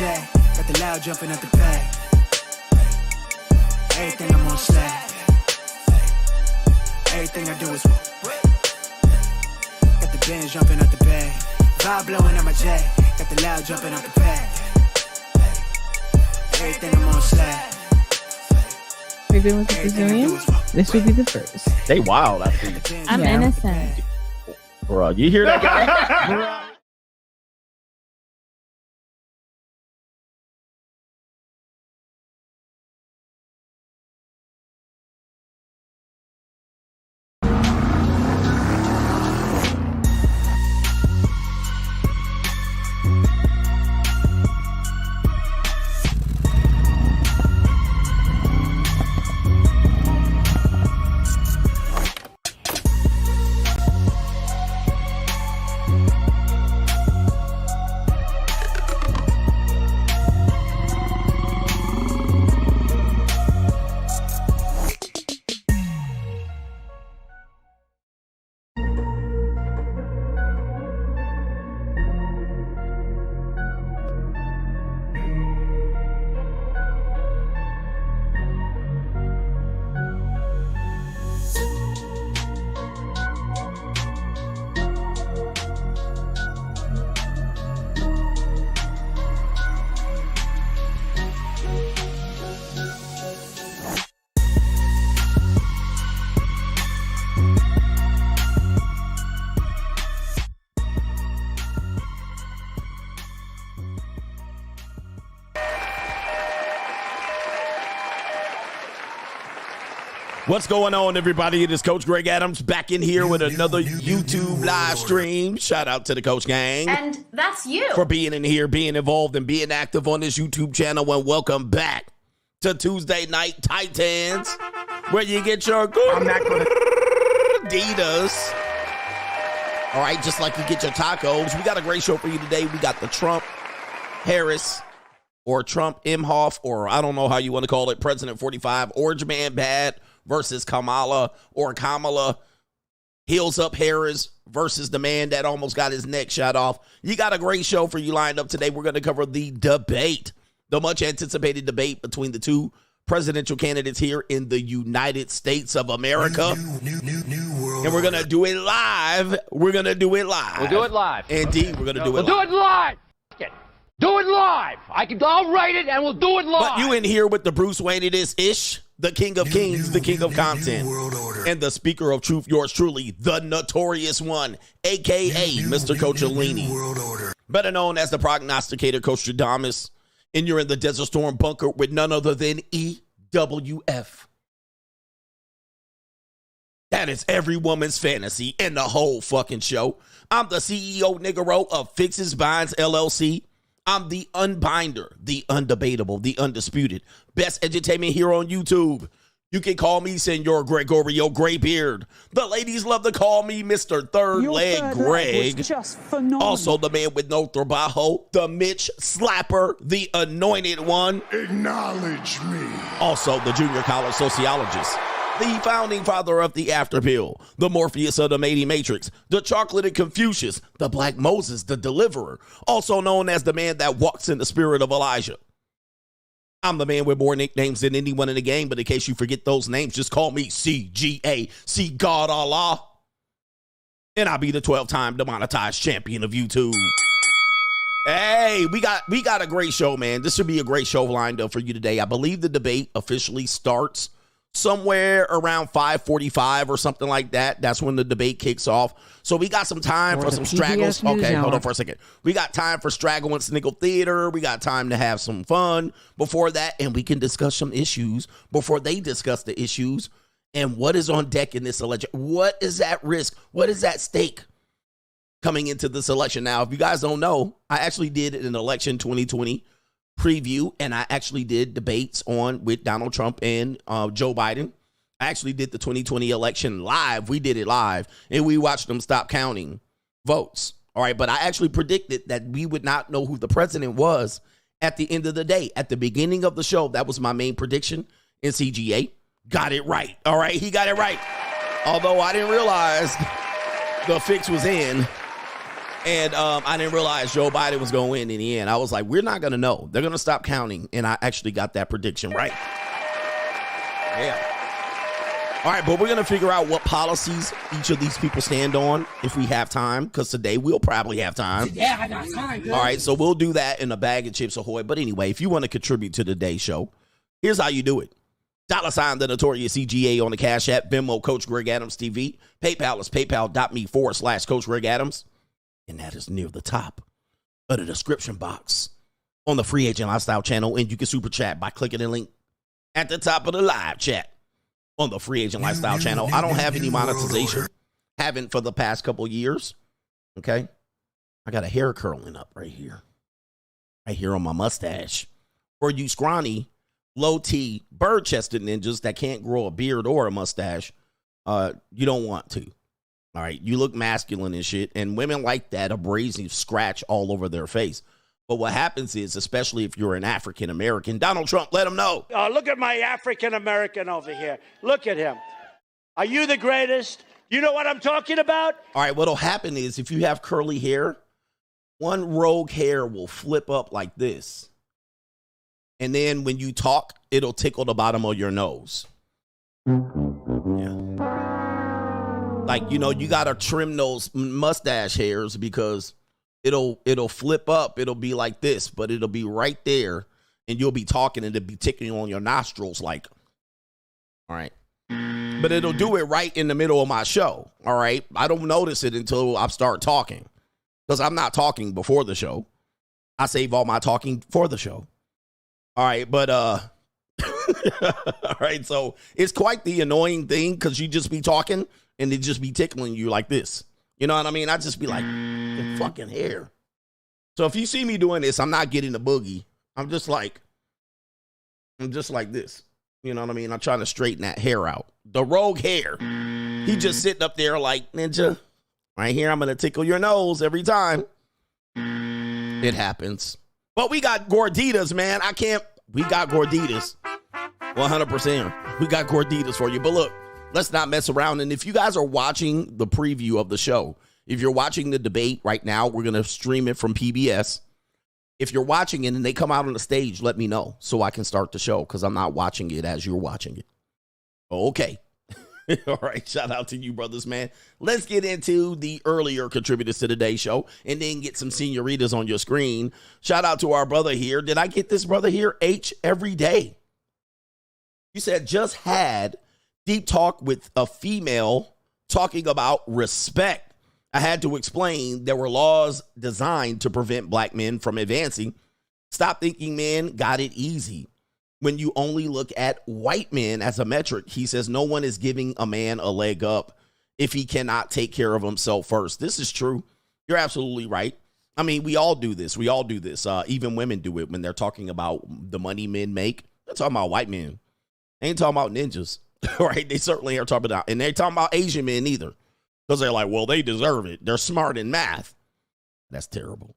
J. Got the loud jumping at the bag. Everything I'm on slab. Everything I do is got the bands jumping at the bag. Vibe blowing at my J. Got the loud jumping at the bag. Everything I'm on slab. We've been with the Brazilians. This would be the first. They wild, I think. I'm innocent. Bro, you hear that guy? What's going on, everybody? It is Coach Greg Adams back in here with another YouTube live stream. Shout out to the Coach Gang. And that's you. For being in here, being involved, and being active on this YouTube channel. And welcome back to Tuesday Night Titans, where you get your Gorditas. All right, just like you get your tacos. We got a great show for you today. We got the Trump Harris or Trump Imhoff, or I don't know how you want to call it, President 45, Orange Man Bad versus Kamala, or Kamala heels up Harris versus the man that almost got his neck shot off. You got a great show for you lined up today. We're going to cover the debate, the much anticipated debate between the two presidential candidates here in the United States of America. And we're going to do it live. We're going to do it live. We'll do it live. Indeed, we're going to do it live. We'll do it live. Do it live. I'll write it and we'll do it live. But you in here with the Bruce Wayne it is ish, the king of kings, the king of content, and the speaker of truth, yours truly, the notorious one, a.k.a. Mr. Coachellini, better known as the prognosticator, Coach Stradamus, and you're in the Desert Storm bunker with none other than EWF. That is every woman's fantasy in the whole fucking show. I'm the CEO Niggero of Fixes Binds LLC. I'm the unbinder, the undebatable, the undisputed best edutainment here on YouTube. You can call me Senor Gregorio Graybeard. The ladies love to call me Mr. Third Leg Greg. Also the man with no trabajo, the Mitch Slapper, the anointed one. Acknowledge me. Also the junior college sociologist, the founding father of the After Pill, the Morpheus of the Matey Matrix, the Chocolated Confucius, the Black Moses, the Deliverer, also known as the man that walks in the spirit of Elijah. I'm the man with more nicknames than anyone in the game, but in case you forget those names, just call me CGA, see God Allah, and I'll be the 12-time demonetized champion of YouTube. Hey, we got a great show, man. This should be a great show lined up for you today. I believe the debate officially starts somewhere around 5:45 or something like that. That's when the debate kicks off. So we got some time for some straggles. Okay, hold on for a second. We got time for Straggle and Sniggle Theater. We got time to have some fun before that, and we can discuss some issues before they discuss the issues and what is on deck in this election. What is at risk? What is at stake coming into this election? Now, if you guys don't know, I actually did an election 2020 preview, and I actually did debates with Donald Trump and Joe Biden. I actually did the 2020 election live. We did it live, and we watched them stop counting votes. All right, but I actually predicted that we would not know who the president was at the end of the day. At the beginning of the show, that was my main prediction, and CGA got it right. All right, he got it right. Although I didn't realize the fix was in. And I didn't realize Joe Biden was going to win in the end. I was like, we're not going to know. They're going to stop counting. And I actually got that prediction right. Yeah. All right, but we're going to figure out what policies each of these people stand on if we have time, because today we'll probably have time. Yeah, I got time, All right, so we'll do that in a bag of Chips Ahoy. But anyway, if you want to contribute to today's show, here's how you do it. $ the Notorious CGA on the Cash App, Venmo, Coach Greg Adams TV. PayPal is paypal.me/Coach Greg Adams. And that is near the top of the description box on the Free Agent Lifestyle channel. And you can super chat by clicking the link at the top of the live chat on the Free Agent Lifestyle channel. I don't have any monetization. Haven't for the past couple years. Okay. I got a hair curling up right here. Right here on my mustache. For you scrawny, low T, bird-chested ninjas that can't grow a beard or a mustache, you don't want to. All right, you look masculine and shit, and women like that abrasive scratch all over their face. But what happens is, especially if you're an African-American, Donald Trump, let him know. Look at my African-American over here. Look at him. Are you the greatest? You know what I'm talking about? All right, what'll happen is if you have curly hair, one rogue hair will flip up like this. And then when you talk, it'll tickle the bottom of your nose. Yeah. Like, you know, you got to trim those mustache hairs because it'll flip up. It'll be like this, but it'll be right there. And you'll be talking and it'll be tickling on your nostrils like, all right. But it'll do it right in the middle of my show, all right? I don't notice it until I start talking because I'm not talking before the show. I save all my talking for the show. All right, but, all right, so it's quite the annoying thing because you just be talking and it just be tickling you like this. You know what I mean? I just be like, the fucking hair. So if you see me doing this, I'm not getting the boogie. I'm just like this. You know what I mean? I'm trying to straighten that hair out. The rogue hair. He just sitting up there like, ninja, right here, I'm going to tickle your nose every time. It happens. But we got Gorditas, man. We got Gorditas. 100%. We got Gorditas for you. But look, let's not mess around. And if you guys are watching the preview of the show, if you're watching the debate right now, we're going to stream it from PBS. If you're watching it and they come out on the stage, let me know so I can start the show because I'm not watching it as you're watching it. Okay. All right. Shout out to you, brothers, man. Let's get into the earlier contributors to today's show and then get some senoritas on your screen. Shout out to our brother here. Did I get this brother here? H every day. You said just had deep talk with a female talking about respect. I had to explain there were laws designed to prevent black men from advancing. Stop thinking men got it easy. When you only look at white men as a metric, he says no one is giving a man a leg up if he cannot take care of himself first. This is true. You're absolutely right. I mean, we all do this. Even women do it when they're talking about the money men make. They're talking about white men. They ain't talking about ninjas, right? They certainly are talking about, and they're talking about Asian men either. Because they're like, well, they deserve it. They're smart in math. That's terrible.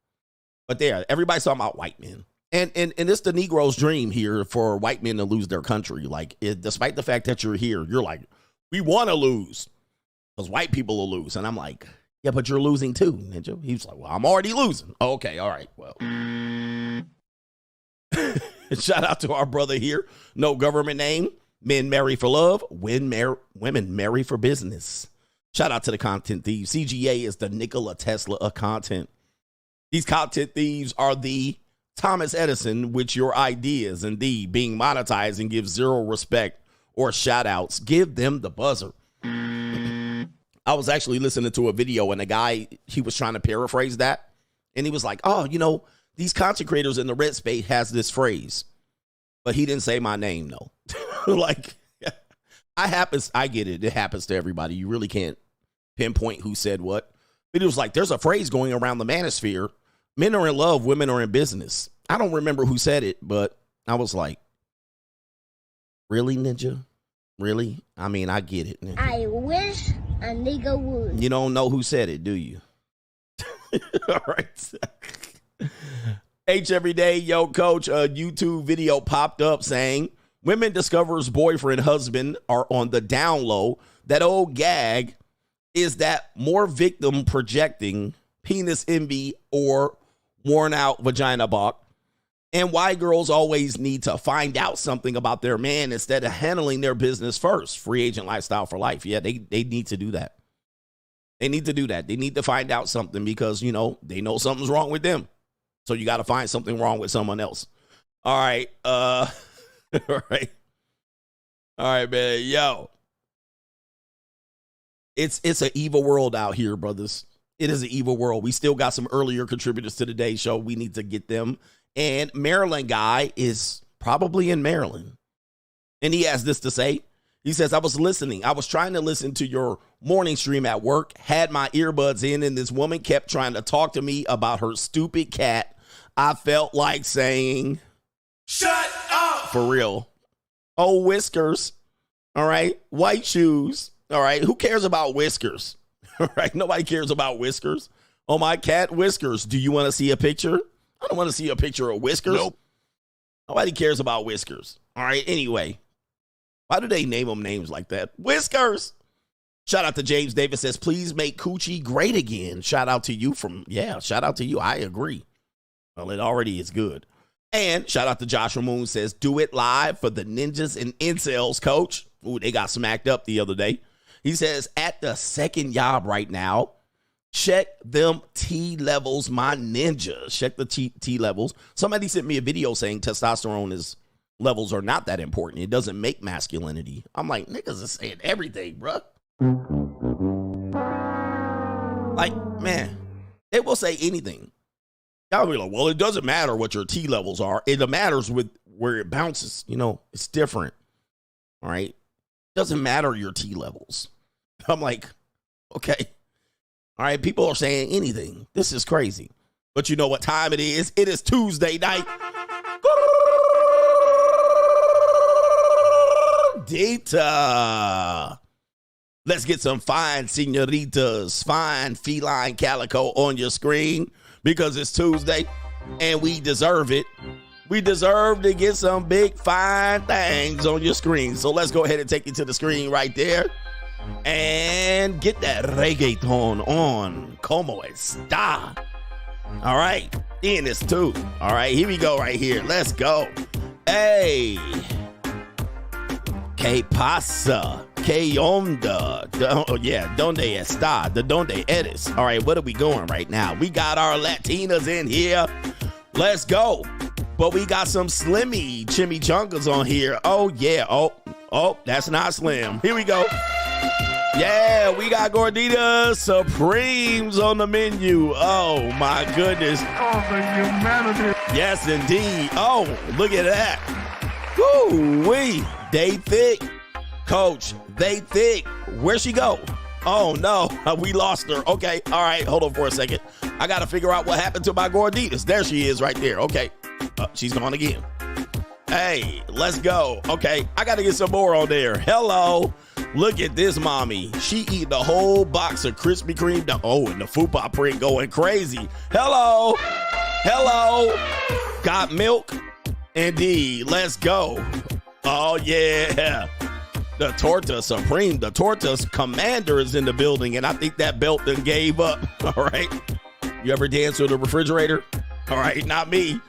But everybody's talking about white men. And it's the Negro's dream here for white men to lose their country. Like, despite the fact that you're here, you're like, we want to lose because white people will lose. And I'm like, yeah, but you're losing too, Ninja. He's like, well, I'm already losing. Okay, all right, well. Shout out to our brother here. No government name. Men marry for love. Women marry for business. Shout out to the content thieves. CGA is the Nikola Tesla of content. These content thieves are the Thomas Edison, which your ideas indeed being monetized and give zero respect or shout outs. Give them the buzzer. I was actually listening to a video and a guy, he was trying to paraphrase that. And he was like, oh, you know, these content creators in the red space has this phrase, but he didn't say my name, though. Like, I get it. It happens to everybody. You really can't pinpoint who said what. But it was like, there's a phrase going around the manosphere. Men are in love, women are in business. I don't remember who said it, but I was like, really, Ninja? Really? I mean, I get it, Ninja. I wish a nigga would. You don't know who said it, do you? All right. H every day, yo, coach, a YouTube video popped up saying, women discovers boyfriend, husband are on the down low. That old gag is that more victim projecting penis envy, or worn out vagina balk. And why girls always need to find out something about their man instead of handling their business first. Free agent lifestyle for life. Yeah, they need to do that. They need to do that. They need to find out something because, you know, they know something's wrong with them. So you got to find something wrong with someone else. All right. All right. All right, man. Yo. It's an evil world out here, brothers. It is an evil world. We still got some earlier contributors to today's show. We need to get them. And Maryland guy is probably in Maryland. And he has this to say. He says, I was listening. I was trying to listen to your morning stream at work, had my earbuds in, and this woman kept trying to talk to me about her stupid cat. I felt like saying, shut up. For real. Oh, whiskers. All right. White shoes. All right. Who cares about whiskers? All right. Nobody cares about whiskers. Oh, my cat whiskers. Do you want to see a picture? I don't want to see a picture of whiskers. Nope. Nobody cares about whiskers. All right. Anyway, why do they name them names like that? Whiskers. Shout out to James Davis says, please make coochie great again. Shout out to you shout out to you. I agree. Well, it already is good. And shout out to Joshua Moon says, do it live for the ninjas and incels, coach. Ooh, they got smacked up the other day. He says, at the second job right now, check them T levels, my ninja. Check the T levels. Somebody sent me a video saying testosterone levels are not that important. It doesn't make masculinity. I'm like, niggas are saying everything, bruh. Like, man, they will say anything. Y'all be like, well, it doesn't matter what your T levels are. It matters with where it bounces. You know, it's different. All right. It doesn't matter your T levels. I'm like, okay. All right, people are saying anything. This is crazy. But you know what time it is? It is Tuesday night. Gordita. Let's get some fine senoritas, fine feline calico on your screen because it's Tuesday and we deserve it. We deserve to get some big fine things on your screen. So let's go ahead and take you to the screen right there. And get that reggaeton on. Como está? All right. In this too. All right. Here we go right here. Let's go. Hey. ¿Qué pasa? ¿Qué onda? Yeah. ¿Dónde está? ¿De dónde eres? All right. What are we going right now? We got our Latinas in here. Let's go. But we got some slimmy chimichangas on here. Oh, yeah. Oh, that's not slim. Here we go. Yeah, we got Gordita Supremes on the menu. Oh, my goodness. Oh, the humanity. Yes, indeed. Oh, look at that. Woo-wee. They thick. Coach, they thick. Where'd she go? Oh, no. We lost her. Okay. All right. Hold on for a second. I got to figure out what happened to my Gorditas. There she is right there. Okay. She's gone again. Hey, let's go. Okay. I got to get some more on there. Hello. Look at this mommy. She eating the whole box of Krispy Kreme. Oh, and the fupa print going crazy. Hello. Hello. Got milk? Indeed. Let's go. Oh, yeah. The Torta Supreme. The Torta Commander is in the building, and I think that belt done gave up. All right. You ever dance with a refrigerator? All right. Not me.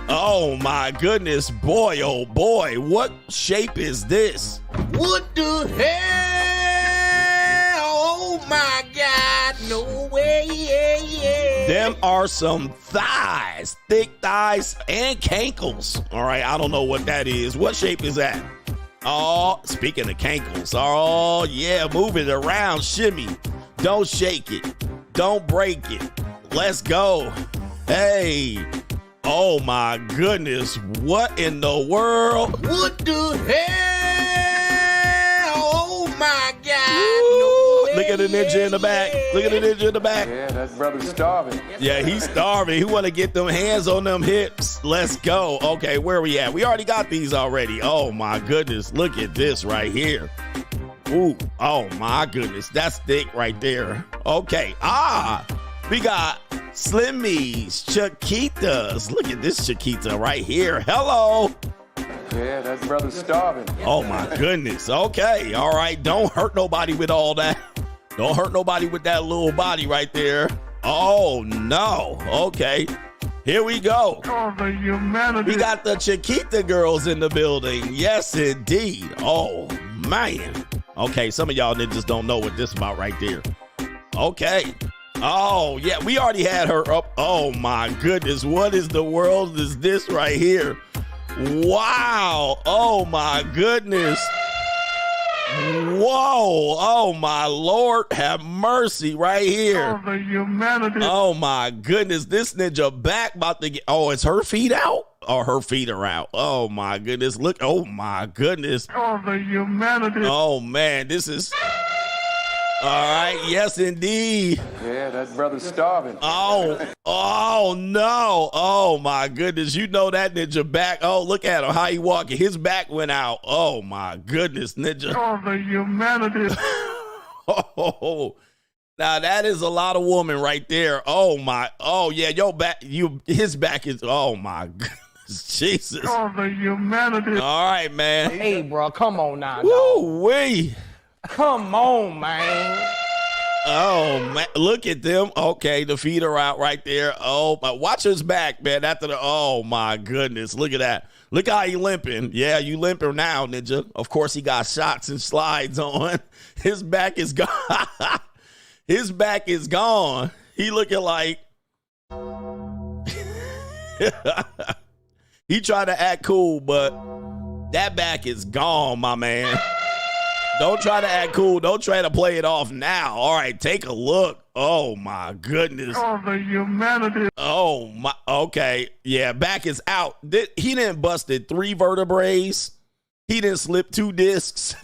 Oh, my goodness. Boy, oh, boy. What shape is this? What the hell? Oh, my God. No way. Yeah. Them are some thighs. Thick thighs and cankles. All right. I don't know what that is. What shape is that? Oh, speaking of cankles. Oh, yeah. Move it around. Shimmy. Don't shake it. Don't break it. Let's go. Hey. Oh, my goodness. What in the world? What the hell? Oh, my God. No, look at the ninja in the back. Look at the ninja in the back. Yeah, that brother's starving. Yeah, he's starving. He want to get them hands on them hips. Let's go. Okay, where are we at? We already got these already. Oh, my goodness. Look at this right here. Ooh. Oh, my goodness. That's thick right there. Okay. We got Slimmies, Chiquitas. Look at this Chiquita right here. Hello. Yeah, that brother's starving. Oh, my goodness. Okay. All right. Don't hurt nobody with all that. Don't hurt nobody with that little body right there. Oh, no. Okay. Here we go. Oh, the humanity. We got the Chiquita girls in the building. Yes, indeed. Oh, man. Okay, some of y'all ninjas don't know what this is about right there. Okay. Oh, yeah, we already had her up. Oh, my goodness. What is the world is this right here? Wow. Oh, my goodness. Whoa. Oh, my Lord. Have mercy right here. Oh, the humanity. Oh, my goodness. This ninja back about to get. Oh, is her feet out? Or her feet are out. Oh, my goodness. Look. Oh, my goodness. Oh, the humanity. Oh, man. This is. All right. Yes, indeed. Yeah, that brother's starving. Oh, no. Oh, my goodness. You know that ninja back. Oh, look at him. How he walking. His back went out. Oh, my goodness, ninja. Oh, the humanity. Oh, now that is a lot of woman right there. Oh, my. Oh, yeah. Your back. His back is. Oh, my goodness. Jesus. Oh, the humanity. All right, man. Hey, bro, come on now. Woo-wee. Come on, man. Oh, man. Look at them. Okay, the feet are out right there. Oh, my. Watch his back, man. Oh, my goodness. Look at that. Look how he limping. Yeah, you limping now, ninja. Of course, he got shots and slides on. His back is gone. His back is gone. He looking like. He tried to act cool, but that back is gone, my man. Don't try to act cool. Don't try to play it off now. All right, take a look. Oh, my goodness. Oh, the humanity. Oh, my. Okay. Yeah, back is out. He didn't busted 3 vertebrae. He didn't slip 2 discs.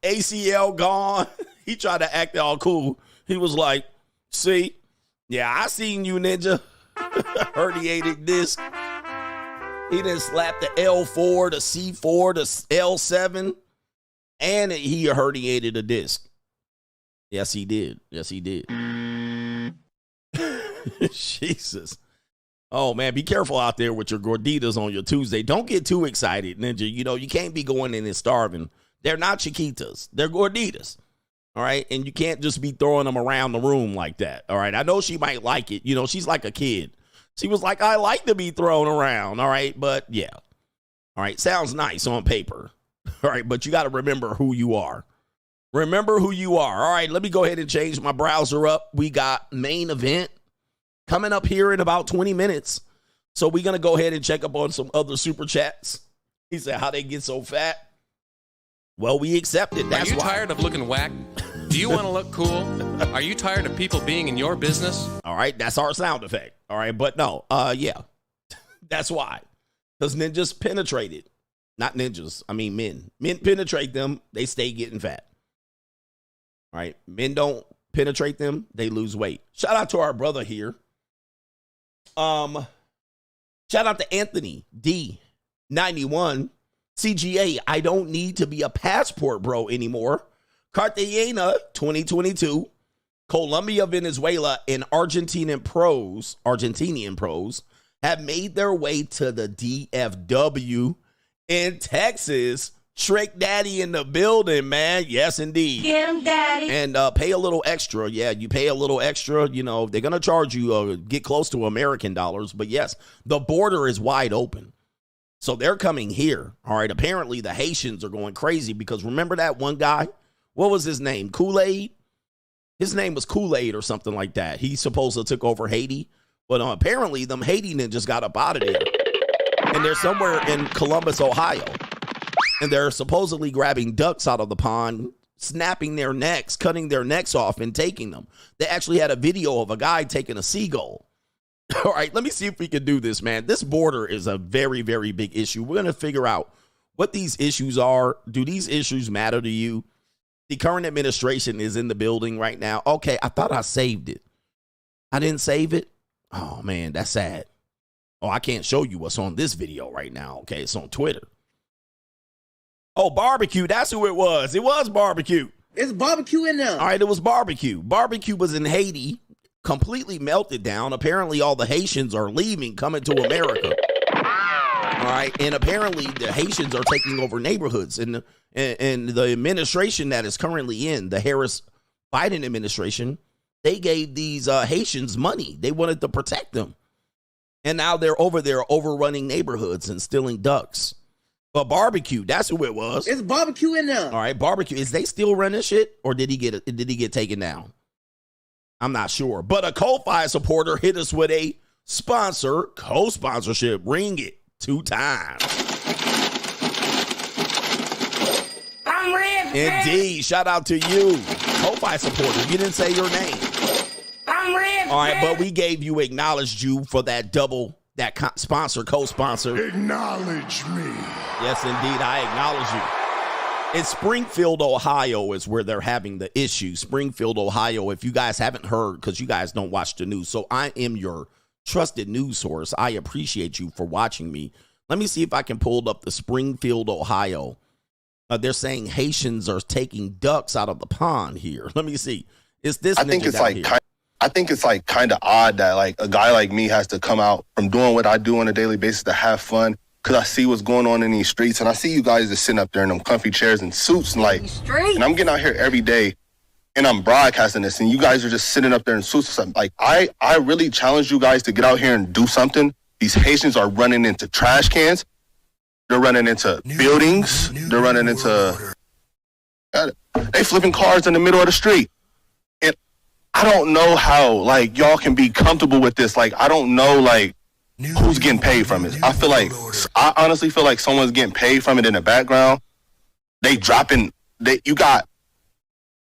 ACL gone. He tried to act all cool. He was like, see, yeah, I seen you, ninja. Herniated disc. He didn't slap the L4, the C4, the L7. And he herniated a disc. Yes, he did. Yes, he did. Jesus. Oh, man, be careful out there with your gorditas on your Tuesday. Don't get too excited, ninja. You know, you can't be going in and starving. They're not chiquitas. They're gorditas. All right? And you can't just be throwing them around the room like that. All right? I know she might like it. You know, she's like a kid. She was like, I like to be thrown around. All right? But, yeah. All right? Sounds nice on paper. All right, but you got to remember who you are. Remember who you are. All right, let me go ahead and change my browser up. We got main event coming up here in about 20 minutes. So we're going to go ahead and check up on some other super chats. He said, how they get so fat? Well, we accept it. That's Are you why. tired of looking whack? Do you want to look cool? Are you tired of people being in your business? All right, that's our sound effect. All right, but no, yeah. That's why. Because ninjas penetrated. Not ninjas. I mean men. Men penetrate them. They stay getting fat. All right. Men don't penetrate them. They lose weight. Shout out to our brother here. Shout out to Anthony D91 CGA. I don't need to be a passport bro anymore. Cartagena 2022. Colombia, Venezuela, and Argentinian pros have made their way to the DFW. In Texas. Trick Daddy in the building, man. Yes, indeed. Get him, Daddy. And pay a little extra. Yeah, you pay a little extra. You know, they're going to charge you, get close to American dollars. But yes, the border is wide open. So they're coming here. All right. Apparently, the Haitians are going crazy because remember that one guy? What was his name? Kool-Aid? His name was Kool-Aid or something like that. He supposedly took over Haiti. But apparently, them Haiti ninjas got up out of there. And they're somewhere in Columbus, Ohio. And they're supposedly grabbing ducks out of the pond, snapping their necks, cutting their necks off, and taking them. They actually had a video of a guy taking a seagull. All right, let me see if we can do this, man. This border is a very, very big issue. We're going to figure out what these issues are. Do these issues matter to you? The current administration is in the building right now. Okay, I thought I saved it. I didn't save it? Oh, man, that's sad. Oh, I can't show you what's on this video right now. Okay, it's on Twitter. Oh, barbecue. That's who it was. It was barbecue. It's barbecue in there. All right, it was barbecue. Barbecue was in Haiti, completely melted down. Apparently, all the Haitians are leaving, coming to America. All right, and apparently the Haitians are taking over neighborhoods. And the administration that is currently in, the Harris-Biden administration, They gave these Haitians money. They wanted to protect them. And now they're over there overrunning neighborhoods and stealing ducks. But barbecue, that's who it was. It's barbecue in there. All right, barbecue. Is they still running shit, or did he get taken down? I'm not sure. But a Ko-Fi supporter hit us with a co-sponsorship. Ring it 2 times. I'm rich. Indeed. Shout out to you, Ko-Fi supporter. You didn't say your name. I'm rich. All right, but we acknowledged you for that double, that co-sponsor. Acknowledge me. Yes, indeed, I acknowledge you. It's Springfield, Ohio is where they're having the issue. Springfield, Ohio, if you guys haven't heard, because you guys don't watch the news, so I am your trusted news source. I appreciate you for watching me. Let me see if I can pull up the Springfield, Ohio. They're saying Haitians are taking ducks out of the pond here. Let me see. Is this? I think it's like kind of odd that like a guy like me has to come out from doing what I do on a daily basis to have fun, because I see what's going on in these streets, and I see you guys just sitting up there in them comfy chairs and suits, and like, and I'm getting out here every day, and I'm broadcasting this, and you guys are just sitting up there in suits or something. Like, I really challenge you guys to get out here and do something. These Haitians are running into trash cans. They're running into buildings. They're running into, they flipping cars in the middle of the street. And I don't know how, like, y'all can be comfortable with this. Like, I don't know, like, who's getting paid from it. I honestly feel like someone's getting paid from it in the background. You got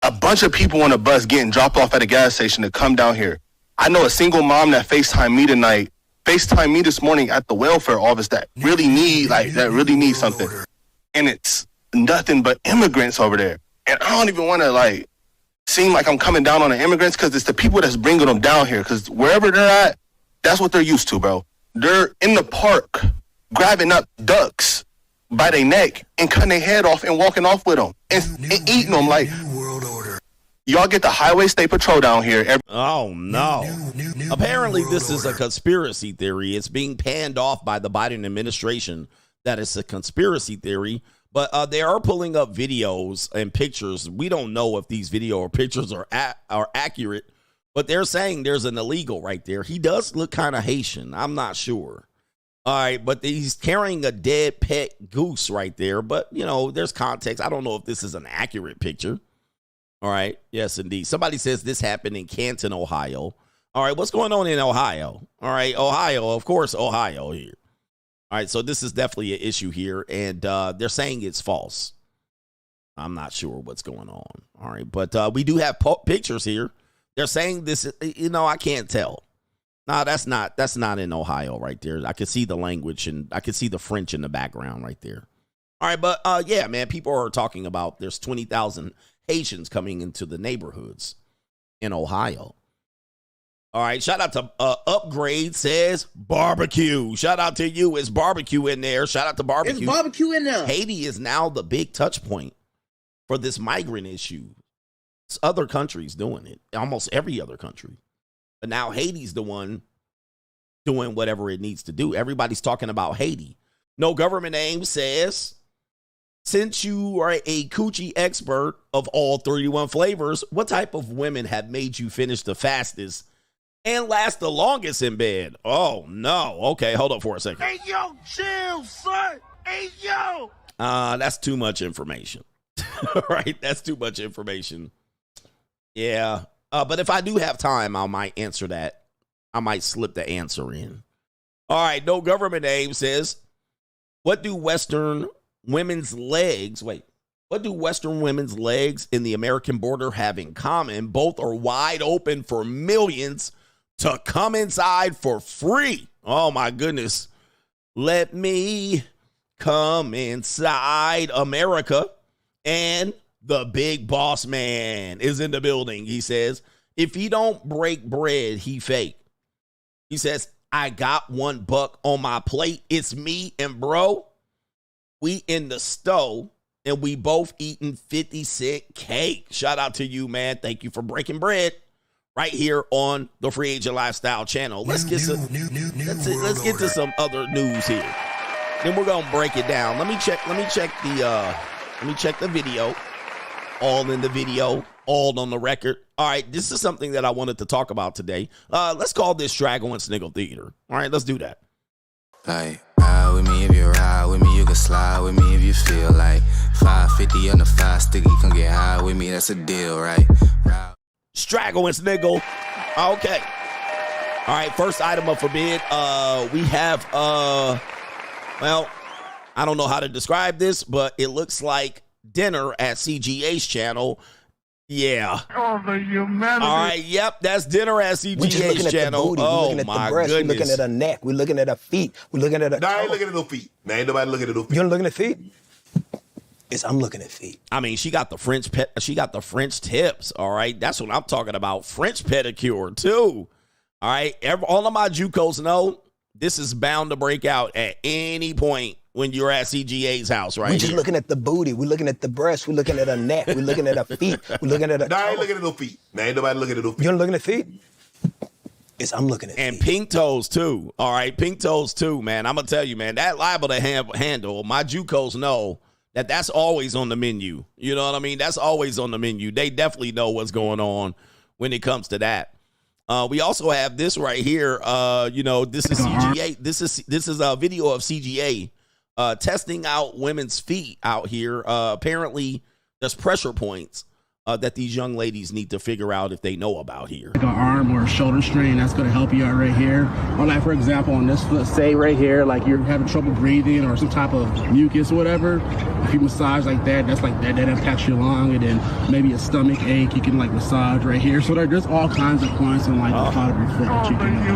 a bunch of people on a bus getting dropped off at a gas station to come down here. I know a single mom that FaceTimed me this morning at the welfare office that really need something. And it's nothing but immigrants over there. And I don't even want to like seem like I'm coming down on the immigrants, because it's the people that's bringing them down here. Because wherever they're at, that's what they're used to, bro. They're in the park grabbing up ducks by their neck and cutting their head off and walking off with them and eating them. Like, y'all get the Highway State Patrol down here. Oh, no. Apparently, this is a conspiracy theory. It's being panned off by the Biden administration that it's a conspiracy theory. But they are pulling up videos and pictures. We don't know if these video or pictures are accurate, but they're saying there's an illegal right there. He does look kind of Haitian. I'm not sure. All right, but he's carrying a dead pet goose right there. But, you know, there's context. I don't know if this is an accurate picture. All right. Yes, indeed. Somebody says this happened in Canton, Ohio. All right. What's going on in Ohio? All right. Ohio, of course, Ohio here. All right. So this is definitely an issue here. And they're saying it's false. I'm not sure what's going on. All right. But we do have pictures here. They're saying this, you know, I can't tell. No, that's not in Ohio right there. I can see the language and I can see the French in the background right there. All right. But yeah, man, people are talking about there's 20,000 Haitians coming into the neighborhoods in Ohio. All right. Shout out to Upgrade says barbecue. Shout out to you. It's barbecue in there. Shout out to barbecue. It's barbecue in there. Haiti is now the big touch point for this migrant issue. It's other countries doing it. Almost every other country. But now Haiti's the one doing whatever it needs to do. Everybody's talking about Haiti. No government name says, since you are a coochie expert of all 31 flavors, what type of women have made you finish the fastest and last the longest in bed? Oh, no. Okay, hold up for a second. Hey, yo, chill, son. Hey, yo. That's too much information. Right? That's too much information. Yeah. But if I do have time, I might answer that. I might slip the answer in. All right. No government name says, what do Western women's legs in the American border have in common? Both are wide open for millions to come inside for free. Oh, my goodness. Let me come inside America. And the big boss man is in the building. He says, if he don't break bread, he fake. He says, I got $1 on my plate. It's me and bro. We in the stove and we both eating 50-cent cake. Shout out to you, man. Thank you for breaking bread right here on the Free Agent Lifestyle channel. Let's get to some other news here. Then we're going to break it down. Let me check the video. All in the video. all on the record. All right, this is something that I wanted to talk about today. Let's call this Straggle and Sniggle Theater. All right, let's do that. Like, ride with me if you ride with me, you can slide with me if you feel like 550 on the 5 sticky, come get high with me, that's a deal, right? Straggle and Sniggle. Okay. All right, first item of forbid. We have, well, I don't know how to describe this, but it looks like dinner at CGA's channel. Yeah. Oh, the humanity. All right, yep, that's dinner at CGA's channel. Oh, my goodness. We're looking at her neck. We're looking at her feet. We're looking at her... No, I ain't looking at no feet. Man, ain't nobody looking at no feet. You don't looking at feet? I'm looking at feet. I mean, she got the French tips, all right? That's what I'm talking about. French pedicure, too. All right? All of my JUCOs know this is bound to break out at any point when you're at CGA's house, right? We're just looking at the booty. We're looking at the breast. We're looking at her neck. We're looking at her feet. We're looking at her... No, I ain't looking at no feet. Man, ain't nobody looking at no feet. You don't looking at feet? I'm looking at and feet. Pink toes, too. All right? Pink toes, too, man. I'm going to tell you, man, that liable to handle, my JUCOs know that's always on the menu. You know what I mean? That's always on the menu. They definitely know what's going on when it comes to that. We also have this right here. This is CGA. This is a video of CGA testing out women's feet out here. Apparently, there's pressure points that these young ladies need to figure out if they know about here. Like an arm or a shoulder strain, that's going to help you out right here. Or like, for example, on this foot, say right here, like you're having trouble breathing or some type of mucus or whatever. If you massage like that, that impacts your lung. And then maybe a stomach ache, you can like massage right here. So there's all kinds of points on like the bottom of your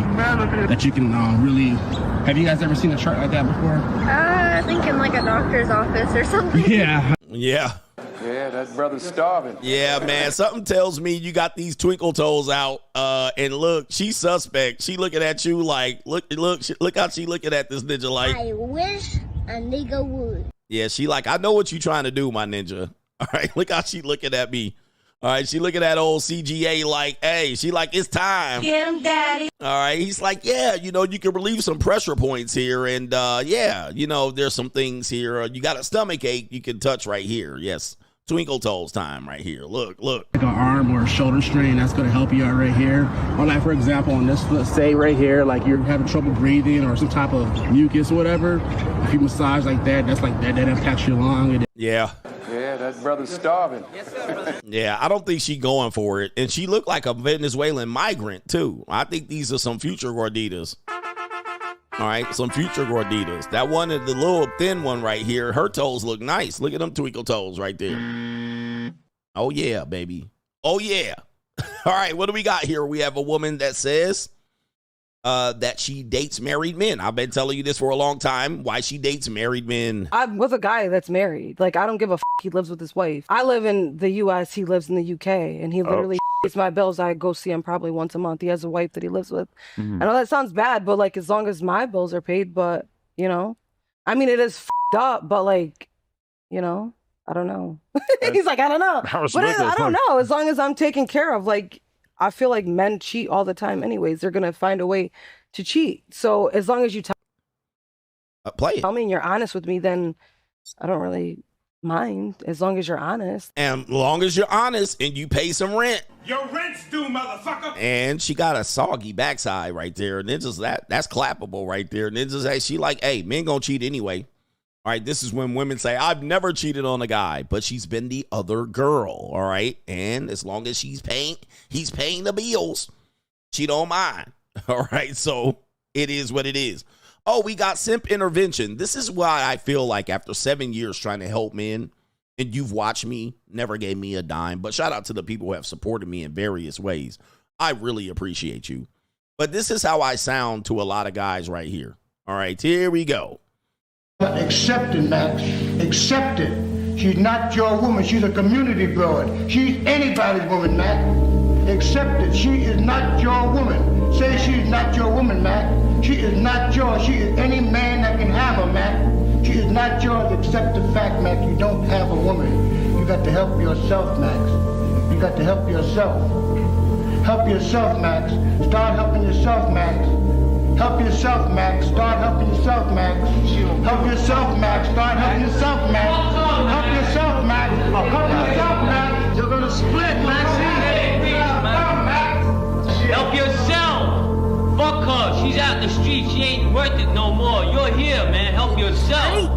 foot that you can really. Have you guys ever seen a chart like that before? I think in like a doctor's office or something. Yeah. Yeah, that brother's starving. Yeah, man. Something tells me you got these twinkle toes out. And look, she's suspect. She looking at you like, look how she looking at this ninja like. I wish a nigga would. Yeah, she like, I know what you trying to do, my ninja. All right, look how she looking at me. All right, she look at that old CGA like, hey, she like, it's time. Get him, daddy. All right, he's like, yeah, you can relieve some pressure points here. And, there's some things here. You got a stomach ache you can touch right here. Yes, twinkle toes time right here. Look. Like an arm or a shoulder strain, that's going to help you out right here. Or like, for example, on this foot, say right here, like you're having trouble breathing or some type of mucus or whatever. If you massage like that, that impacts your lung. Yeah. Yeah, that brother's starving. Yeah, I don't think she going for it. And she looked like a Venezuelan migrant, too. I think these are some future Gorditas. All right, some future Gorditas. That one, the little thin one right here, her toes look nice. Look at them twinkle toes right there. Oh, yeah, baby. Oh, yeah. All right, what do we got here? We have a woman that says that she dates married men. I've been telling you this for a long time, why she dates married men. I'm with a guy that's married. Like, I don't give a f***. He lives with his wife. I live in the U.S. He lives in the U.K. And he literally gets my bills. I go see him probably once a month. He has a wife that he lives with. I know that sounds bad, but like, as long as my bills are paid, but I mean, it is f***ed up, but like, I don't know. He's like, I don't know. But I don't know. As long as I'm taken care of, like, I feel like men cheat all the time anyways. They're going to find a way to cheat. So as long as you tell me and you're honest with me, then I don't really mind, as long as you're honest. And as long as you're honest and you pay some rent. Your rent's due, motherfucker. And she got a soggy backside right there. And then just that's clappable right there. And then just say, she like, hey, men gonna cheat anyway. All right, this is when women say, I've never cheated on a guy, but she's been the other girl, all right? And as long as he's paying the bills, she don't mind, all right? So it is what it is. Oh, we got simp intervention. This is why I feel like after 7 years trying to help men, and you've watched me, never gave me a dime, but shout out to the people who have supported me in various ways. I really appreciate you. But this is how I sound to a lot of guys right here. All right, here we go. Accept it, Max. Accept it. She's not your woman. She's a community broad. She's anybody's woman, Mac. Accept it. She is not your woman. Say she's not your woman, Mac. She is not yours. She is any man that can have her, Mac. She is not yours. Accept the fact, Mac. You don't have a woman. You got to help yourself, Max. You got to help yourself. Help yourself, Max. Start helping yourself, Max. Help yourself, Max. Start helping yourself, Max. Help yourself, Max. Start helping yourself, Max. Help yourself, Max. Help yourself, Max. You're gonna split, Max. She's out in the street. She ain't worth it no more. You're here, man. Help yourself.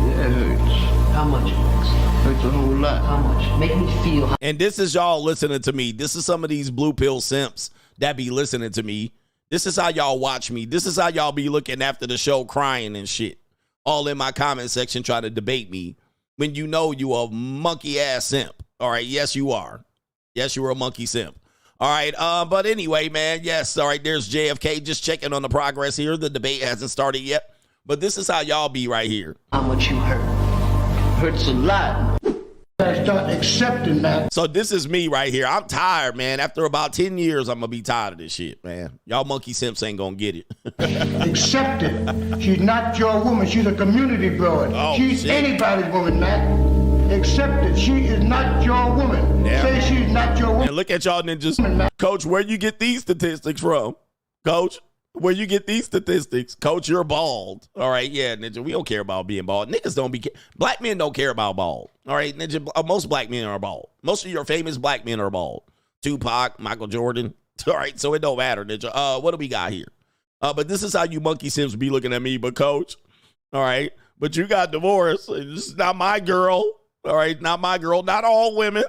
Yeah, it hurts. How much? Hurts a whole lot. How much? Make me feel. And this is y'all listening to me. This is some of these blue pill simps that be listening to me. This is how y'all watch me. This is how y'all be looking after the show crying and shit. All in my comment section trying to debate me when you know you a monkey ass simp. All right. Yes, you are. Yes, you are a monkey simp. All right. But anyway, man. Yes. All right. There's JFK just checking on the progress here. The debate hasn't started yet. But this is how y'all be right here. How much you hurt? Hurts a lot. Start accepting that. So this is me right here. I'm tired, man. After about 10 years, I'm going to be tired of this shit, man. Y'all monkey simps ain't going to get it. Accept it. She's not your woman. She's a community broad. Oh, she's shit. anybody's woman, Mac. Accept it. She is not your woman. Yeah. Say she's not your woman. And look at y'all ninjas. Coach, where you get these statistics from? Coach, where you get these statistics? Coach, you're bald. All right, yeah, ninja. We don't care about being bald. Niggas don't be. Black men don't care about bald. All right, ninja. Most black men are bald. Most of your famous black men are bald. Tupac, Michael Jordan. All right, so it don't matter, ninja. What do we got here? But this is how you monkey sims be looking at me. But coach, all right, but you got divorced. This is not my girl. All right, not my girl. Not all women.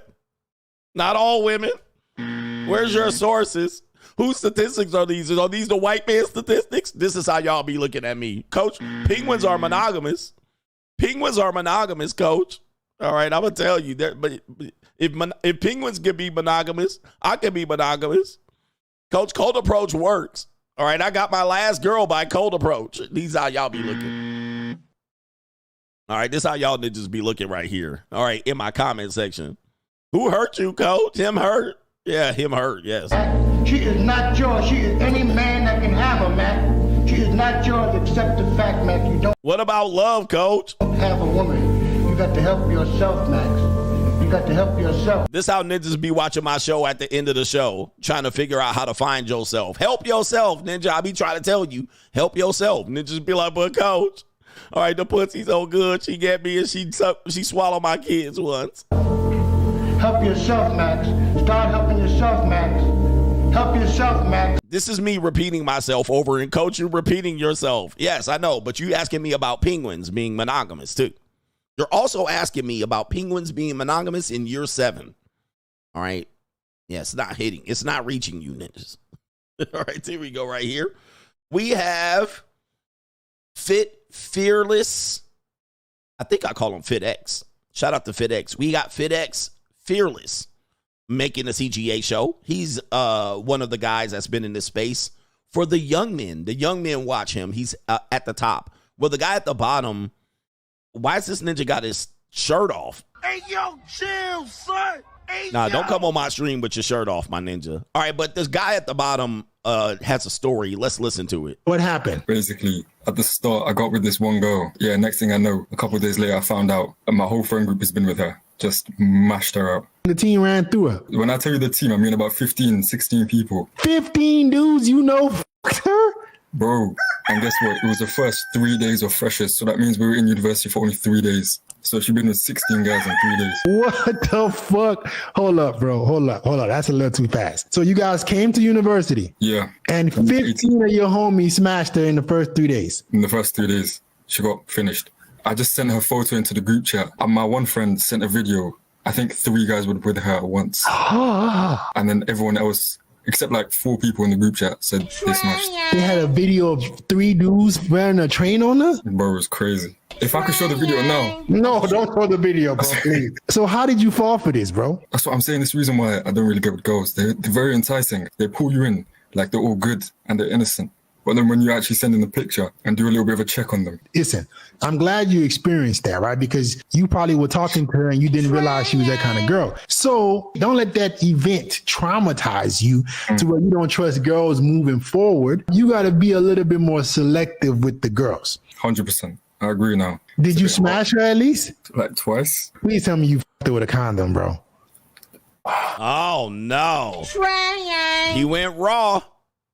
Not all women. Where's your sources? Whose statistics are these? Are these the white man statistics? This is how y'all be looking at me. Coach, penguins are monogamous. Penguins are monogamous, coach. All right, I'm going to tell you that. But if penguins can be monogamous, I can be monogamous. Coach, cold approach works. All right, I got my last girl by cold approach. These how y'all be looking. All right, this how y'all just be looking right here. All right, in my comment section. Who hurt you, coach? Him hurt? Yeah, him hurt, yes. She is not yours. She is any man that can have her, Mac. She is not yours, except the fact, Mac, you don't What about love, coach? have a woman. You got to help yourself, Max. You got to help yourself. This how ninjas be watching my show at the end of the show, trying to figure out how to find yourself. Help yourself, ninja. I be trying to tell you, help yourself. Ninjas be like, but coach, all right, the pussy's so good. She get me and she swallowed my kids once. Help yourself, Max. Start helping yourself, Max. Help yourself, Max. This is me repeating myself over, and coach, you repeating yourself. Yes, I know, but you asking me about penguins being monogamous too. You're also asking me about penguins being monogamous in year 7. All right. Yeah, it's not hitting. It's not reaching you, ninjas. All right, here we go right here. We have FitxFearless. I think I call him FitX. Shout out to FitX. We got FitxFearless making a CGA show. He's one of the guys that's been in this space for the young men. The young men watch him. He's at the top. Well, the guy at the bottom, why is this ninja got his shirt off? Hey, yo, chill, son. Hey, Nah, yo. don't come on my stream with your shirt off, my ninja. All right, but this guy at the bottom has a story. Let's listen to it. What happened? Basically, at the start, I got with this one girl. Yeah, next thing I know, a couple of days later, I found out my whole friend group has been with her. Just mashed her out. The team ran through her. When I tell you the team, I mean about 15, 16 people. 15 dudes, you know, f***ed her? Bro, and guess what? It was the first 3 days of freshers, so that means we were in university for only 3 days. So she'd been with 16 guys in 3 days. What the fuck? Hold up, bro. Hold up. That's a little too fast. So you guys came to university. Yeah. And 15 of your homies smashed her in the first 3 days. In the first 3 days, she got finished. I just sent her photo into the group chat. And my one friend sent a video. I think 3 guys were with her at once. And then everyone else, except like 4 people in the group chat, said they smashed. They had a video of 3 dudes wearing a train on her? Bro, it was crazy. If I could show the video now. No, don't show the video, bro, please. So how did you fall for this, bro? That's what I'm saying. This is the reason why I don't really get with girls. They're very enticing. They pull you in like they're all good and they're innocent. But then when you actually send in the picture and do a little bit of a check on them. Listen, I'm glad you experienced that, right? Because you probably were talking to her and you didn't realize she was that kind of girl. So don't let that event traumatize you to where you don't trust girls moving forward. You got to be a little bit more selective with the girls. 100%. I agree now. Did you smash her at least? Like twice. Please tell me you f***ed her with a condom, bro. Oh, no. He went raw.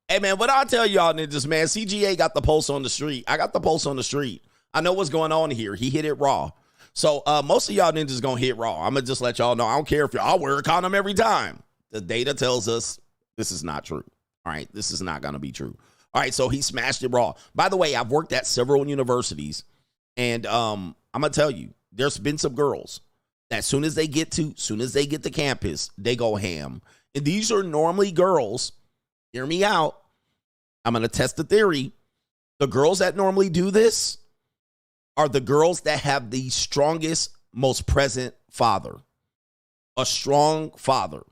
Hey, man, what I'll tell y'all ninjas, man, CGA got the pulse on the street. I got the pulse on the street. I know what's going on here. He hit it raw. So most of y'all ninjas going to hit raw. I'm going to just let y'all know. I don't care if y'all wear a condom every time. The data tells us this is not true. All right, this is not going to be true. All right, so he smashed it raw. By the way, I've worked at several universities, and I'm going to tell you, there's been some girls that as soon as they get to campus, they go ham. And these are normally girls, hear me out, I'm going to test the theory. The girls that normally do this are the girls that have the strongest, most present father. A strong father.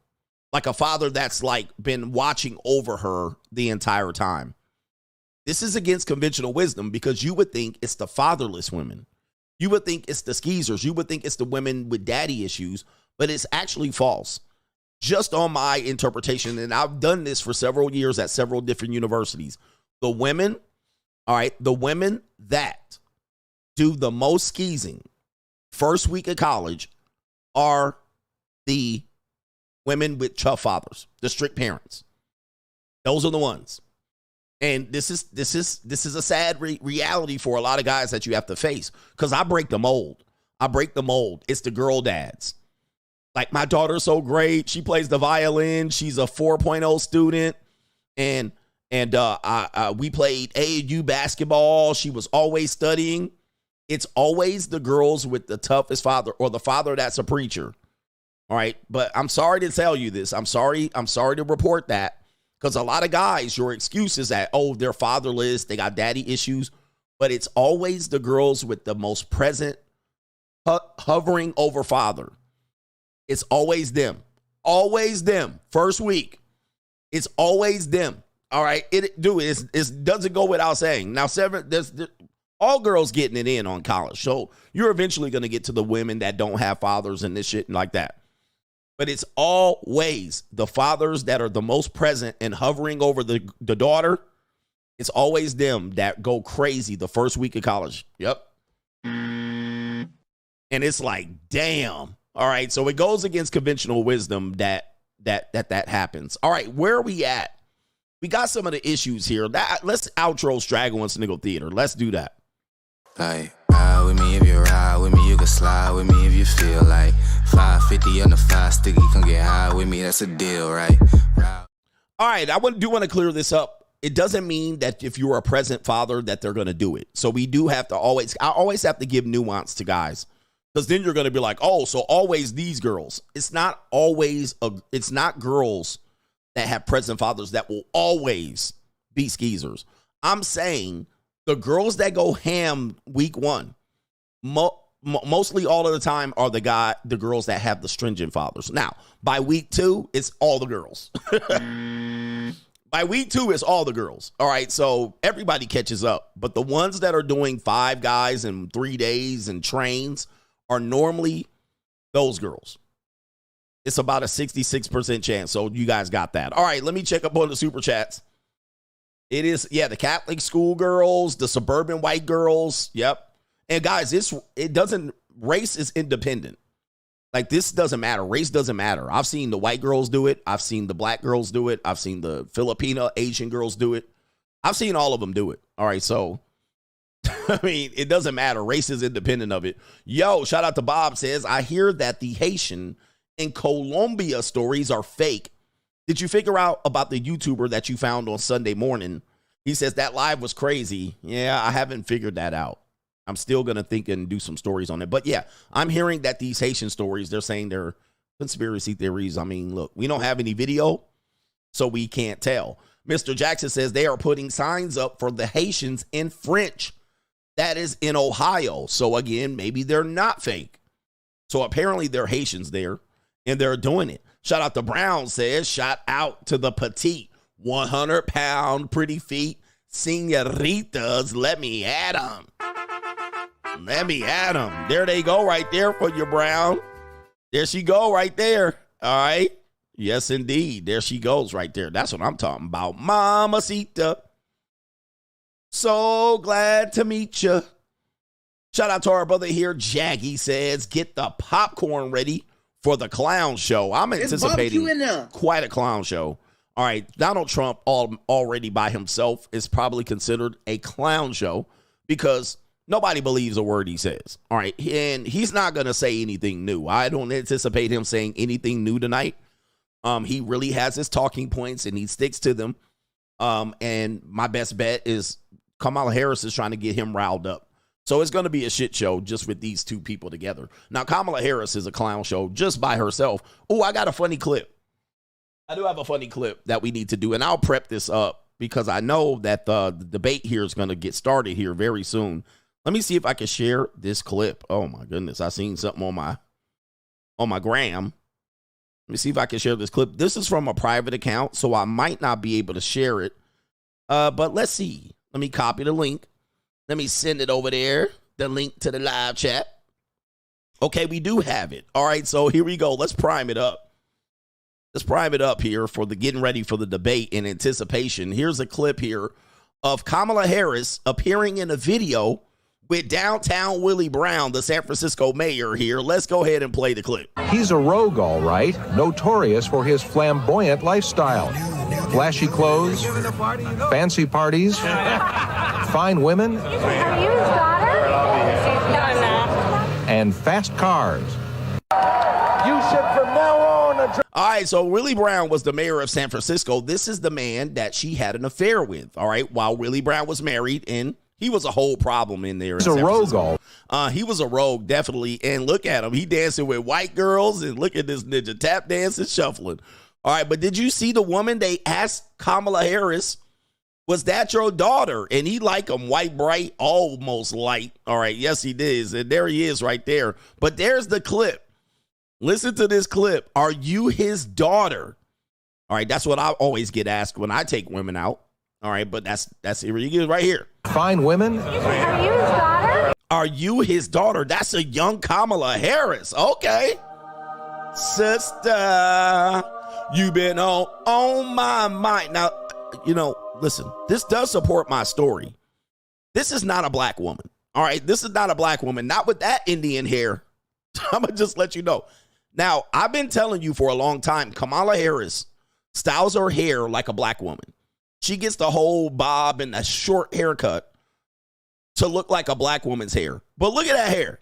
Like a father that's like been watching over her the entire time. This is against conventional wisdom because you would think it's the fatherless women. You would think it's the skeezers. You would think it's the women with daddy issues, but it's actually false. Just on my interpretation, and I've done this for several years at several different universities. The women, all right, the women that do the most skeezing first week of college are the women with tough fathers, the strict parents. Those are the ones. And this is a sad reality for a lot of guys that you have to face because I break the mold. It's the girl dads. Like, my daughter's so great. She plays the violin. She's a 4.0 student. And we played AAU basketball. She was always studying. It's always the girls with the toughest father or the father that's a preacher. All right. But I'm sorry to tell you this. I'm sorry to report that. Because a lot of guys, your excuse is that, oh, they're fatherless, they got daddy issues. But it's always the girls with the most present, hovering over father. It's always them. Always them. First week. It's always them. All right. It doesn't go without saying. Now, there's all girls getting it in on college. So you're eventually going to get to the women that don't have fathers and this shit and like that. But it's always the fathers that are the most present and hovering over the daughter. It's always them that go crazy the first week of college. Yep. And it's like, damn. All right. So it goes against conventional wisdom that happens. All right. Where are we at? We got some of the issues here. Let's outro Straggle and Sniggle Theater. Let's do that. Like, ride with me if you ride with me, you can slide with me if you feel like 550 on the 5 sticky, come get high with me, that's a deal, right? All right, I do want to clear this up. It doesn't mean that if you're a present father that they're going to do it. So we do have to I always have to give nuance to guys. Because then you're going to be like, oh, so always these girls. It's not girls that have present fathers that will always be skeezers. I'm saying the girls that go ham week one, mostly all of the time are the girls that have the stringent fathers. Now, by week 2, it's all the girls. By week 2, it's all the girls. All right, so everybody catches up. But the ones that are doing 5 guys in 3 days and trains are normally those girls. It's about a 66% chance. So you guys got that. All right, let me check up on the super chats. It is, the Catholic school girls, the suburban white girls. Yep. And guys, race is independent. Like, this doesn't matter. Race doesn't matter. I've seen the white girls do it. I've seen the black girls do it. I've seen the Filipino, Asian girls do it. I've seen all of them do it. All right. So, I mean, it doesn't matter. Race is independent of it. Yo, shout out to Bob says, I hear that the Haitian and Colombia stories are fake. Did you figure out about the YouTuber that you found on Sunday morning? He says that live was crazy. Yeah, I haven't figured that out. I'm still going to think and do some stories on it. But yeah, I'm hearing that these Haitian stories, they're saying they're conspiracy theories. I mean, look, we don't have any video, so we can't tell. Mr. Jackson says they are putting signs up for the Haitians in French. That is in Ohio. So again, maybe they're not fake. So apparently they're Haitians there, and they're doing it. Shout out to Brown says, shout out to the petite 100-pound pretty feet senoritas. Let me at them. Let me at them. There they go right there for you, Brown. There she go right there. All right. Yes, indeed. There she goes right there. That's what I'm talking about. Mamacita. So glad to meet you. Shout out to our brother here. Jaggy says, get the popcorn ready for the clown show. I'm anticipating quite a clown show. All right. Donald Trump already by himself is probably considered a clown show because nobody believes a word he says. All right. And he's not going to say anything new. I don't anticipate him saying anything new tonight. He really has his talking points and he sticks to them. And my best bet is Kamala Harris is trying to get him riled up. So it's going to be a shit show just with these two people together. Now, Kamala Harris is a clown show just by herself. Oh, I got a funny clip. I do have a funny clip that we need to do, and I'll prep this up because I know that the debate here is going to get started here very soon. Let me see if I can share this clip. Oh, my goodness. I seen something on my gram. Let me see if I can share this clip. This is from a private account, so I might not be able to share it. But let's see. Let me copy the link. Let me send it over there, the link to the live chat. Okay, we do have it. All right, so here we go. Let's prime it up. Let's prime it up here for the getting ready for the debate in anticipation. Here's a clip here of Kamala Harris appearing in a video with downtown Willie Brown, the San Francisco mayor here. Let's go ahead and play the clip. He's a rogue, all right, notorious for his flamboyant lifestyle. Flashy clothes, fancy parties, fine women, and fast cars. You should from now on. All right, so Willie Brown was the mayor of San Francisco. This is the man that she had an affair with, all right, while Willie Brown was married, and he was a whole problem in there. He's a rogue. He was a rogue, definitely. And look at him. He dancing with white girls, and look at this ninja tap dancing, shuffling. All right, but did you see the woman they asked Kamala Harris, was that your daughter? And he like him white, bright, almost light. All right, yes, he did. And there he is right there. But there's the clip. Listen to this clip. Are you his daughter? All right, that's what I always get asked when I take women out. All right, but that's really good right here. Fine women. Are you his daughter? Are you his daughter? That's a young Kamala Harris. Okay. Sister, you been on my mind. Now, you know, listen, this does support my story. This is not a black woman. All right, this is not a black woman. Not with that Indian hair. I'm going to just let you know. Now, I've been telling you for a long time, Kamala Harris styles her hair like a black woman. She gets the whole bob and a short haircut to look like a black woman's hair. But look at that hair.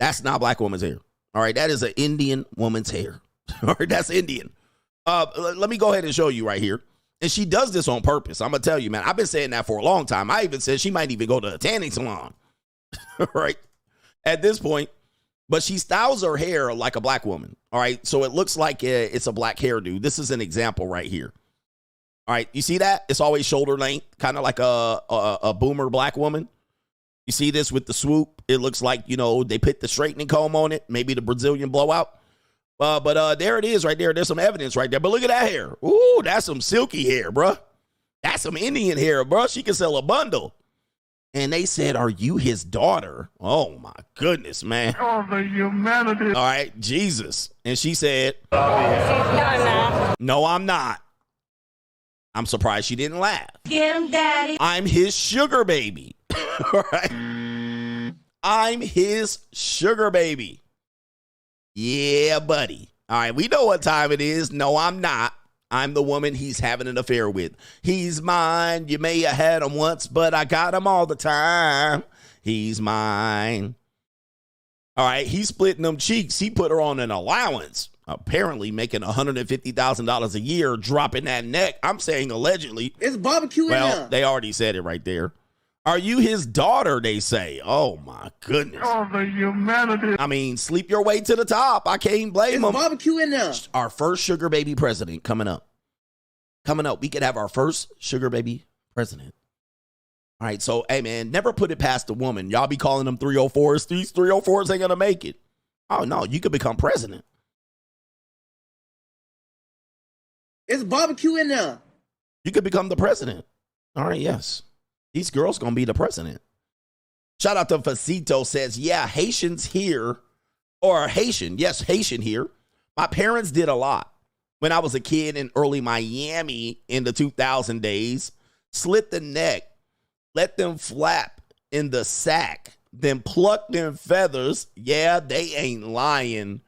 That's not a black woman's hair. All right, that is an Indian woman's hair. All right, that's Indian. Let me go ahead and show you right here. And she does this on purpose. I'm going to tell you, man, I've been saying that for a long time. I even said she might even go to a tanning salon. All right, at this point. But she styles her hair like a black woman. All right, so it looks like it's a black hairdo. This is an example right here. All right, you see that? It's always shoulder length, kind of like a boomer black woman. You see this with the swoop? It looks like, you know, they put the straightening comb on it, maybe the Brazilian blowout. But there it is right there. There's some evidence right there. But look at that hair. Ooh, that's some silky hair, bruh. That's some Indian hair, bruh. She can sell a bundle. And they said, are you his daughter? Oh, my goodness, man. Oh, the humanity. All right, Jesus. And she said, No, I'm not. no, I'm not. I'm surprised she didn't laugh. Get him, daddy. I'm his sugar baby. All right. I'm his sugar baby. Yeah, buddy. All right, we know what time it is. No, I'm not. I'm the woman he's having an affair with. He's mine. You may have had him once, but I got him all the time. He's mine. All right, he's splitting them cheeks. He put her on an allowance, apparently making $150,000 a year, dropping that neck. I'm saying allegedly. It's barbecue in Well, there. they already said it right there. Are you his daughter, they say. Oh, my goodness. Oh, the humanity. I mean, sleep your way to the top. I can't blame It's him. barbecue in there. Our first sugar baby president coming up. Coming up. We could have our first sugar baby president. All right, so, hey, man, never put it past the woman. Y'all be calling them 304s. These 304s ain't going to make it. Oh, no, you could become president. It's barbecue in there. You could become the president. All right, yes. These girls going to be the president. Shout out to Facito says, yeah, Haitians here, or Haitian. Yes, Haitian here. My parents did a lot. When I was a kid in early Miami in the 2000 days, slit the neck, let them flap in the sack, then pluck them feathers. Yeah, they ain't lying.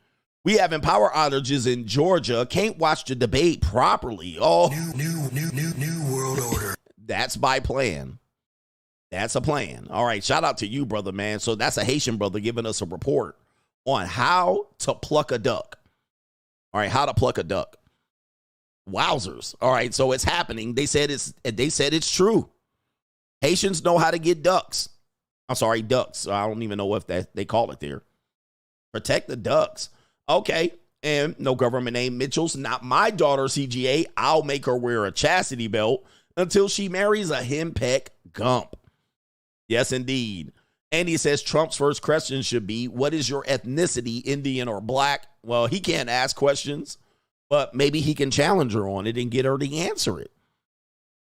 We having power outages in Georgia. Can't watch the debate properly. Oh, new world order. That's by plan. That's a plan. All right, shout out to you, brother, man. So that's a Haitian brother giving us a report on how to pluck a duck. All right, how to pluck a duck. Wowzers. All right, so it's happening. They said it's true. Haitians know how to get ducks. I'm sorry, ducks. I don't even know if they call it there. Protect the ducks. Okay. And no government name, Mitchell's not my daughter, CGA. I'll make her wear a chastity belt until she marries a henpeck gump. Yes, indeed. And he says Trump's first question should be, what is your ethnicity, Indian or black? Well, he can't ask questions, but maybe he can challenge her on it and get her to answer it.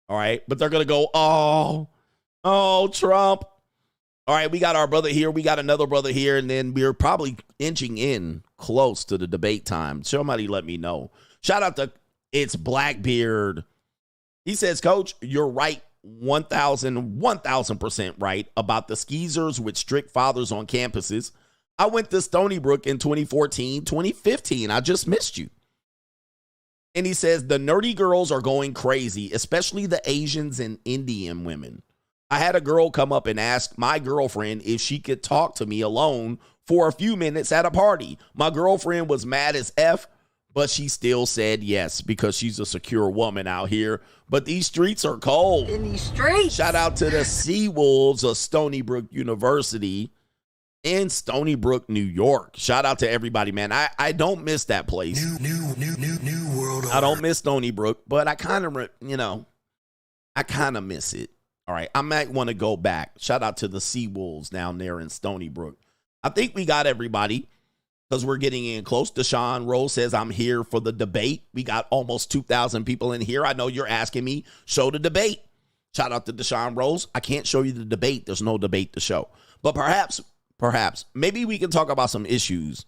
All right. But they're going to go, oh, Trump. All right, we got our brother here. We got another brother here, and then we're probably inching in close to the debate time. Somebody let me know. Shout out to It's Blackbeard. He says, Coach, you're right, 1,000% right about the skeezers with strict fathers on campuses. I went to Stony Brook in 2014, 2015. I just missed you. And he says, the nerdy girls are going crazy, especially the Asians and Indian women. I had a girl come up and ask my girlfriend if she could talk to me alone for a few minutes at a party. My girlfriend was mad as F, but she still said yes because she's a secure woman out here. But these streets are cold. In these streets. Shout out to the Sea Wolves of Stony Brook University in Stony Brook, New York. Shout out to everybody, man. I don't miss that place. New world. I don't miss Stony Brook, but I kind of, I kind of miss it. All right, I might want to go back. Shout out to the Sea Wolves down there in Stony Brook. I think we got everybody because we're getting in close. Deshaun Rose says, I'm here for the debate. We got almost 2,000 people in here. I know you're asking me, show the debate. Shout out to Deshaun Rose. I can't show you the debate. There's no debate to show. But perhaps, maybe we can talk about some issues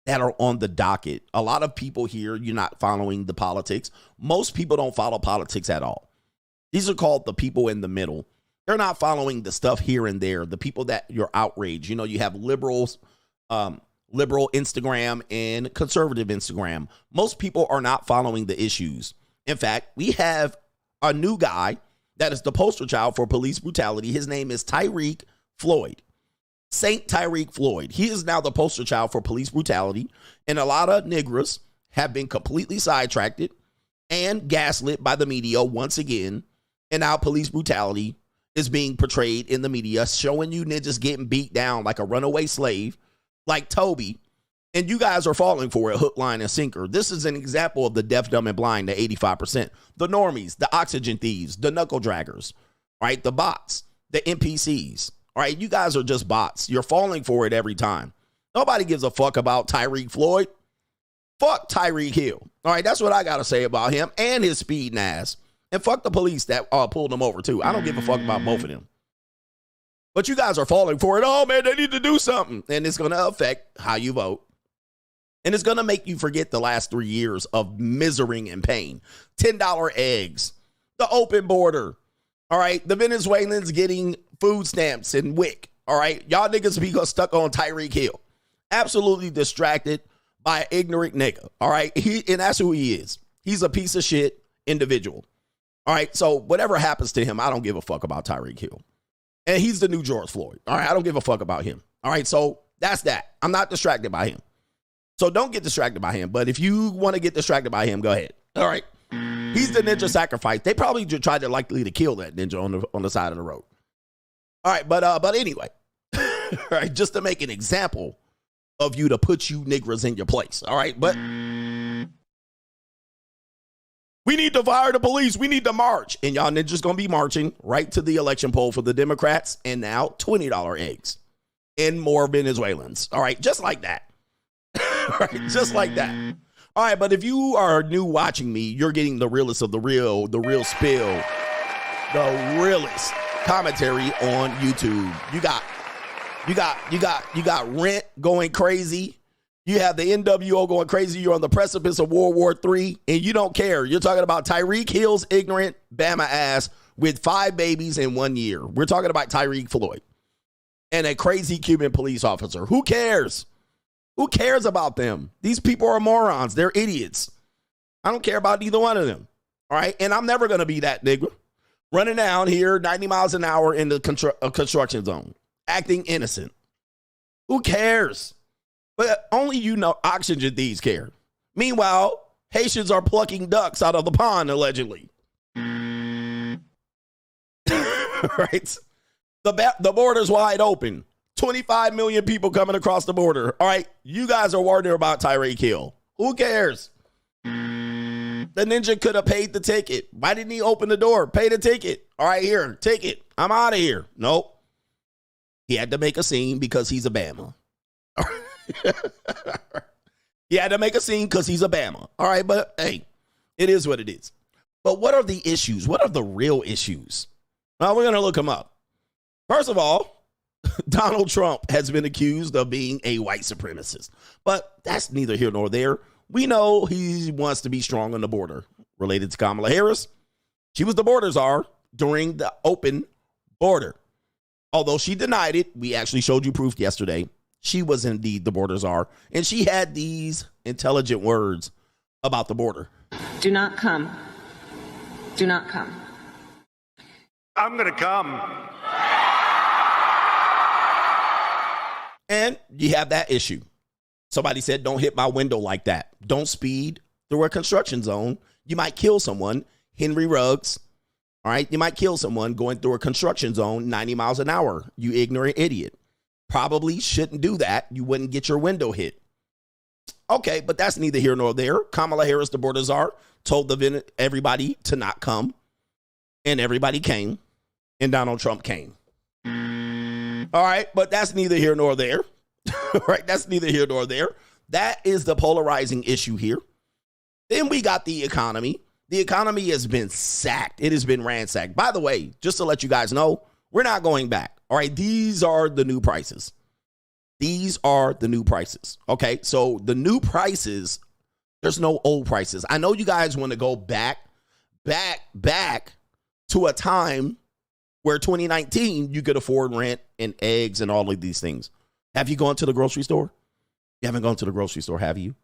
that are on the docket. A lot of people here, you're not following the politics. Most people don't follow politics at all. These are called the people in the middle. They're not following the stuff here and there. The people that you're outraged. You know, you have liberals, liberal Instagram and conservative Instagram. Most people are not following the issues. In fact, we have a new guy that is the poster child for police brutality. His name is Tyreek Floyd. Saint Tyreek Floyd. He is now the poster child for police brutality. And a lot of niggas have been completely sidetracked and gaslit by the media once again. And now police brutality is being portrayed in the media, showing you ninjas getting beat down like a runaway slave, like Toby. And you guys are falling for it, hook, line, and sinker. This is an example of the deaf, dumb, and blind, the 85%. The normies, the oxygen thieves, the knuckle draggers, right? The bots, the NPCs, all right? You guys are just bots. You're falling for it every time. Nobody gives a fuck about Tyreek Floyd. Fuck Tyreek Hill. All right, that's what I got to say about him and his speeding ass. And fuck the police that pulled him over, too. I don't give a fuck about both of them. But you guys are falling for it. Oh, man, they need to do something. And it's going to affect how you vote. And it's going to make you forget the last 3 years of misery and pain. $10 eggs. The open border. All right. The Venezuelans getting food stamps and WIC. All right. Y'all niggas be stuck on Tyreek Hill. Absolutely distracted by an ignorant nigga. All right. And that's who he is. He's a piece of shit individual. All right, so whatever happens to him, I don't give a fuck about Tyreek Hill. And he's the new George Floyd. All right, I don't give a fuck about him. All right, so that's that. I'm not distracted by him. So don't get distracted by him. But if you want to get distracted by him, go ahead. All right. He's the ninja sacrifice. They probably tried to likely to kill that ninja on the side of the road. All right, but anyway. All right, just to make an example of you to put you niggers in your place. All right, but we need to fire the police. We need to march. And y'all ninjas going to be marching right to the election poll for the Democrats. And now $20 eggs and more Venezuelans. All right. Just like that. All right. Just like that. All right. But if you are new watching me, you're getting the realest of the real spill, the realest commentary on YouTube. You got Rent going crazy. You have the NWO going crazy. You're on the precipice of World War III, and you don't care. You're talking about Tyreek Hill's ignorant Bama ass with 5 babies in 1 year. We're talking about Tyreek Floyd and a crazy Cuban police officer. Who cares? Who cares about them? These people are morons. They're idiots. I don't care about either one of them. All right? And I'm never going to be that nigga running down here 90 miles an hour in the construction zone, acting innocent. Who cares? But only oxygen thieves care. Meanwhile, Haitians are plucking ducks out of the pond, allegedly. Right? The border's wide open. 25 million people coming across the border. All right, you guys are worried about Tyreek Hill. Who cares? The ninja could have paid the ticket. Why didn't he open the door? Pay the ticket. All right, here, ticket. I'm out of here. Nope. He had to make a scene because he's a Bama. He had to make a scene because he's a Bama. All right, but hey, it is what it is. But what are the issues? What are the real issues? Well, we're going to look them up. First of all, Donald Trump has been accused of being a white supremacist, but that's neither here nor there. We know he wants to be strong on the border. Related to Kamala Harris, she was the border czar during the open border. Although she denied it, we actually showed you proof yesterday. She was indeed the border czar, and she had these intelligent words about the border. Do not come. Do not come. I'm going to come. And you have that issue. Somebody said, don't hit my window like that. Don't speed through a construction zone. You might kill someone. Henry Ruggs. All right. You might kill someone going through a construction zone 90 miles an hour. You ignorant idiot. Probably shouldn't do that. You wouldn't get your window hit. Okay, but that's neither here nor there. Kamala Harris, the border czar, told everybody to not come. And everybody came. And Donald Trump came. All right, but that's neither here nor there. Right? That's neither here nor there. That is the polarizing issue here. Then we got the economy. The economy has been sacked. It has been ransacked. By the way, just to let you guys know, we're not going back. All right, these are the new prices. These are the new prices. Okay, so the new prices, there's no old prices. I know you guys want to go back to a time where 2019, you could afford rent and eggs and all of these things. Have you gone to the grocery store? You haven't gone to the grocery store, have you?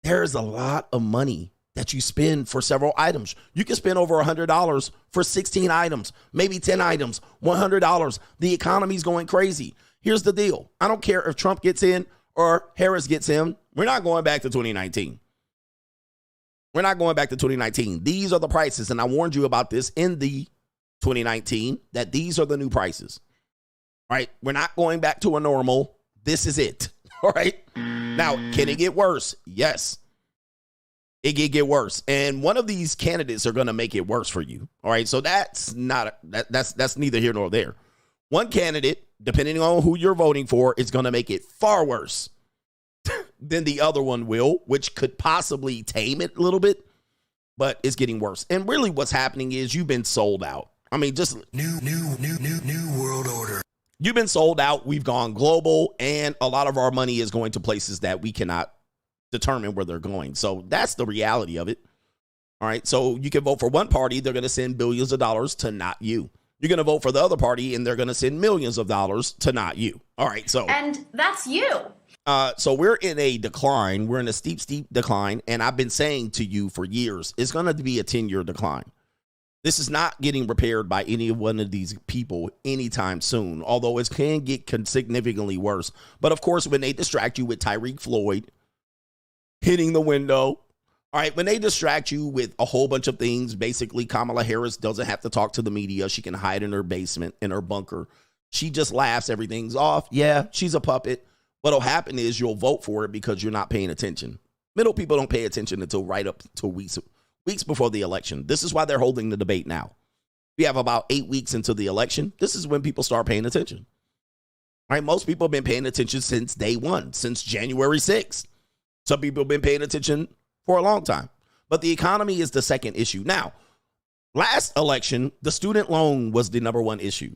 There is a lot of money that you spend for several items. You can spend over $100 for 16 items, maybe 10 items, $100. The economy's going crazy. Here's the deal. I don't care if Trump gets in or Harris gets in. We're not going back to 2019. We're not going back to 2019. These are the prices, and I warned you about this in the 2019, that these are the new prices. All right, we're not going back to a normal. This is it. All right. Now, can it get worse? Yes. It can get worse. And one of these candidates are going to make it worse for you. All right. So that's neither here nor there. One candidate, depending on who you're voting for, is going to make it far worse than the other one will, which could possibly tame it a little bit, but it's getting worse. And really what's happening is you've been sold out. I mean, just new world order. You've been sold out. We've gone global, and a lot of our money is going to places that we cannot determine where they're going. So that's the reality of it. All right. So you can vote for one party. They're going to send billions of dollars to not you. You're going to vote for the other party, and they're going to send millions of dollars to not you. All right. So, and that's you. So we're in a decline. We're in a steep decline. And I've been saying to you for years, it's going to be a 10-year decline. This is not getting repaired by any one of these people anytime soon, although it can get significantly worse. But of course, when they distract you with Tyreek Floyd hitting the window, all right, when they distract you with a whole bunch of things, basically Kamala Harris doesn't have to talk to the media. She can hide in her basement, in her bunker. She just laughs. Everything's off. Yeah, she's a puppet. What'll happen is you'll vote for it because you're not paying attention. Middle people don't pay attention until right up to weeks before the election. This is why they're holding the debate now. We have about 8 weeks until the election. This is when people start paying attention. All right, most people have been paying attention since day one, since January 6th. Some people have been paying attention for a long time. But the economy is the second issue. Now, last election, the student loan was the number one issue.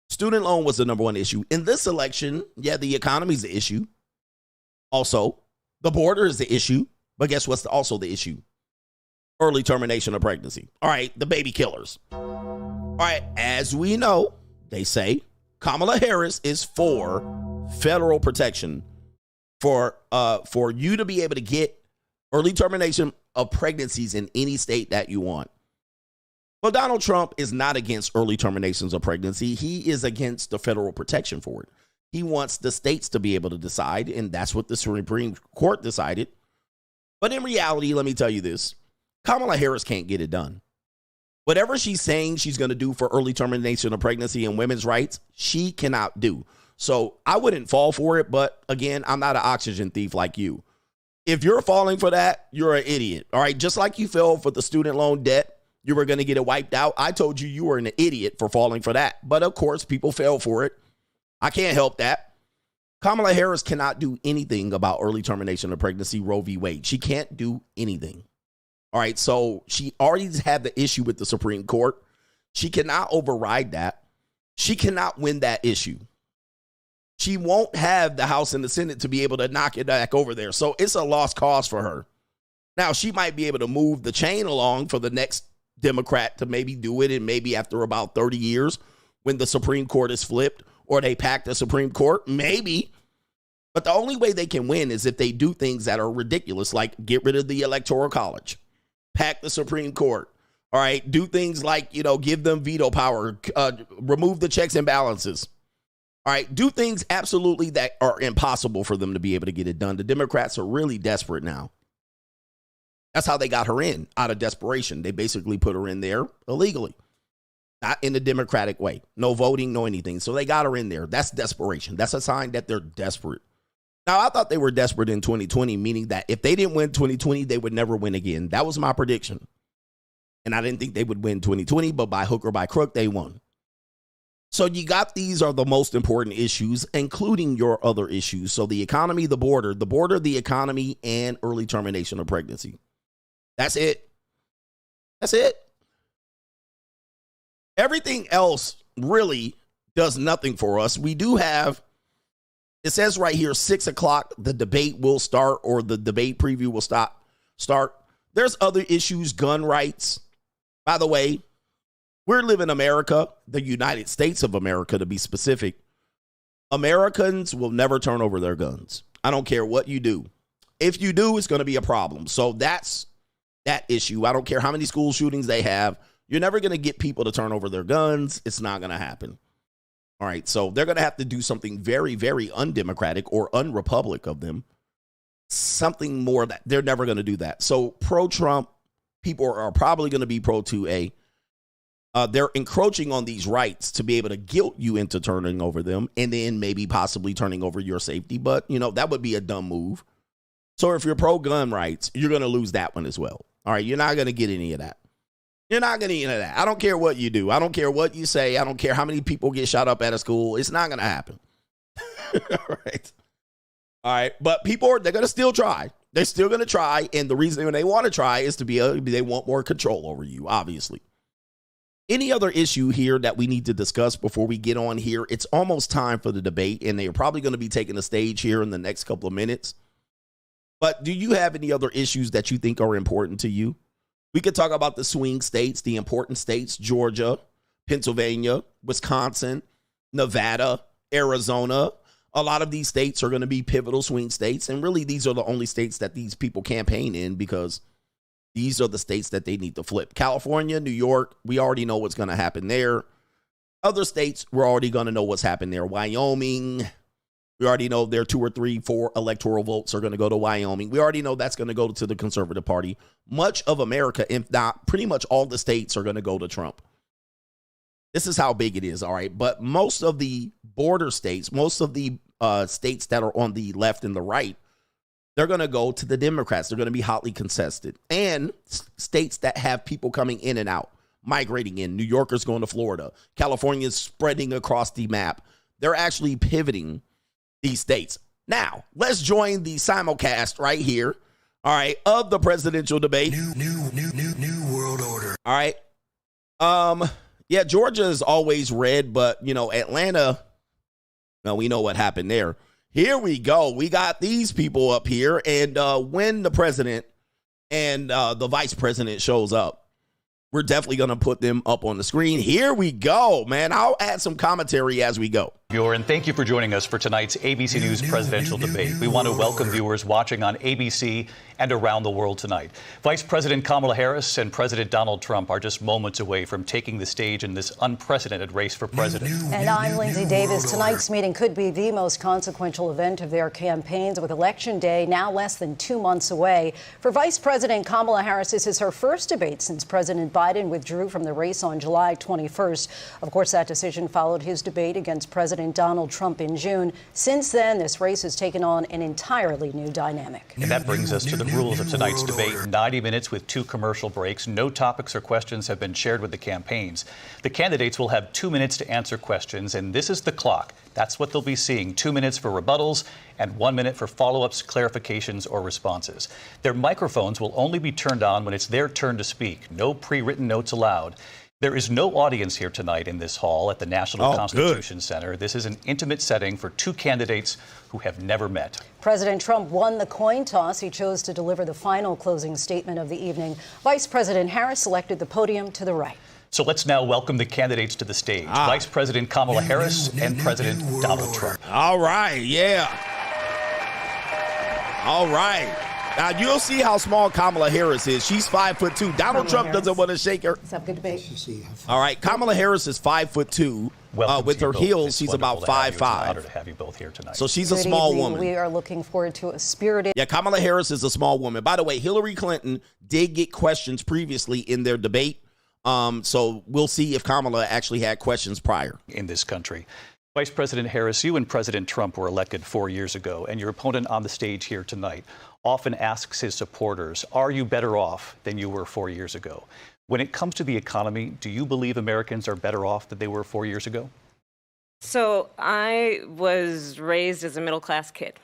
Student loan was the number one issue. In this election, yeah, the economy is the issue. Also, the border is the issue. But guess what's also the issue? Early termination of pregnancy. All right, the baby killers. All right, as we know, they say Kamala Harris is for federal protection for you to be able to get early termination of pregnancies in any state that you want. Well, Donald Trump is not against early terminations of pregnancy. He is against the federal protection for it. He wants the states to be able to decide, and that's what the Supreme Court decided. But in reality, let me tell you this. Kamala Harris can't get it done. Whatever she's saying she's going to do for early termination of pregnancy and women's rights, she cannot do. So I wouldn't fall for it. But again, I'm not an oxygen thief like you. If you're falling for that, you're an idiot. All right. Just like you fell for the student loan debt, you were going to get it wiped out. I told you were an idiot for falling for that. But of course, people fell for it. I can't help that. Kamala Harris cannot do anything about early termination of pregnancy, Roe v. Wade. She can't do anything. All right, so she already had the issue with the Supreme Court. She cannot override that. She cannot win that issue. She won't have the House and the Senate to be able to knock it back over there. So it's a lost cause for her. Now, she might be able to move the chain along for the next Democrat to maybe do it, and maybe after about 30 years when the Supreme Court is flipped or they pack the Supreme Court, maybe. But the only way they can win is if they do things that are ridiculous, like get rid of the Electoral College. Pack the Supreme Court. All right. Do things like, give them veto power, remove the checks and balances. All right. Do things absolutely that are impossible for them to be able to get it done. The Democrats are really desperate now. That's how they got her in, out of desperation. They basically put her in there illegally, not in the democratic way. No voting, no anything. So they got her in there. That's desperation. That's a sign that they're desperate. Now, I thought they were desperate in 2020, meaning that if they didn't win 2020, they would never win again. That was my prediction. And I didn't think they would win 2020, but by hook or by crook, they won. So you got these are the most important issues, including your other issues. So the economy, the border, the economy, and early termination of pregnancy. That's it. That's it. Everything else really does nothing for us. We do have, it says right here, 6 o'clock, the debate will start, or the debate preview will start. There's other issues, gun rights. By the way, we're living in America, the United States of America, to be specific. Americans will never turn over their guns. I don't care what you do. If you do, it's going to be a problem. So that's that issue. I don't care how many school shootings they have. You're never going to get people to turn over their guns. It's not going to happen. All right, so they're going to have to do something very, very undemocratic or unrepublic of them. Something more that they're never going to do that. So pro-Trump people are probably going to be pro-2A. They're encroaching on these rights to be able to guilt you into turning over them and then maybe possibly turning over your safety. But, that would be a dumb move. So if you're pro-gun rights, you're going to lose that one as well. All right, you're not going to get any of that. You're not going to get any of that. I don't care what you do. I don't care what you say. I don't care how many people get shot up at a school. It's not going to happen. All right. All right. But they're going to still try. They're still going to try. And the reason they want to try is they want more control over you, obviously. Any other issue here that we need to discuss before we get on here? It's almost time for the debate, and they're probably going to be taking the stage here in the next couple of minutes. But do you have any other issues that you think are important to you? We could talk about the swing states, the important states, Georgia, Pennsylvania, Wisconsin, Nevada, Arizona. A lot of these states are going to be pivotal swing states. And really, these are the only states that these people campaign in because these are the states that they need to flip. California, New York, we already know what's going to happen there. Other states, we're already going to know what's happened there. Wyoming, we already know there 2 or 3, 4 electoral votes are going to go to Wyoming. We already know that's going to go to the Conservative Party. Much of America, if not pretty much all the states, are going to go to Trump. This is how big it is, all right? But most of the border states, most of the states that are on the left and the right, they're going to go to the Democrats. They're going to be hotly contested. And states that have people coming in and out, migrating in. New Yorkers going to Florida. California's spreading across the map. They're actually pivoting these states. Now, let's join the simulcast right here, all right, of the presidential debate. New world order. All right. Yeah, Georgia is always red, but, Atlanta, well, we know what happened there. Here we go. We got these people up here, and when the president and the vice president shows up, we're definitely going to put them up on the screen. Here we go, man. I'll add some commentary as we go. Viewer, and thank you for joining us for tonight's ABC News presidential debate. We want to welcome viewers watching on ABC and around the world tonight. Vice President Kamala Harris and President Donald Trump are just moments away from taking the stage in this unprecedented race for president. And I'm Lindsay Davis. Tonight's meeting could be the most consequential event of their campaigns, with Election Day now less than 2 months away. For Vice President Kamala Harris, this is her first debate since President Biden withdrew from the race on July 21st. Of course, that decision followed his debate against President Donald Trump in June. Since then, this race has taken on an entirely new dynamic. And that brings us to the rules of tonight's debate. 90 minutes with 2 commercial breaks. No topics or questions have been shared with the campaigns. The candidates will have 2 minutes to answer questions, and this is the clock. That's what they'll be seeing. 2 minutes for rebuttals and 1 minute for follow-ups, clarifications, or responses. Their microphones will only be turned on when it's their turn to speak. No pre-written notes allowed. There is no audience here tonight in this hall at the National Constitution Center. This is an intimate setting for 2 candidates who have never met. President Trump won the coin toss. He chose to deliver the final closing statement of the evening. Vice President Harris selected the podium to the right. So let's now welcome the candidates to the stage. Vice President Kamala Harris and President Donald Trump. All right, yeah. All right. Now, you'll see how small Kamala Harris is. She's 5'2". Donald Trump doesn't want to shake her. Let's have a good debate. All right, Kamala Harris is 5'2". With her heels, she's about 5'5". It's an honor to have you both here tonight. So she's a small woman. We are looking forward to a spirited. Yeah, Kamala Harris is a small woman. By the way, Hillary Clinton did get questions previously in their debate. So we'll see if Kamala actually had questions prior. In this country. Vice President Harris, you and President Trump were elected 4 years ago, and your opponent on the stage here tonight often asks his supporters, are you better off than you were 4 years ago? When it comes to the economy, do you believe Americans are better off than they were 4 years ago? So I was raised as a middle-class kid,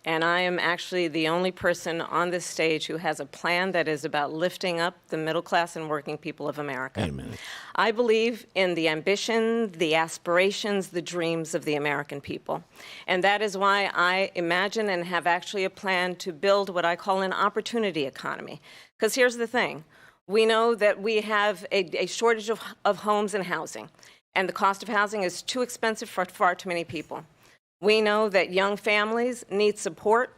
and I am actually the only person on this stage who has a plan that is about lifting up the middle class and working people of America. Amen. I believe in the ambition, the aspirations, the dreams of the American people. And that is why I imagine and have actually a plan to build what I call an opportunity economy. Because here's the thing. We know that we have a shortage of homes and housing, and the cost of housing is too expensive for far too many people. We know that young families need support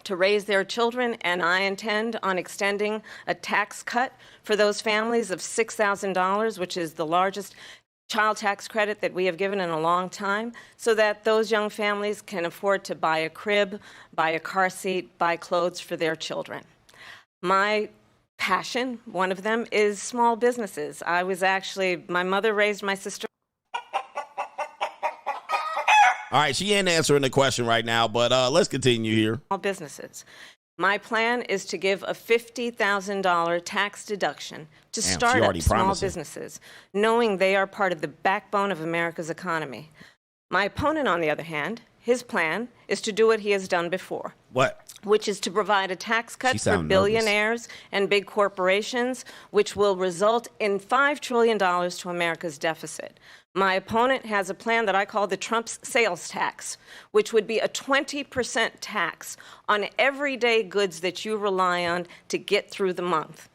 to raise their children, and I intend on extending a tax cut for those families of $6,000, which is the largest child tax credit that we have given in a long time, so that those young families can afford to buy a crib, buy a car seat, buy clothes for their children. My passion, one of them, is small businesses. My mother raised my sister. All right, she ain't answering the question right now, but let's continue here. Small businesses. My plan is to give a $50,000 tax deduction to start up small businesses, knowing they are part of the backbone of America's economy. My opponent, on the other hand, his plan is to do what he has done before. What? Which is to provide a tax cut for billionaires and big corporations, which will result in $5 trillion to America's deficit. My opponent has a plan that I call the Trump's sales tax, which would be a 20% tax on everyday goods that you rely on to get through the month.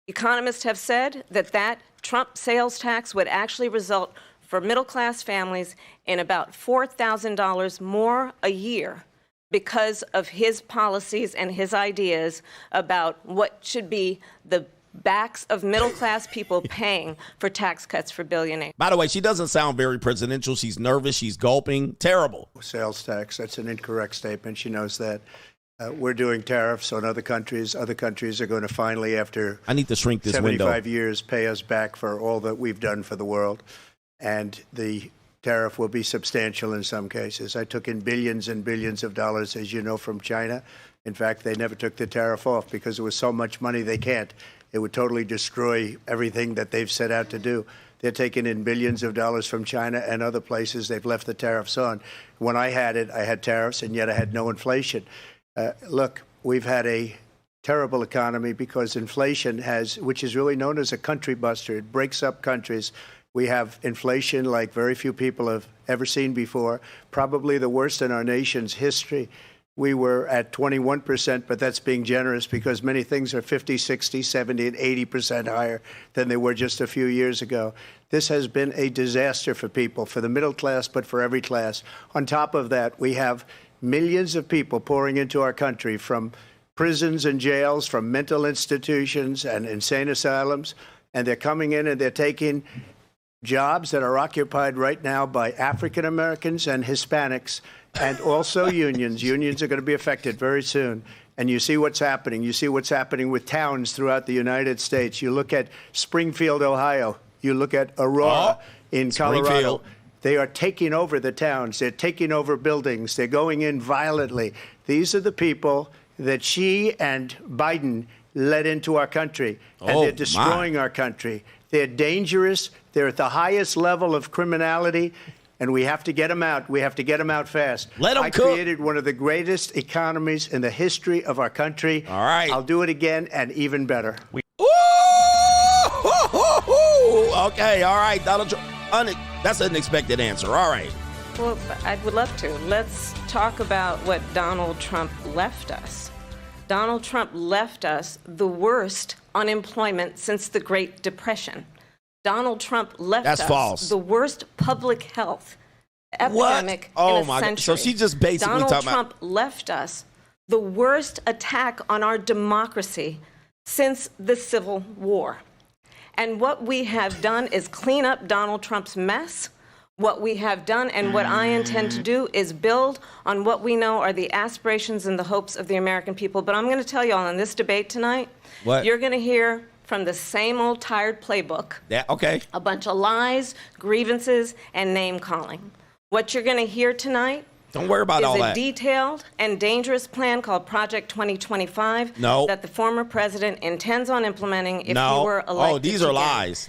Economists have said that Trump sales tax would actually result for middle-class families in about $4,000 more a year because of his policies and his ideas about what should be the backs of middle-class people paying for tax cuts for billionaires. By the way, she doesn't sound very presidential. She's nervous. She's gulping. Terrible. Sales tax, that's an incorrect statement. She knows that. We're doing tariffs on other countries. Other countries are going to finally, after I need to shrink this 75 years, pay us back for all that we've done for the world. And the tariff will be substantial in some cases. I took in billions and billions of dollars, as you know, from China. In fact, they never took the tariff off because there was so much money they can't. It would totally destroy everything that they've set out to do. They're taking in billions of dollars from China and other places. They've left the tariffs on. When I had it, I had tariffs, and yet I had no inflation. Look, we've had a terrible economy because inflation which is really known as a country buster. It breaks up countries. We have inflation like very few people have ever seen before, probably the worst in our nation's history. we were at 21%, but that's being generous because many things are 50, 60, 70, and 80% higher than they were just a few years ago. This has been a disaster for people, for the middle class, but for every class. On top of that, we have millions of people pouring into our country from prisons and jails, from mental institutions and insane asylums, and they're coming in and they're taking jobs that are occupied right now by African Americans and Hispanics, and also unions. Unions are going to be affected very soon. And you see what's happening. You see what's happening with towns throughout the United States. You look at Springfield, Ohio. You look at Aurora in Colorado. They are taking over the towns. They're taking over buildings. They're going in violently. These are the people that Xi and Biden led into our country. And they're destroying our country. They're dangerous. They're at the highest level of criminality. And we have to get them out. We have to get them out fast. Let them cook. I created one of the greatest economies in the history of our country. All right. I'll do it again and even better. Okay, all right, Donald Trump. That's an unexpected answer. All right. Well, I would love to. Let's talk about what Donald Trump left us. Donald Trump left us the worst unemployment since the Great Depression. Donald Trump left us the worst public health epidemic in a century. So she just basically Donald Trump left us the worst attack on our democracy since the Civil War. And what we have done is clean up Donald Trump's mess. What we have done and what I intend to do is build on what we know are the aspirations and the hopes of the American people. But I'm going to tell you all in this debate tonight, you're going to hear from the same old tired playbook. Yeah, okay. A bunch of lies, grievances, and name-calling. What you're going to hear tonight Don't worry about all that. is a detailed and dangerous plan called Project 2025 that the former president intends on implementing if he were elected. Oh, these are lies.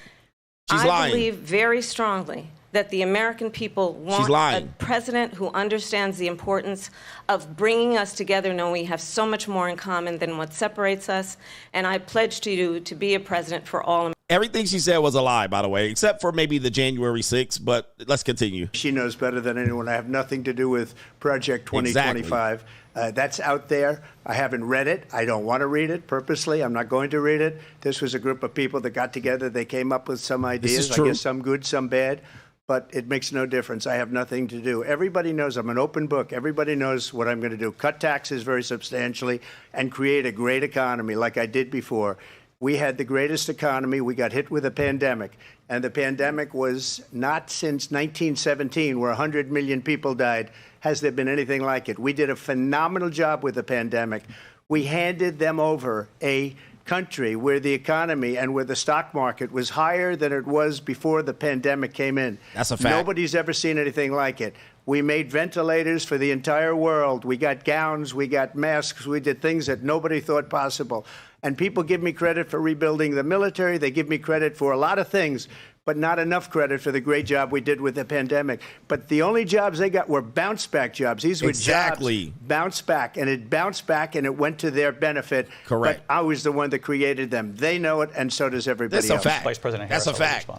She's lying. lying. I believe very strongly that the American people want a president who understands the importance of bringing us together, knowing we have so much more in common than what separates us. And I pledge to you to be a president for all Americans. Everything she said was a lie, by the way, except for maybe the January 6th, but let's continue. She knows better than anyone. I have nothing to do with Project 2025. That's out there. I haven't read it. I don't want to read it purposely. I'm not going to read it. This was a group of people that got together. They came up with some ideas. This is true. I guess some good, some bad. But it makes no difference. I have nothing to do. Everybody knows I'm an open book. Everybody knows what I'm going to do. Cut taxes very substantially and create a great economy like I did before. We had the greatest economy. We got hit with a pandemic. And the pandemic was not since 1917, where 100 million people died, has there been anything like it. We did a phenomenal job with the pandemic. We handed them over a country where the economy and where the stock market was higher than it was before the pandemic came in. That's a fact. Nobody's ever seen anything like it. We made ventilators for the entire world. We got gowns, we got masks, we did things that nobody thought possible. And people give me credit for rebuilding the military. They give me credit for a lot of things, but not enough credit for the great job we did with the pandemic. But the only jobs they got were bounce back jobs. These were jobs bounce back, and it bounced back and it went to their benefit. Correct. But I was the one that created them. They know it, and so does everybody That's else. a fact. Vice President Harris, That's a fact.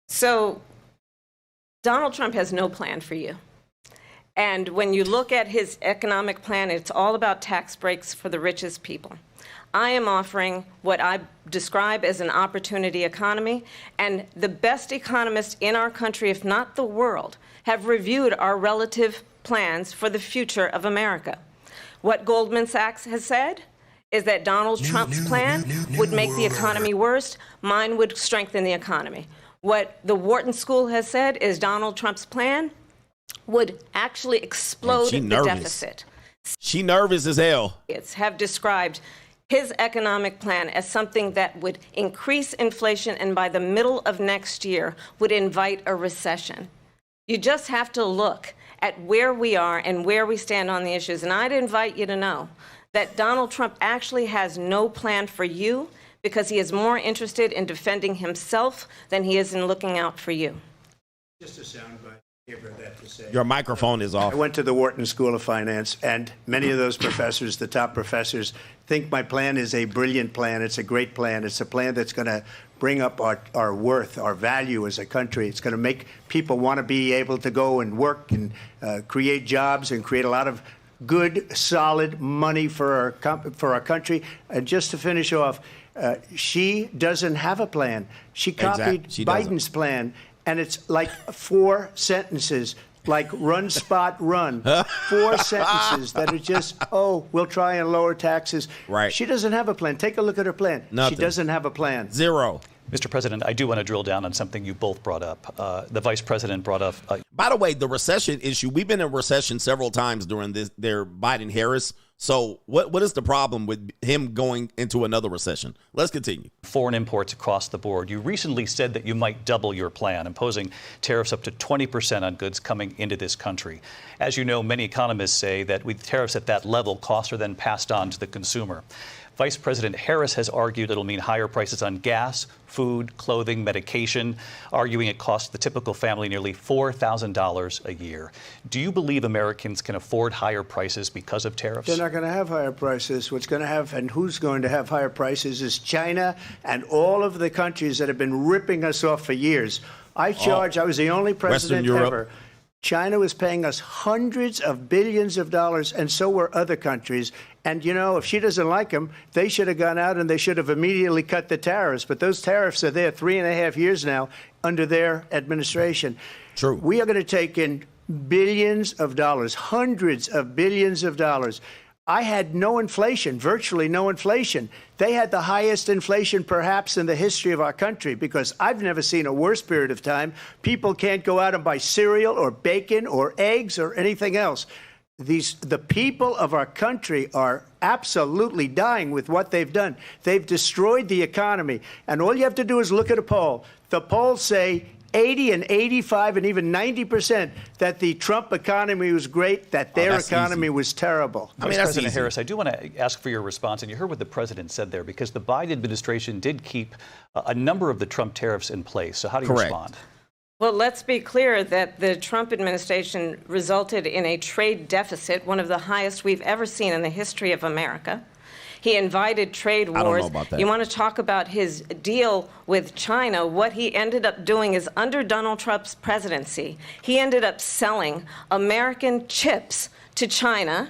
So Donald Trump has no plan for you. And when you look at his economic plan, it's all about tax breaks for the richest people. I am offering what I describe as an opportunity economy, and the best economists in our country, if not the world, have reviewed our relative plans for the future of America. What Goldman Sachs has said is that Donald Trump's plan would make the economy worse, mine would strengthen the economy. What the Wharton School has said is Donald Trump's plan would actually explode the deficit. She nervous as hell. Have described his economic plan as something that would increase inflation and by the middle of next year would invite a recession. You just have to look at where we are and where we stand on the issues. And I'd invite you to know that Donald Trump actually has no plan for you because he is more interested in defending himself than he is in looking out for you. Just a soundbite. That to say. Your microphone is off. I went to the Wharton School of Finance, and many of those professors, the top professors, think my plan is a brilliant plan. It's a great plan. It's a plan that's going to bring up our worth, our value as a country. It's going to make people want to be able to go and work and create jobs and create a lot of good, solid money for our country. And just to finish off, she doesn't have a plan. She copied Biden's plan, and it's like 4 sentences. Like run, spot, run. 4 sentences that are just, we'll try and lower taxes. Right. She doesn't have a plan. Take a look at her plan. Nothing. She doesn't have a plan. Zero. Mr. President, I do want to drill down on something you both brought up. The Vice President brought up. By the way, the recession issue, we've been in recession several times during their Biden-Harris. So what is the problem with him going into another recession? Let's continue. Foreign imports across the board. You recently said that you might double your plan, imposing tariffs up to 20% on goods coming into this country. As you know, many economists say that with tariffs at that level, costs are then passed on to the consumer. Vice President Harris has argued it'll mean higher prices on gas, food, clothing, medication, arguing it costs the typical family nearly $4,000 a year. Do you believe Americans can afford higher prices because of tariffs? They're not going to have higher prices. What's going to have and who's going to have higher prices is China and all of the countries that have been ripping us off for years. I was the only president ever. China was paying us hundreds of billions of dollars, and so were other countries. And, you know, if she doesn't like them, they should have gone out and they should have immediately cut the tariffs. But those tariffs are there 3.5 years now under their administration. True. We are going to take in billions of dollars, hundreds of billions of dollars. I had no inflation, virtually no inflation. They had the highest inflation perhaps in the history of our country because I've never seen a worse period of time. People can't go out and buy cereal or bacon or eggs or anything else. The people of our country are absolutely dying with what they've done. They've destroyed the economy. And all you have to do is look at a poll. The polls say 80 and 85 and even 90% that the Trump economy was great, that their economy was terrible. Vice President Harris, I do want to ask for your response, and you heard what the president said there, because the Biden administration did keep a number of the Trump tariffs in place. So how do you respond? Well, let's be clear that the Trump administration resulted in a trade deficit, one of the highest we've ever seen in the history of America. He invited trade wars. I don't know about that. You want to talk about his deal with China? What he ended up doing is under Donald Trump's presidency, he ended up selling American chips to China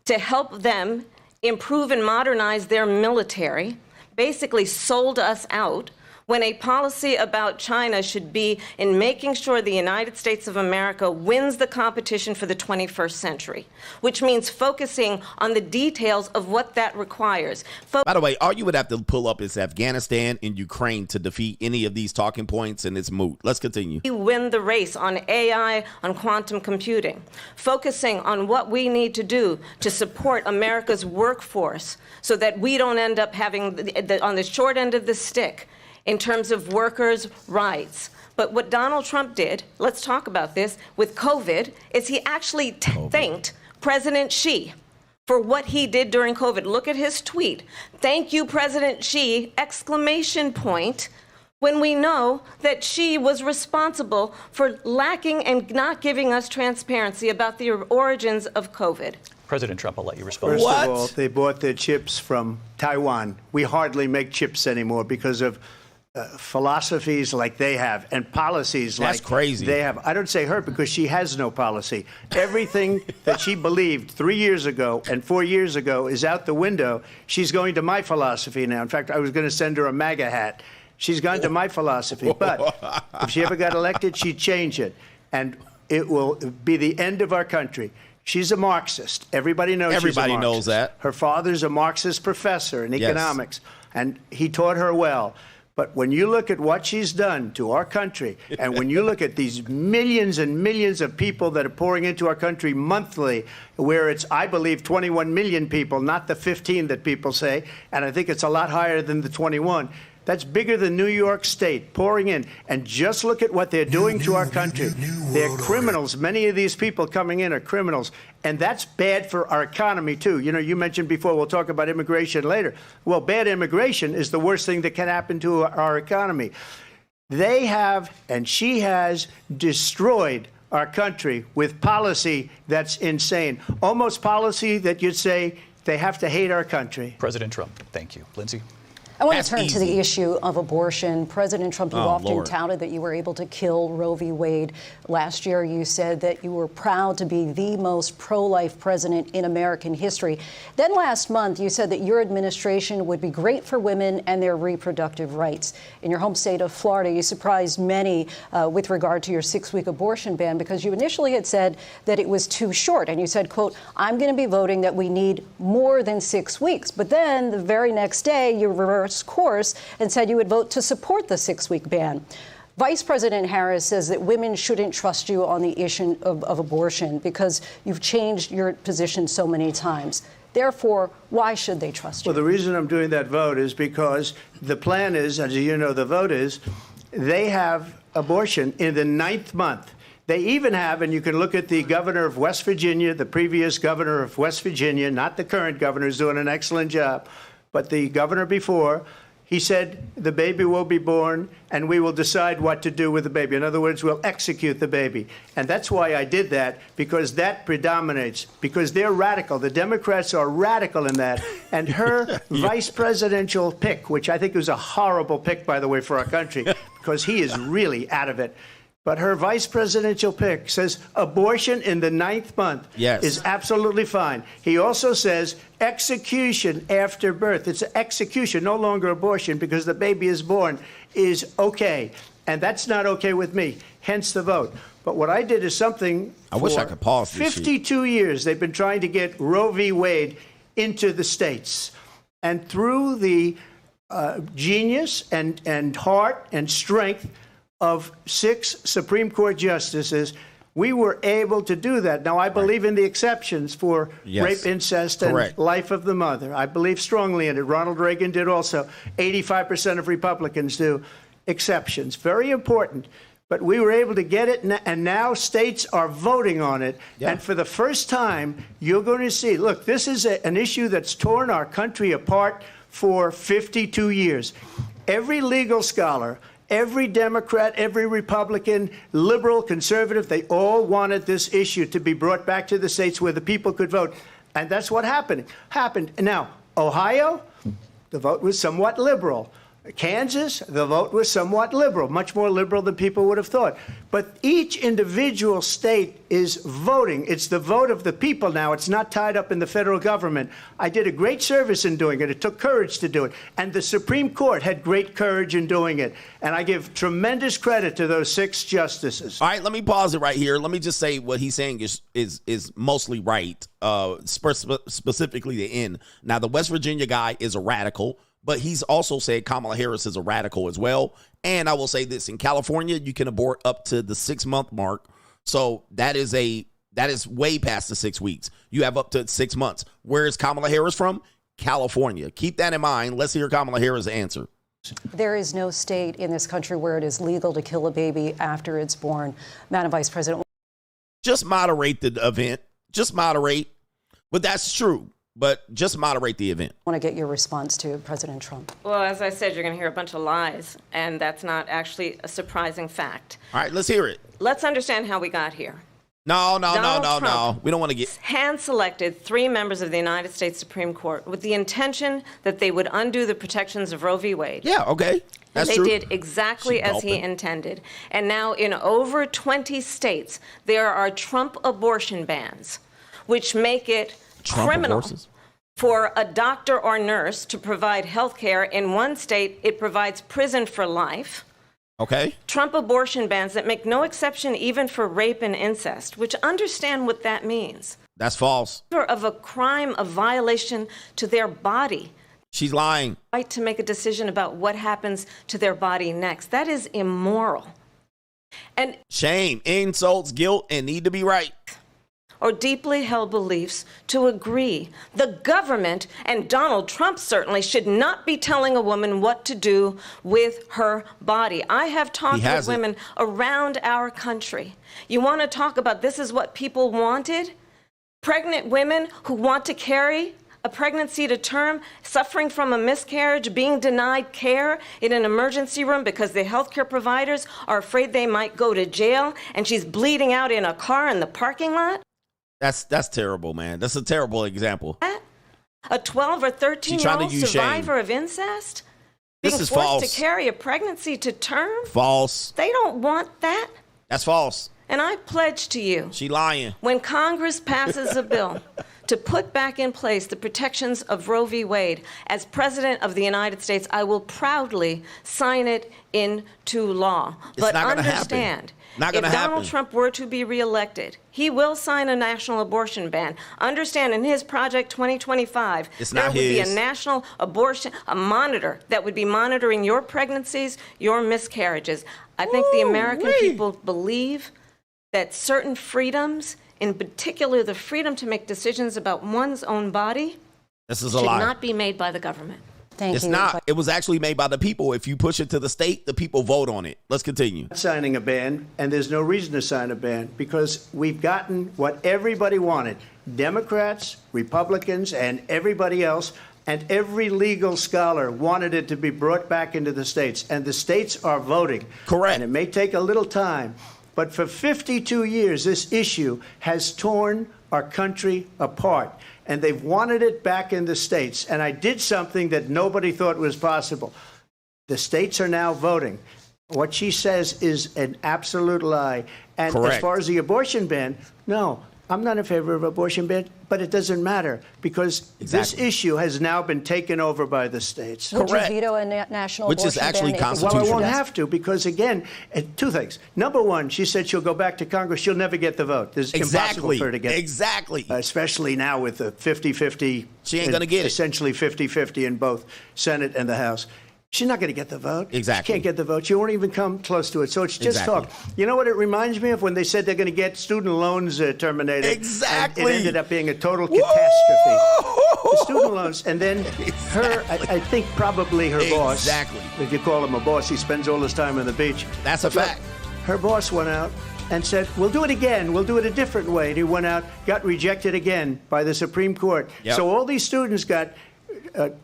to help them improve and modernize their military, basically sold us out, when a policy about China should be in making sure the United States of America wins the competition for the 21st century, which means focusing on the details of what that requires. By the way, all you would have to pull up is Afghanistan and Ukraine to defeat any of these talking points, and it's moot. Let's continue. We win the race on AI, on quantum computing, focusing on what we need to do to support America's workforce so that we don't end up having on the short end of the stick in terms of workers' rights. But what Donald Trump did, let's talk about this, with COVID, is he actually thanked President Xi for what he did during COVID. Look at his tweet. Thank you, President Xi, exclamation point, when we know that Xi was responsible for lacking and not giving us transparency about the origins of COVID. President Trump, I'll let you respond. First of all, they bought their chips from Taiwan. We hardly make chips anymore because of philosophies like they have and policies like they have. I don't say her because she has no policy. Everything that she believed 3 years ago and 4 years ago is out the window. She's going to my philosophy now. In fact, I was going to send her a MAGA hat. She's gone to my philosophy. But if she ever got elected, she'd change it. And it will be the end of our country. She's a Marxist. Everybody knows she's a Marxist. Everybody knows that. Her father's a Marxist professor in economics, and he taught her well. But when you look at what she's done to our country, and when you look at these millions and millions of people that are pouring into our country monthly, where it's, I believe, 21 million people, not the 15 that people say, and I think it's a lot higher than the 21, that's bigger than New York State pouring in. And just look at what they're doing to our country. They're criminals. Many of these people coming in are criminals. And that's bad for our economy, too. You know, you mentioned before, we'll talk about immigration later. Well, bad immigration is the worst thing that can happen to our economy. They have, and she has, destroyed our country with policy that's insane. Almost policy that you'd say they have to hate our country. President Trump, thank you. Lindsay? I want to turn to the issue of abortion. President Trump, you often touted that you were able to kill Roe v. Wade. Last year, you said that you were proud to be the most pro-life president in American history. Then last month, you said that your administration would be great for women and their reproductive rights. In your home state of Florida, you surprised many with regard to your 6-week abortion ban because you initially had said that it was too short. And you said, quote, I'm going to be voting that we need more than 6 weeks. But then the very next day, you reversed course and said you would vote to support the 6-week ban. Vice President Harris says that women shouldn't trust you on the issue of abortion because you've changed your position so many times. Therefore, why should they trust you? Well, the reason I'm doing that vote is because the plan is, as you know, the vote is, they have abortion in the 9th month. They even have, and you can look at the governor of West Virginia, the previous governor of West Virginia, not the current governor, who's doing an excellent job, but the governor before, he said the baby will be born and we will decide what to do with the baby. In other words, we'll execute the baby. And that's why I did that, because that predominates, because they're radical. The Democrats are radical in that. And her vice presidential pick, which I think was a horrible pick, by the way, for our country, because he is really out of it. But her vice presidential pick says abortion in the 9th month is absolutely fine. He also says execution after birth. It's execution, no longer abortion, because the baby is born, is okay. And that's not okay with me, hence the vote. But what I did is something I wish I could pause this 52 years they've been trying to get Roe v. Wade into the states. And through the genius and heart and strength of 6 Supreme Court justices, we were able to do that. Now, I believe in the exceptions for rape, incest, and life of the mother. I believe strongly in it. Ronald Reagan did also. 85% of Republicans do. Exceptions. Very important. But we were able to get it, and now states are voting on it. And for the first time, you're going to see, look, this is an issue that's torn our country apart for 52 years. Every legal scholar, every Democrat, every Republican, liberal, conservative, they all wanted this issue to be brought back to the states where the people could vote. And that's what happened. Now, Ohio, the vote was somewhat liberal. Kansas, the vote was somewhat liberal, much more liberal than people would have thought. But each individual state is voting. It's the vote of the people now. It's not tied up in the federal government. I did a great service in doing it. It took courage to do it. And the Supreme Court had great courage in doing it. And I give tremendous credit to those 6 justices. All right, let me pause it right here. Let me just say what he's saying is mostly right, specifically the end. Now, the West Virginia guy is a radical, but he's also said Kamala Harris is a radical as well. And I will say this, in California, you can abort up to the 6-month mark. So that is way past the 6 weeks. You have up to 6 months. Where is Kamala Harris from? California. Keep that in mind. Let's hear Kamala Harris' answer. There is no state in this country where it is legal to kill a baby after it's born. Madam Vice President. Just moderate the event. Just moderate. But that's true. But just moderate the event. I want to get your response to President Trump. Well, as I said, you're going to hear a bunch of lies, and that's not actually a surprising fact. All right, let's hear it. Let's understand how we got here. No. Trump We don't want to get... hand-selected 3 members of the United States Supreme Court with the intention that they would undo the protections of Roe v. Wade. Yeah, okay. That's true. They did exactly as he intended. And now in over 20 states, there are Trump abortion bans, which make it criminal for a doctor or nurse to provide health care. In one state, it provides prison for life. Okay. Trump abortion bans that make no exception even for rape and incest, which understand what that means. That's false. Of a crime of violation to their body. She's lying. Right to make a decision about what happens to their body next. That is immoral. And shame, insults, guilt, and need to be right. Or deeply held beliefs to agree. The government, and Donald Trump certainly, should not be telling a woman what to do with her body. I have talked with women around our country. You want to talk about this is what people wanted? Pregnant women who want to carry a pregnancy to term, suffering from a miscarriage, being denied care in an emergency room because the healthcare providers are afraid they might go to jail, and she's bleeding out in a car in the parking lot. That's terrible, man. That's a terrible example. A 12 or 13-year-old survivor of incest? This is false. To carry a pregnancy to term? False. They don't want that. That's false. And I pledge to you, she lying. When Congress passes a bill to put back in place the protections of Roe v. Wade, as President of the United States, I will proudly sign it into law. But understand, if Donald Trump were to be reelected, he will sign a national abortion ban. Understand, in his Project 2025, there would be a national abortion, a monitor that would be monitoring your pregnancies, your miscarriages. I think the American people believe that certain freedoms, in particular the freedom to make decisions about one's own body, should not be made by the government. It's not. It was actually made by the people. If you push it to the state, the people vote on it. Let's continue. Signing a ban, and there's no reason to sign a ban because we've gotten what everybody wanted. Democrats, Republicans, and everybody else, and every legal scholar wanted it to be brought back into the states, and the states are voting. Correct. And it may take a little time, but for 52 years, this issue has torn our country apart. And they've wanted it back in the states. And I did something that nobody thought was possible. The states are now voting. What she says is an absolute lie. And as far as the abortion ban, no, I'm not in favor of abortion ban, but it doesn't matter because this issue has now been taken over by the states. Would you veto a national abortion ban? Which is actually constitutional. Well, I won't have to because, again, two things. Number one, she said she'll go back to Congress. She'll never get the vote. It's impossible for her to get. Exactly. Especially now with the 50-50. She ain't going to get it. Essentially 50-50 in both Senate and the House. She's not going to get the vote. Exactly. She can't get the vote. She won't even come close to it. So it's just talk. You know what it reminds me of? When they said they're going to get student loans terminated. Exactly. And it ended up being a total catastrophe. The student loans. And then her, I think probably her boss. Exactly. If you call him a boss, he spends all his time on the beach. That's a fact. Her boss went out and said, we'll do it again. We'll do it a different way. And he went out, got rejected again by the Supreme Court. Yep. So all these students got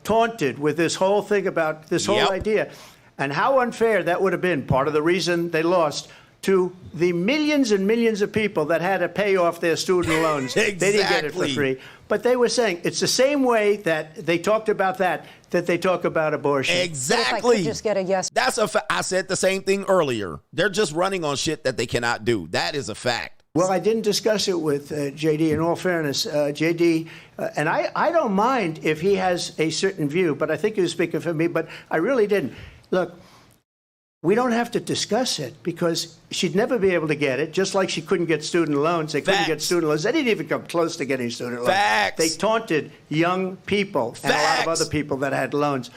taunted with this whole thing about this whole idea. And how unfair that would have been, part of the reason they lost, to the millions and millions of people that had to pay off their student loans. They didn't get it for free. But they were saying it's the same way that they talked about that they talk about abortion. Exactly. If I could just get a yes. That's a fact. I said the same thing earlier. They're just running on shit that they cannot do. That is a fact. Well, I didn't discuss it with JD. In all fairness, JD, and I don't mind if he has a certain view, but I think he was speaking for me, but I really didn't. Look, we don't have to discuss it because she'd never be able to get it, just like she couldn't get student loans. They couldn't get student loans. They didn't even come close to getting student loans. They taunted young people and a lot of other people that had loans.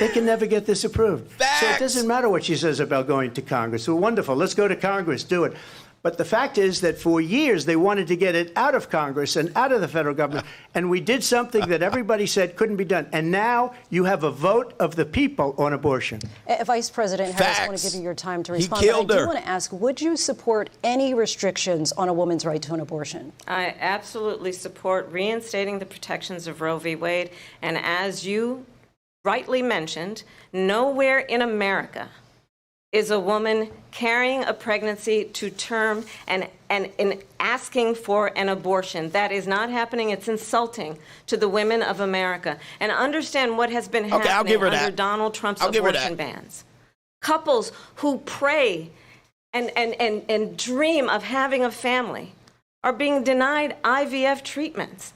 They can never get this approved. So it doesn't matter what she says about going to Congress. Well, wonderful. Let's go to Congress. Do it. But the fact is that for years they wanted to get it out of Congress and out of the federal government. And we did something that everybody said couldn't be done. And now you have a vote of the people on abortion. Vice President Harris, I want to give you your time to respond. He killed but I do her. want to ask, would you support any restrictions on a woman's right to an abortion? I absolutely support reinstating the protections of Roe v. Wade. And as you rightly mentioned, nowhere in America is a woman carrying a pregnancy to term and asking for an abortion. That is not happening. It's insulting to the women of America. And understand what has been happening under Donald Trump's abortion bans. Couples who pray and dream of having a family are being denied IVF treatments.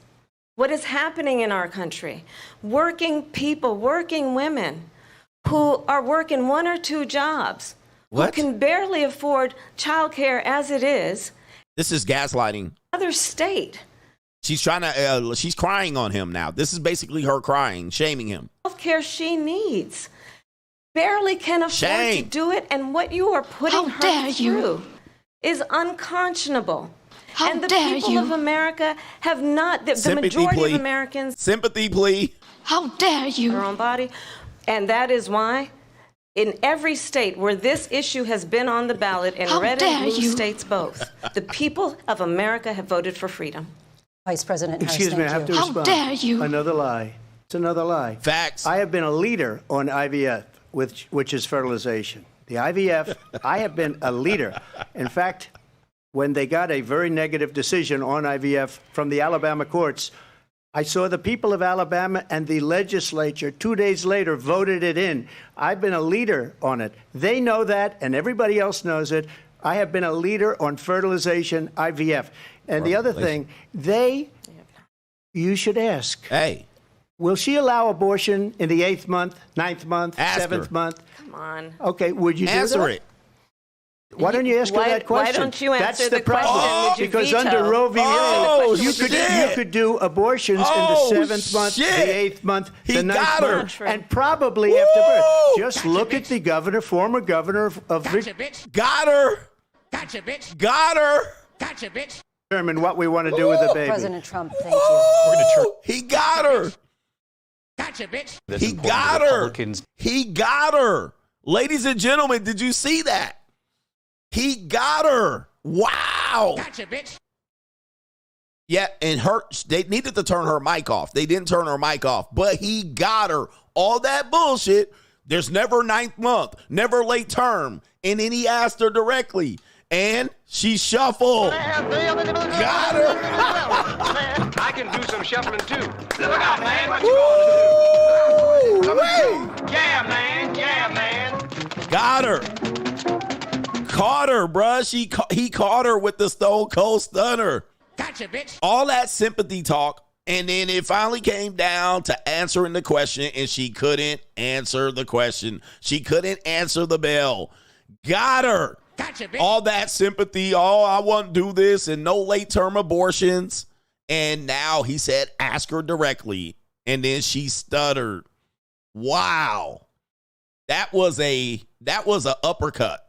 What is happening in our country? Working people, working women, who are working one or two jobs, who can barely afford childcare as it is. This is gaslighting. Other state. She's trying to. She's crying on him now. This is basically her crying, shaming him. Healthcare she needs, barely can afford to do it, and what you are putting her through is unconscionable. And the people of America have not. The majority of Americans. Sympathy plea. How dare you? Their own body. And that is why, in every state where this issue has been on the ballot, in red and blue states both, the people of America have voted for freedom. Vice President Harris, Excuse me, I have to respond. How dare you? Another lie. It's another lie. Facts. I have been a leader on IVF, which is fertilization. The IVF, I have been a leader. In fact, when they got a very negative decision on IVF from the Alabama courts, I saw the people of Alabama and the legislature 2 days later voted it in. I've been a leader on it. They know that, and everybody else knows it. I have been a leader on fertilization, IVF. And the other thing, you should ask. Hey. Will she allow abortion in the 8th month, 9th month, 7th month? Come on. Okay, would you answer do that? it? Why don't you ask her that question? Why don't you answer That's the question? Would you because veto? under Roe v. Wade, you shit. could do abortions in the 7th month, the 8th month, the 9th month, and probably after birth. Just look at the governor, former governor of Virginia. Got her. Gotcha, bitch. Got her. Gotcha, bitch. Determine what we want to do with the baby. President Trump, thank you. He got her. Gotcha, bitch. He got her. He got her. Ladies and gentlemen, did you see that? He got her. Wow. Gotcha, bitch. Yeah, and they needed to turn her mic off. They didn't turn her mic off, but he got her. All that bullshit. There's never 9th month, never late term. And then he asked her directly, and she shuffled. Got her. I can do some shuffling too. Look out, man. What you gonna do? Yeah, man. Yeah, man. Got her. Caught her, bruh. He caught her with the Stone Cold Stunner. Gotcha, bitch. All that sympathy talk, and then it finally came down to answering the question, and she couldn't answer the question. She couldn't answer the bell. Got her. Gotcha, bitch. All that sympathy. Oh, I won't do this, and no late-term abortions. And now he said, ask her directly, and then she stuttered. Wow. That was a uppercut.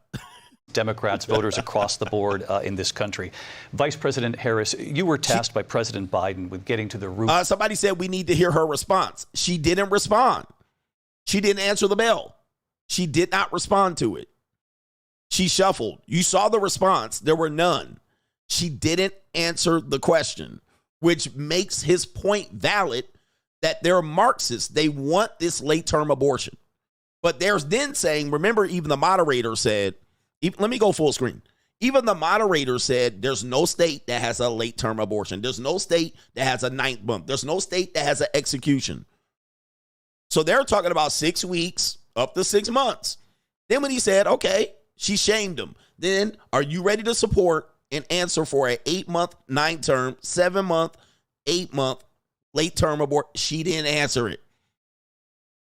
Democrats, voters across the board in this country. Vice President Harris, you were tasked by President Biden with getting to the root. Somebody said we need to hear her response. She didn't respond. She didn't answer the bell. She did not respond to it. She shuffled. You saw the response. There were none. She didn't answer the question, which makes his point valid that they're Marxists. They want this late-term abortion. But there's then saying, remember, even the moderator said, let me go full screen. Even the moderator said there's no state that has a late-term abortion. There's no state that has a 9th month. There's no state that has an execution. So they're talking about 6 weeks up to 6 months. Then when he said, okay, she shamed him. Then are you ready to support and answer for an 8-month, 9-term, 7-month, 8-month late-term abortion? She didn't answer it.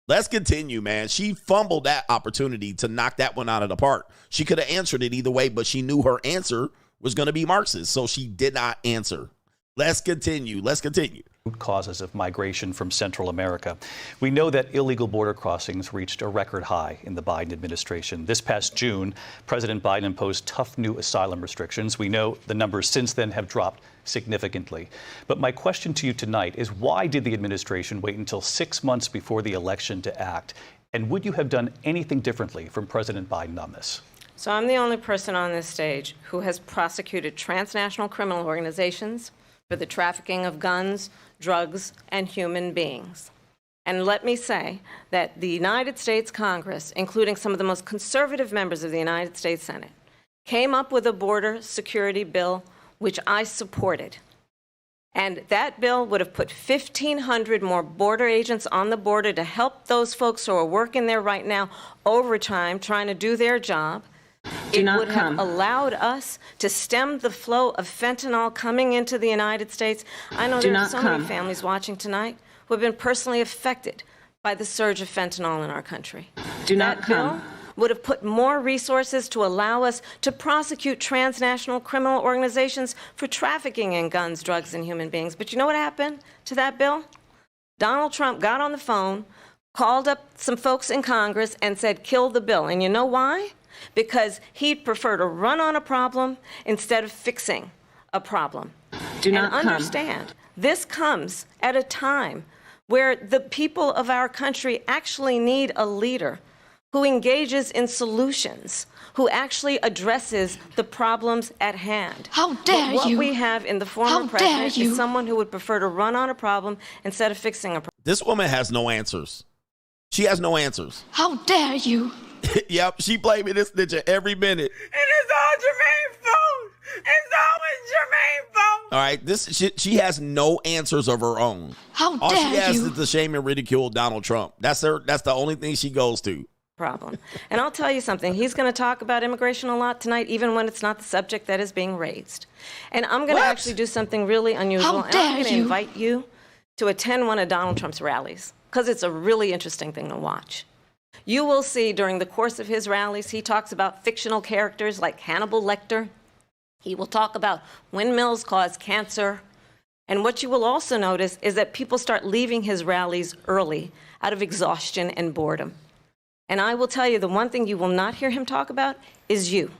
Let's continue, man. She fumbled that opportunity to knock that one out of the park. She could have answered it either way, but she knew her answer was going to be Marxist, so she did not answer. Let's continue. Let's continue. Root causes of migration from Central America. We know that illegal border crossings reached a record high in the Biden administration. This past June, President Biden imposed tough new asylum restrictions. We know the numbers since then have dropped significantly. But my question to you tonight is, why did the administration wait until 6 months before the election to act? And would you have done anything differently from President Biden on this? So I'm the only person on this stage who has prosecuted transnational criminal organizations for the trafficking of guns, drugs, and human beings. And let me say that the United States Congress, including some of the most conservative members of the United States Senate, came up with a border security bill which I supported. And that bill would have put 1,500 more border agents on the border to help those folks who are working there right now overtime trying to do their job. It would have allowed us to stem the flow of fentanyl coming into the United States. I know there are so many families watching tonight who have been personally affected by the surge of fentanyl in our country. That bill would have put more resources to allow us to prosecute transnational criminal organizations for trafficking in guns, drugs, and human beings. But you know what happened to that bill? Donald Trump got on the phone, called up some folks in Congress, and said, kill the bill. And you know why? Because he'd prefer to run on a problem instead of fixing a problem. And understand, this comes at a time where the people of our country actually need a leader who engages in solutions, who actually addresses the problems at hand. How dare what you? We have in the former president is someone who would prefer to run on a problem instead of fixing a problem. This woman has no answers. She has no answers. How dare you? Yep, she played me this snitcher every minute. And it's all Jermaine's fault. It's always Jermaine's fault. All right, she has no answers of her own. How All she dare has you? is to shame and ridicule Donald Trump. That's the only thing she goes to. Problem. And I'll tell you something. He's going to talk about immigration a lot tonight, even when it's not the subject that is being raised. And I'm going to actually do something really unusual. How And I'm dare going to you? invite you to attend one of Donald Trump's rallies, because it's a really interesting thing to watch. You will see during the course of his rallies, he talks about fictional characters like Hannibal Lecter. He will talk about windmills cause cancer. And what you will also notice is that people start leaving his rallies early out of exhaustion and boredom. And I will tell you, the one thing you will not hear him talk about is you.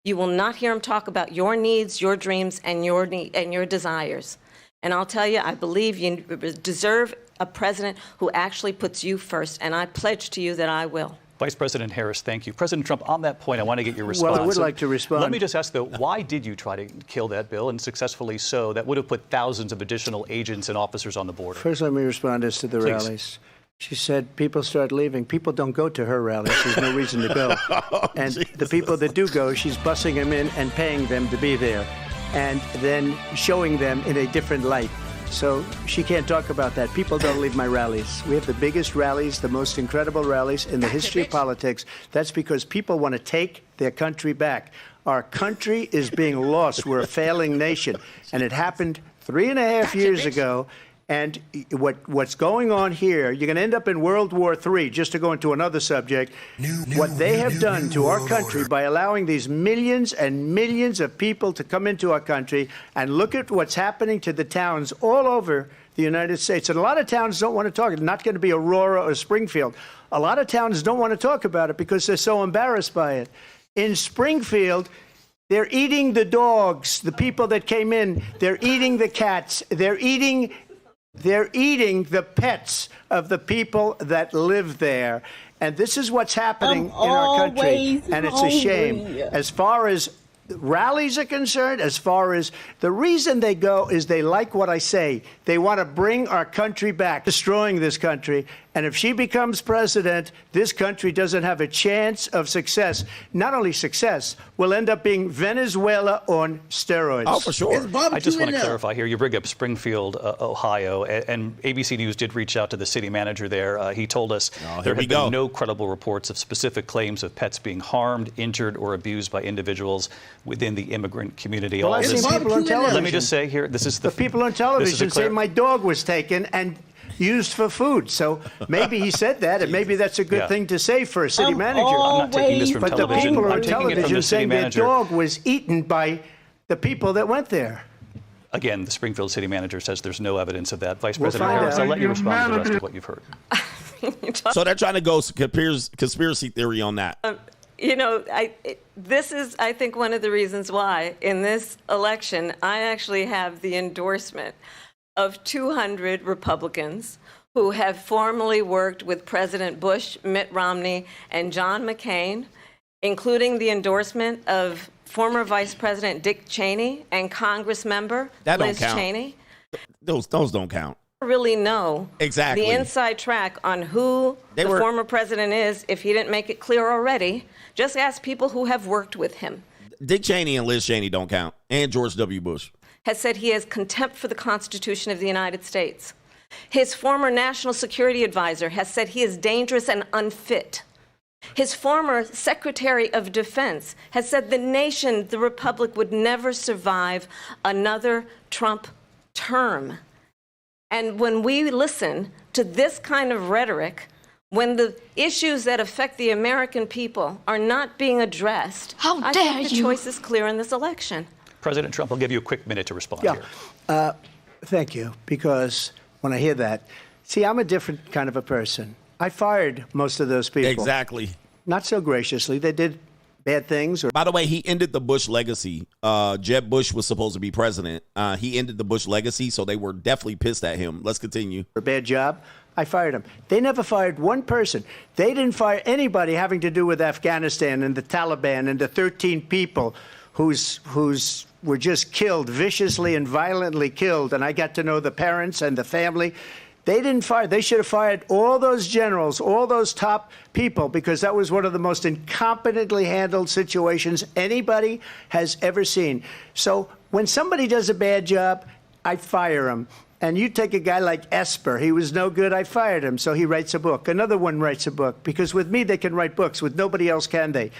You will not hear him talk about your needs, your dreams, and your desires. And I'll tell you, I believe you deserve a president who actually puts you first, and I pledge to you that I will. Vice President Harris, thank you. President Trump, on that point, I want to get your response. Well, I would like to respond. Let me just ask, though, why did you try to kill that bill, and successfully so? That would have put thousands of additional agents and officers on the border. First, let me respond as to the Please. rallies. She said people start leaving. People don't go to her rallies. There's no reason to go. And the people that do go, she's bussing them in and paying them to be there, and then showing them in a different light. So she can't talk about that. People don't leave my rallies. We have the biggest rallies, the most incredible rallies in the history of politics. That's because people want to take their country back. Our country is being lost. We're a failing nation. And it happened 3.5 years ago. And what's going on here, you're going to end up in World War III, just to go into another subject. What they have done to our country by allowing these millions and millions of people to come into our country, and look at what's happening to the towns all over the United States. And a lot of towns don't want to talk. It's not going to be Aurora or Springfield. A lot of towns don't want to talk about it because they're so embarrassed by it. In Springfield, they're eating the dogs, the people that came in. They're eating the cats. They're eating the pets of the people that live there. And this is what's happening in our country. And it's a shame. As far as rallies are concerned, as far as the reason they go is they like what I say. They want to bring our country back, destroying this country. And if she becomes president, this country doesn't have a chance of success. Not only success, we'll end up being Venezuela on steroids. Oh, for sure. I just want to clarify here. You bring up Springfield, Ohio, and ABC News did reach out to the city manager there. He told us there have been no credible reports of specific claims of pets being harmed, injured, or abused by individuals within the immigrant community. Well, I've seen people on television. Let me just say here, this is the people on television say my dog was taken and used for food. So maybe he said that, and maybe that's a good thing to say for a city manager. I'm not taking this from but television. the people I'm on taking it from television the city saying their manager. dog was eaten by the people that went there. Again, the Springfield city manager says there's no evidence of that. Vice We'll President find Harris, out. I'll let you respond to the rest of what you've heard. So they're trying to go conspiracy theory on that. You know, this is, I think, one of the reasons why in this election I actually have the endorsement of 200 Republicans who have formerly worked with President Bush, Mitt Romney, and John McCain, including the endorsement of former Vice President Dick Cheney and Congress member Liz Cheney. Those don't count. Really know exactly the inside track on who the former president is if he didn't make it clear already. Just ask people who have worked with him. Dick Cheney and Liz Cheney don't count, and George W. Bush. Has said he has contempt for the Constitution of the United States. His former national security advisor has said he is dangerous and unfit. His former Secretary of Defense has said the nation, the republic, would never survive another Trump term. And when we listen to this kind of rhetoric, when the issues that affect the American people are not being addressed, I think the choice is clear in this election. President Trump, I'll give you a quick minute to respond here. Thank you, because when I hear that, see, I'm a different kind of a person. I fired most of those people. Exactly. Not so graciously. They did bad things. By the way, he ended the Bush legacy. Jeb Bush was supposed to be president. He ended the Bush legacy, so they were definitely pissed at him. Let's continue. A bad job. I fired him. They never fired one person. They didn't fire anybody having to do with Afghanistan and the Taliban and the 13 people who's were just killed, viciously and violently killed. And I got to know the parents and the family. They didn't fire. They should have fired all those generals, all those top people, because that was one of the most incompetently handled situations anybody has ever seen. So when somebody does a bad job, I fire him. And you take a guy like Esper. He was no good. I fired him. So he writes a book. Another one writes a book. Because with me, they can write books. With nobody else can they.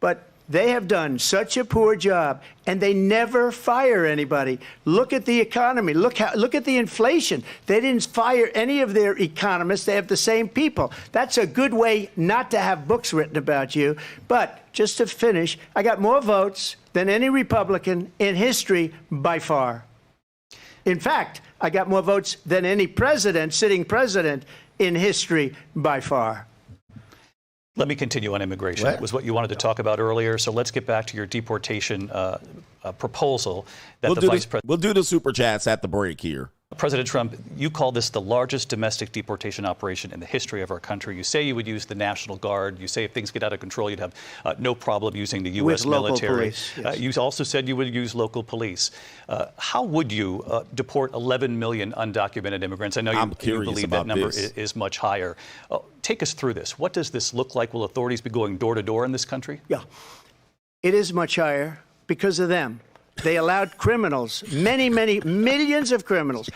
But they have done such a poor job, and they never fire anybody. Look at the economy. Look at the inflation. They didn't fire any of their economists. They have the same people. That's a good way not to have books written about you. But just to finish, I got more votes than any Republican in history by far. In fact, I got more votes than any president, sitting president, in history by far. Let me continue on immigration. That was what you wanted to talk about earlier. So let's get back to your deportation proposal that we'll the vice president. We'll do the super chats at the break here. President Trump, you call this the largest domestic deportation operation in the history of our country. You say you would use the National Guard. You say if things get out of control, you'd have no problem using the U.S. military. Police, yes. You also said you would use local police. How would you deport 11 million undocumented immigrants? I know you believe that number is much higher. Take us through this. What does this look like? Will authorities be going door to door in this country? Yeah, it is much higher because of them. They allowed criminals, many millions of criminals.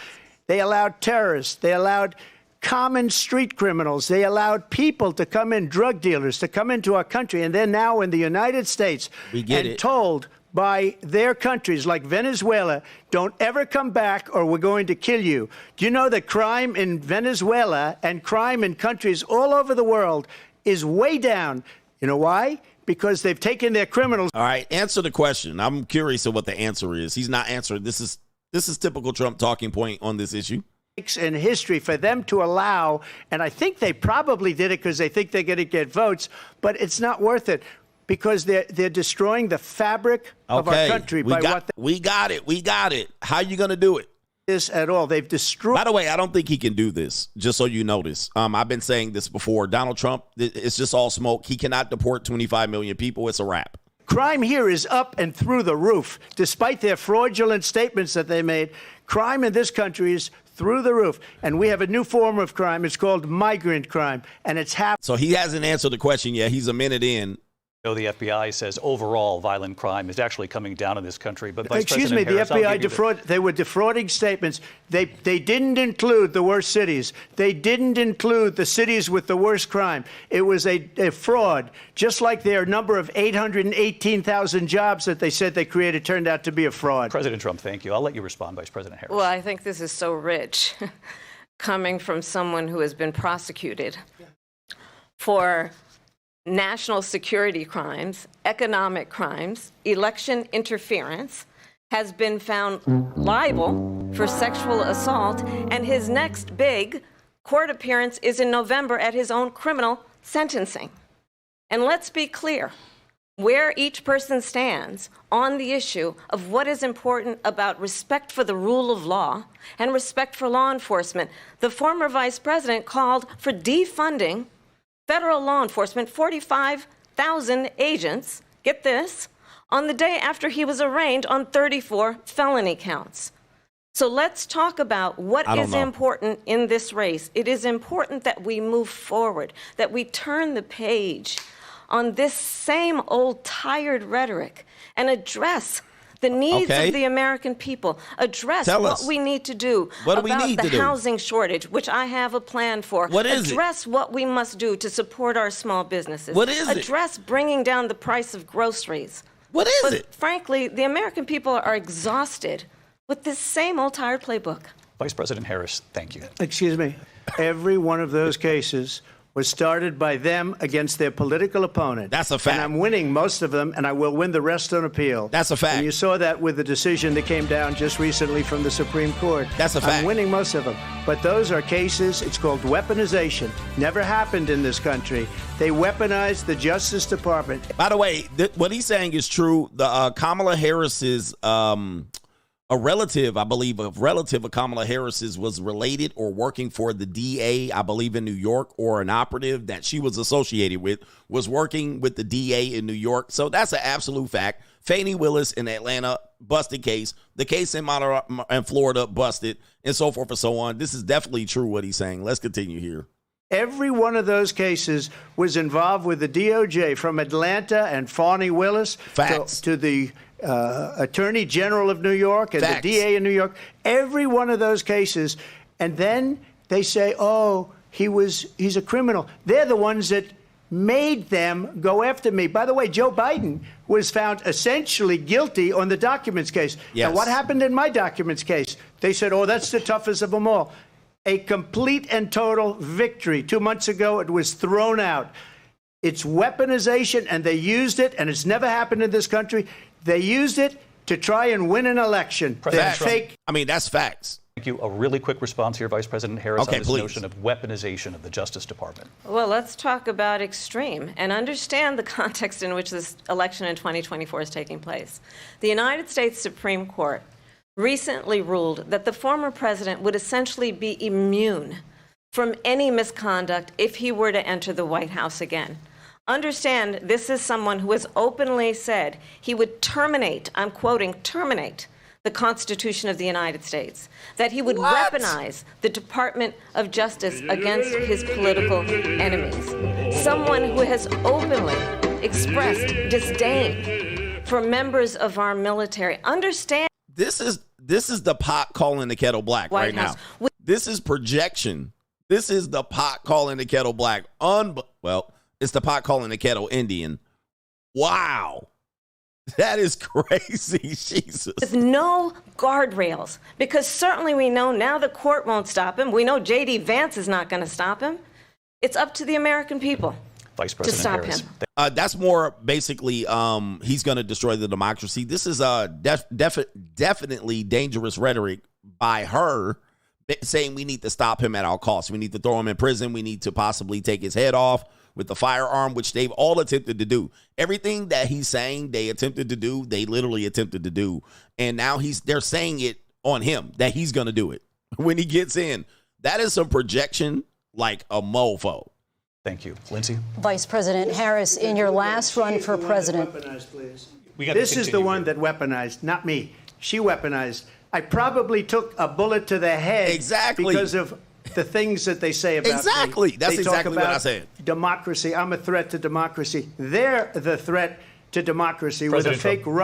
They allowed terrorists. They allowed common street criminals. They allowed people to come in, drug dealers, to come into our country. And they're now in the United States told by their countries like Venezuela, don't ever come back or we're going to kill you. Do you know that crime in Venezuela and crime in countries all over the world is way down? You know why? Because they've taken their criminals. All right, answer the question. I'm curious of what the answer is. He's not answering. This is typical Trump talking point on this issue. In history for them to allow, and I think they probably did it because they think they're going to get votes, but it's not worth it because they're destroying the fabric of our country we got it. How are you going to do it? This at all. They've destroyed. By the way, I don't think he can do this, just so you notice. I've been saying this before. Donald Trump, it's just all smoke. He cannot deport 25 million people. It's a wrap. Crime here is up and through the roof. Despite their fraudulent statements that they made, crime in this country is through the roof. And we have a new form of crime. It's called migrant crime. And it's happening. So he hasn't answered the question yet. He's a minute in. The FBI says overall violent crime is actually coming down in this country. But excuse me, the FBI they were defrauding statements. They didn't include the worst cities. They didn't include the cities with the worst crime. It was a fraud, just like their number of 818,000 jobs that they said they created turned out to be a fraud. President Trump, thank you. I'll let you respond, Vice President Harris. Well, I think this is so rich, coming from someone who has been prosecuted for national security crimes, economic crimes, election interference, has been found liable for sexual assault, and his next big court appearance is in November at his own criminal sentencing. And let's be clear where each person stands on the issue of what is important about respect for the rule of law and respect for law enforcement. The former vice president called for defunding federal law enforcement, 45,000 agents, get this, on the day after he was arraigned on 34 felony counts. So let's talk about what is important in this race. It is important that we move forward, that we turn the page on this same old tired rhetoric and address the needs of the American people, address what we need to do about the housing shortage, which I have a plan for. What is address what we must do to support our small businesses. What is address bringing down the price of groceries. What is it? Frankly, the American people are exhausted with this same old tired playbook. Vice President Harris, thank you. Excuse me. Every one of those cases was started by them against their political opponent. That's a fact. And I'm winning most of them, and I will win the rest on appeal. That's a fact. And you saw that with the decision that came down just recently from the Supreme Court. That's a fact. I'm winning most of them. But those are cases, it's called weaponization. Never happened in this country. They weaponized the Justice Department. By the way, what he's saying is true. The Kamala Harris's a relative of Kamala Harris's was related or working for the DA, I believe in New York, or an operative that she was associated with was working with the DA in New York. So that's an absolute fact. Fani Willis in Atlanta, busted case. The case in Florida, busted, and so forth and so on. This is definitely true what he's saying. Let's continue here. Every one of those cases was involved with the DOJ, from Atlanta and Fani Willis to the Attorney General of New York and the DA in New York. Every one of those cases. And then they say, oh, he's a criminal. They're the ones that made them go after me. By the way, Joe Biden was found essentially guilty on the documents case. Yes. And what happened in my documents case? They said, oh, that's the toughest of them all. A complete and total victory. 2 months ago, it was thrown out. It's weaponization, and they used it, and it's never happened in this country. They used it to try and win an election. They're fake. I mean, that's facts. Thank you. A really quick response here, Vice President Harris, Okay, on this please. notion of weaponization of the Justice Department. Well, let's talk about extreme and understand the context in which this election in 2024 is taking place. The United States Supreme Court recently ruled that the former president would essentially be immune from any misconduct if he were to enter the White House again. Understand, this is someone who has openly said he would terminate, I'm quoting, terminate the Constitution of the United States, that he would weaponize the Department of Justice against his political enemies. Someone who has openly expressed disdain for members of our military. Understand. This is the pot calling the kettle black White right House. now. This is projection. This is the pot calling the kettle black. Well, it's the pot calling the kettle Indian. Wow. That is crazy, Jesus. With no guardrails, because certainly we know now the court won't stop him. We know J.D. Vance is not going to stop him. It's up to the American people Vice to President stop Harris. him. That's more basically he's going to destroy the democracy. This is definitely dangerous rhetoric by her, saying we need to stop him at all costs. We need to throw him in prison. We need to possibly take his head off with the firearm, which they've all attempted to do. Everything that he's saying they attempted to do, they literally attempted to do. And now they're saying it on him that he's going to do it when he gets in. That is some projection like a mofo. Thank you. Lindsay? Vice President Harris, in your last run for president. This is the one that weaponized, not me. She weaponized. I probably took a bullet to the head because of the things that they say about me. That's They talk exactly what I about said. Democracy. I'm a threat to democracy. They're the threat to democracy President with a fake Trump.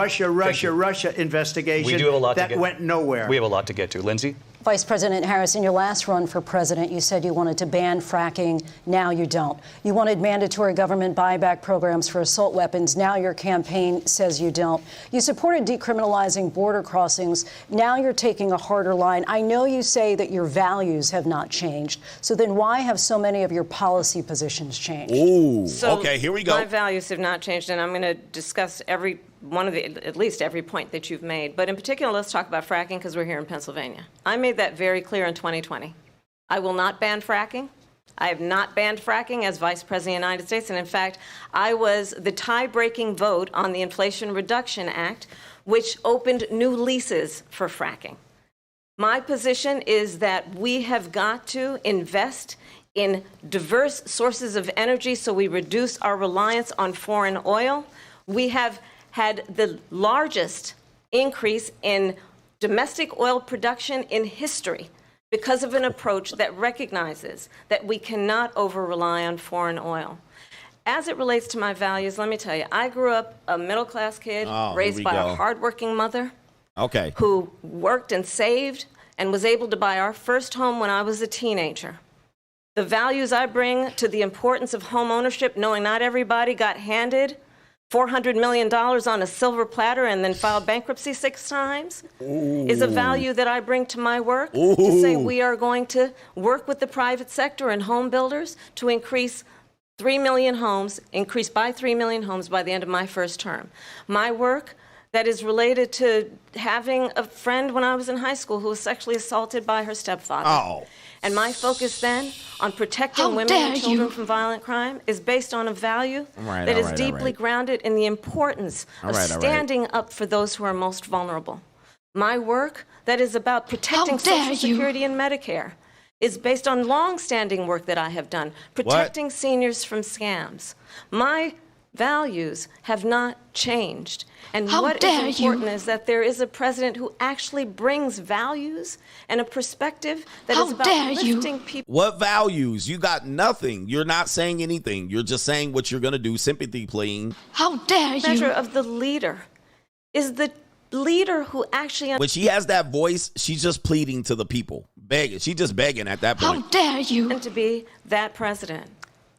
Russia investigation We do have a lot that to get. went nowhere. We have a lot to get to. Lindsay? Vice President Harris, in your last run for president, you said you wanted to ban fracking. Now you don't. You wanted mandatory government buyback programs for assault weapons. Now your campaign says you don't. You supported decriminalizing border crossings. Now you're taking a harder line. I know you say that your values have not changed. So then why have so many of your policy positions changed? Ooh, So okay, here we go. My values have not changed, and I'm going to discuss at least every point that you've made. But in particular, let's talk about fracking because we're here in Pennsylvania. I made that very clear in 2020. I will not ban fracking. I have not banned fracking as Vice President of the United States. And in fact, I was the tie-breaking vote on the Inflation Reduction Act, which opened new leases for fracking. My position is that we have got to invest in diverse sources of energy so we reduce our reliance on foreign oil. We have had the largest increase in domestic oil production in history because of an approach that recognizes that we cannot over-rely on foreign oil. As it relates to my values, let me tell you, I grew up a middle-class kid raised by a hardworking mother who worked and saved and was able to buy our first home when I was a teenager. The values I bring to the importance of home ownership, knowing not everybody got handed $400 million on a silver platter and then filed bankruptcy 6 times, is a value that I bring to my work to say we are going to work with the private sector and home builders to increase 3 million homes, increase by 3 million homes by the end of my first term. My work that is related to having a friend when I was in high school who was sexually assaulted by her stepfather. And my focus then on protecting women and children from violent crime is based on a value that is deeply grounded in the importance of standing up for those who are most vulnerable. My work that is about protecting Social Security and Medicare is based on long-standing work that I have done, protecting seniors from scams. My values have not changed. And How what dare is you. important is that there is a president who actually brings values and a perspective that How is about dare you. lifting people. What values? You got nothing. You're not saying anything. You're just saying what you're going to do, sympathy playing. How dare you. Measure of the leader is the leader who actually. When she has that voice, she's just pleading to the people, begging. She's just begging at that point. How dare you. And to be that president.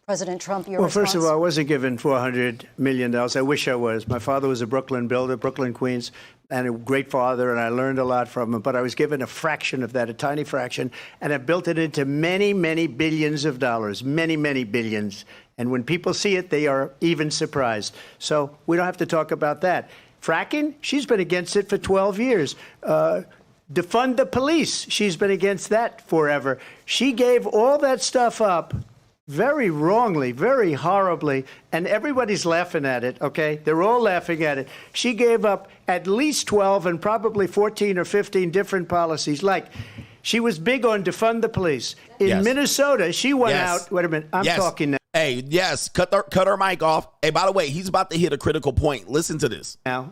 President Trump, your Well, response? first of all, I wasn't given $400 million. I wish I was. My father was a Brooklyn builder, Brooklyn, Queens, and a great father, and I learned a lot from him. But I was given a fraction of that, a tiny fraction, and I built it into many, many billions of dollars, many, many billions. And when people see it, they are even surprised. So we don't have to talk about that. Fracking, she's been against it for 12 years. Defund the police, she's been against that forever. She gave all that stuff up very wrongly, very horribly, and everybody's laughing at it, okay? They're all laughing at it. She gave up at least 12 and probably 14 or 15 different policies. Like, she was big on defund the police. In Minnesota, she went out. Wait a minute, I'm talking now. Hey, yes, cut her mic off. Hey, by the way, he's about to hit a critical point. Listen to this. Now,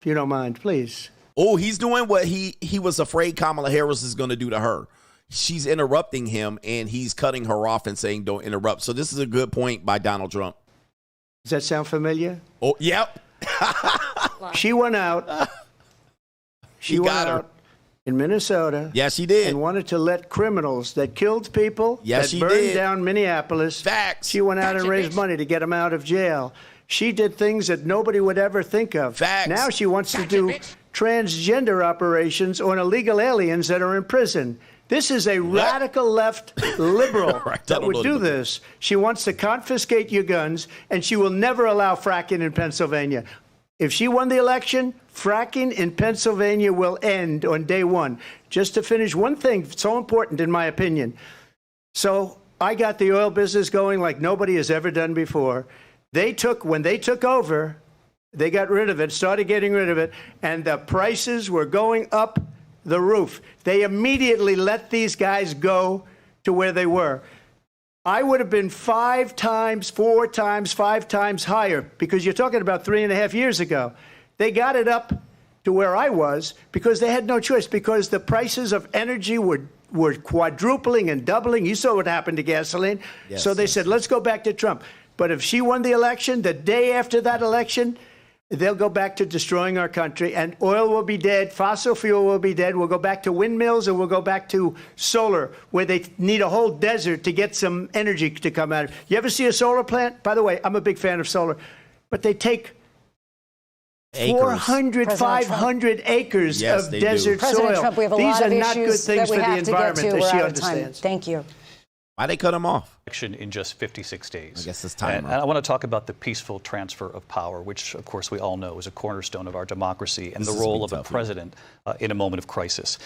if you don't mind, please. Oh, he's doing what he was afraid Kamala Harris is going to do to her. She's interrupting him, and he's cutting her off and saying, don't interrupt. So this is a good point by Donald Trump. Does that sound familiar? Oh, yep. She went out. She went out in Minnesota. Yes, she did. And wanted to let criminals that killed people, yes, that burned down Minneapolis. Facts. She went out and raised money to get them out of jail. She did things that nobody would ever think of. Facts. Now she wants to do transgender operations on illegal aliens that are in prison. This is a radical left liberal that would do this. She wants to confiscate your guns, and she will never allow fracking in Pennsylvania. If she won the election, fracking in Pennsylvania will end on day one. Just to finish, one thing so important in my opinion. So I got the oil business going like nobody has ever done before. When they took over, they got rid of it, started getting rid of it, and the prices were going up the roof. They immediately let these guys go to where they were. I would have been 5 times, 4 times, 5 times higher, because you're talking about 3.5 years ago. They got it up to where I was because they had no choice, because the prices of energy were quadrupling and doubling. You saw what happened to gasoline. Yes, so they said, let's go back to Trump. But if she won the election, the day after that election, they'll go back to destroying our country, and oil will be dead, fossil fuel will be dead, we'll go back to windmills, and we'll go back to solar, where they need a whole desert to get some energy to come out of. You ever see a solar plant? By the way, I'm a big fan of solar, but they take 400, 500 acres of desert President soil. Trump, we have a These lot are of not good issues things that we for the have to get environment to. that We're she out of time. understands. Thank you. Why they cut him off? In just 56 days. I guess it's time. And I want to talk about the peaceful transfer of power, which, of course, we all know is a cornerstone of our democracy, and the role of a president in a moment of crisis.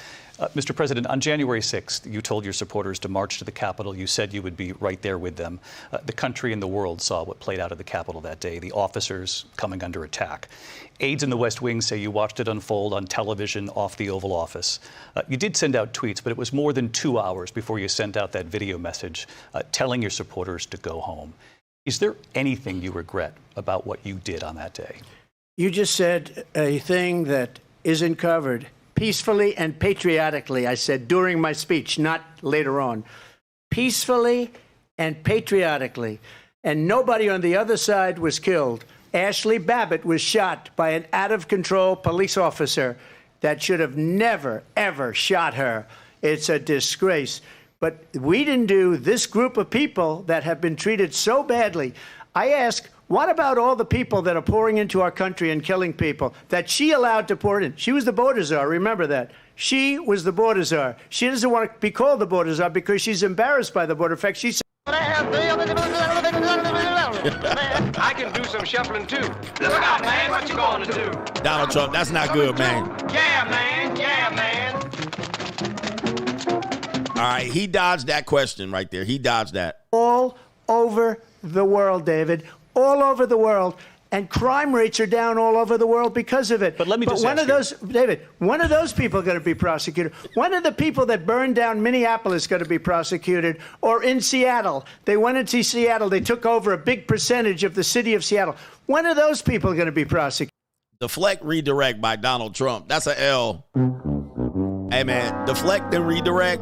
Mr. President, on January 6th, you told your supporters to march to the Capitol. You said you would be right there with them. The country and the world saw what played out at the Capitol that day, the officers coming under attack. Aides in the West Wing say you watched it unfold on television off the Oval Office. You did send out tweets, but it was more than 2 hours before you sent out that video message telling your supporters to go home. Is there anything you regret about what you did on that day? You just said a thing that isn't covered. Peacefully and patriotically, I said during my speech, not later on. Peacefully and patriotically. And nobody on the other side was killed. Ashley Babbitt was shot by an out-of-control police officer that should have never, ever shot her. It's a disgrace. But we didn't do this group of people that have been treated so badly. I ask, what about all the people that are pouring into our country and killing people that she allowed to pour in? She was the border czar, remember that. She was the border czar. She doesn't want to be called the border czar because she's embarrassed by the border. In fact, she said, I can do some shuffling too. Look out, man, what you gonna do? Donald Trump, that's not good, man. Yeah, man, yeah, man. All right, he dodged that question right there. He dodged that. all over the world, David, all over the world. and crime rates are down all over the world because of it. But let me just one ask of those, David, one of those people are going to be prosecuted. One of the people that burned down Minneapolis is going to be prosecuted. Or in Seattle, they went into Seattle, they took over a big percentage of the city of Seattle. One of those people are going to be prosecuted. Deflect, redirect by Donald Trump. That's an L. Hey, man, deflect and redirect.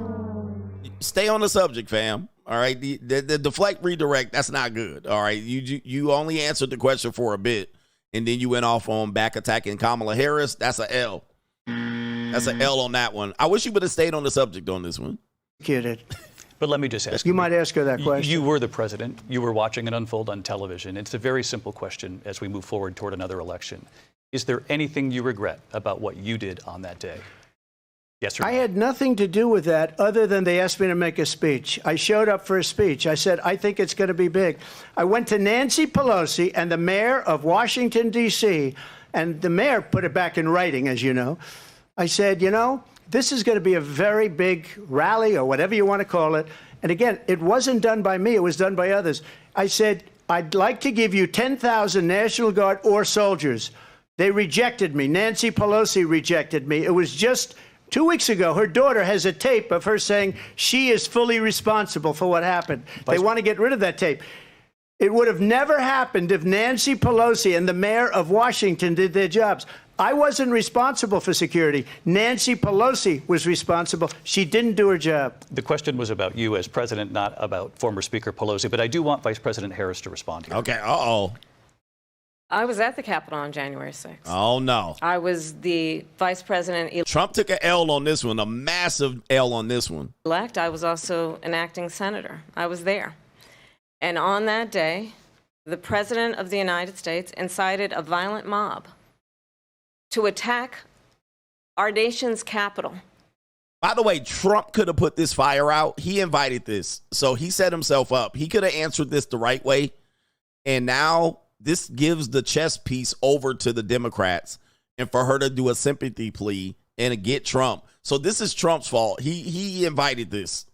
Stay on the subject, fam. All right, the deflect, redirect, that's not good. All right, you only answered the question for a bit, and then you went off on back attacking Kamala Harris. That's an L. That's an L on that one. I wish you would have stayed on the subject on this one. But let me just ask you. Might ask her that question. You were the president. You were watching it unfold on television. It's a very simple question as we move forward toward another election. Is there anything you regret about what you did on that day? Yes or no? I had nothing to do with that other than they asked me to make a speech. I showed up for a speech. I said, I think it's going to be big. I went to Nancy Pelosi and the mayor of Washington, D.C., and the mayor put it back in writing, as you know. I said, you know, this is going to be a very big rally or whatever you want to call it. And again, it wasn't done by me. It was done by others. I said, I'd like to give you 10,000 National Guard or soldiers. They rejected me. Nancy Pelosi rejected me. It was just 2 weeks ago. Her daughter has a tape of her saying she is fully responsible for what happened. They want to get rid of that tape. It would have never happened if Nancy Pelosi and the mayor of Washington did their jobs. I wasn't responsible for security. Nancy Pelosi was responsible. She didn't do her job. The question was about you as president, not about former Speaker Pelosi. But I do want Vice President Harris to respond here. Okay. Uh-oh. I was at the Capitol on January 6th. Oh, no. I was the vice president. Trump took an L on this one, a massive L on this one. Elect. I was also an acting senator. I was there. And on that day, the President of the United States incited a violent mob to attack our nation's capital. By the way, Trump could have put this fire out. He invited this. So he set himself up. He could have answered this the right way. And now this gives the chess piece over to the Democrats and for her to do a sympathy plea and get Trump. So this is Trump's fault. He invited this.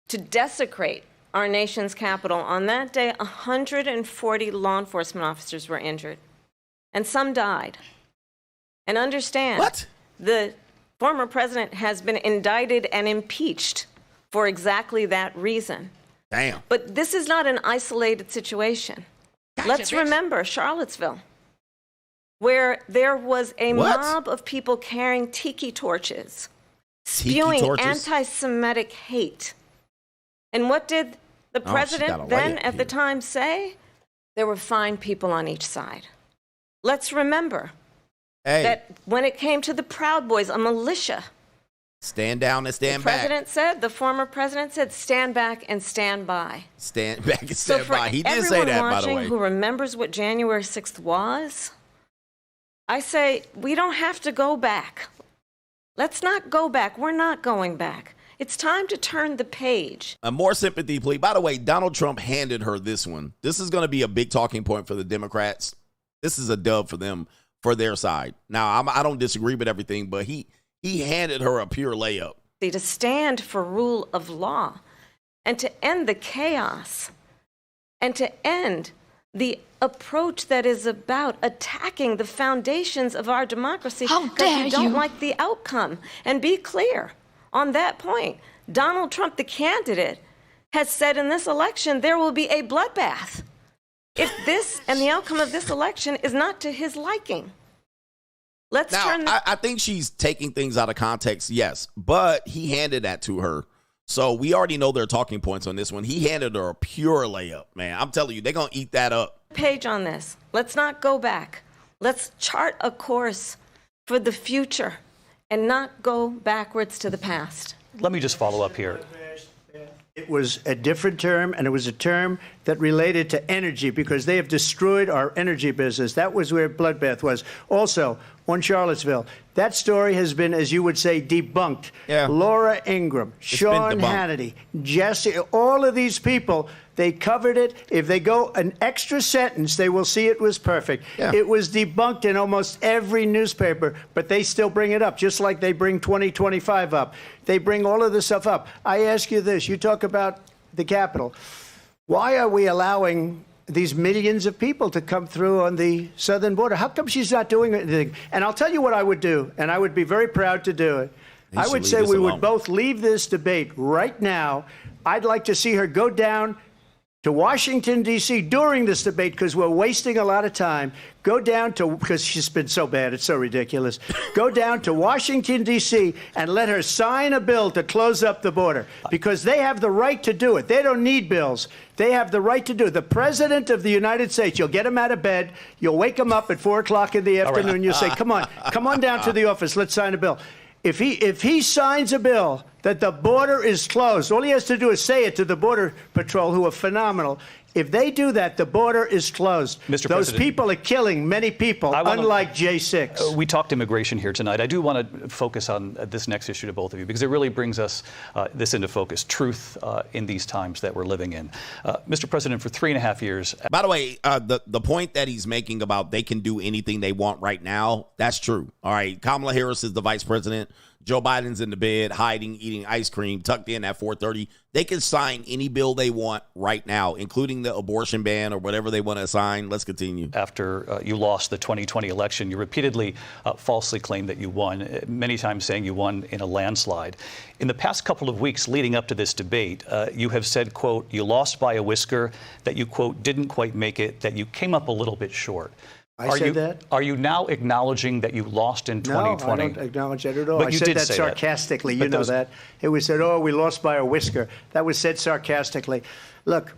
To desecrate our nation's capital. On that day, 140 law enforcement officers were injured, and some died. And understand, what? The former president has been indicted and impeached for exactly that reason. Damn. But this is not an isolated situation. Gotcha, Let's remember Charlottesville, where there was a mob of people carrying tiki torches, spewing anti-Semitic hate. And what did the president then at the time say? There were fine people on each side. Let's remember that when it came to the Proud Boys, a militia, stand down and stand back. The former president said, stand back and stand by. Stand back and stand by. He did say that, by the way. Who remembers what January 6th was? I say, we don't have to go back. Let's not go back. We're not going back. It's time to turn the page. A more sympathy plea. By the way, Donald Trump handed her this one. This is going to be a big talking point for the Democrats. This is a dub for them, for their side. Now, I don't disagree with everything, but he handed her a pure layup. To stand for rule of law and to end the chaos and to end the approach that is about attacking the foundations of our democracy because we don't like the outcome. And be clear on that point. Donald Trump, the candidate, has said in this election there will be a bloodbath if this and the outcome of this election is not to his liking. I think she's taking things out of context, yes, but he handed that to her. So we already know their talking points on this one. He handed her a pure layup, man. I'm telling you, they're going to eat that up. Page on this. Let's not go back. Let's chart a course for the future and not go backwards to the past. Let me just follow up here. It was a different term, and it was a term that related to energy because they have destroyed our energy business. That was where bloodbath was. Also, on Charlottesville, that story has been, as you would say, debunked. Yeah. Laura Ingraham, Sean Hannity, Jesse, all of these people, they covered it. If they go an extra sentence, they will see it was perfect. Yeah. It was debunked in almost every newspaper, but they still bring it up, just like they bring 2025 up. They bring all of this stuff up. I ask you this. You talk about the Capitol. Why are we allowing these millions of people to come through on the southern border. How come she's not doing anything? And I'll tell you what I would do, and I would be very proud to do it. I would say we would both leave this debate right now. I'd like to see her go down to Washington, D.C. during this debate, because we're wasting a lot of time. Go down to, because she's been so bad, it's so ridiculous. Go down to Washington, D.C. and let her sign a bill to close up the border, because they have the right to do it. They don't need bills. They have the right to do it. The President of the United States, you'll get him out of bed, you'll wake him up at 4 o'clock in the afternoon, you'll say, come on down to the office, let's sign a bill. If he signs a bill that the border is closed, all he has to do is say it to the Border Patrol, who are phenomenal. If they do that, the border is closed. Mr. Those President, people are killing many people, unlike J6. We talked immigration here tonight. I do want to focus on this next issue to both of you, because it really brings us this into focus, truth in these times that we're living in. Mr. President, for 3.5 years... By the way, the point that he's making about they can do anything they want right now, that's true. All right, Kamala Harris is the vice president. Joe Biden's in the bed, hiding, eating ice cream, tucked in at 4:30. They can sign any bill they want right now, including the abortion ban or whatever they want to sign. Let's continue. After you lost the 2020 election, you repeatedly falsely claimed that you won, many times saying you won in a landslide. In the past couple of weeks leading up to this debate, you have said, quote, you lost by a whisker, that you, quote, didn't quite make it, that you came up a little bit short. I said that? Are you now acknowledging that you lost in 2020? No, I don't acknowledge that at all. But I you said did that say sarcastically. That. You know that. It was said, oh, we lost by a whisker. That was said sarcastically. Look,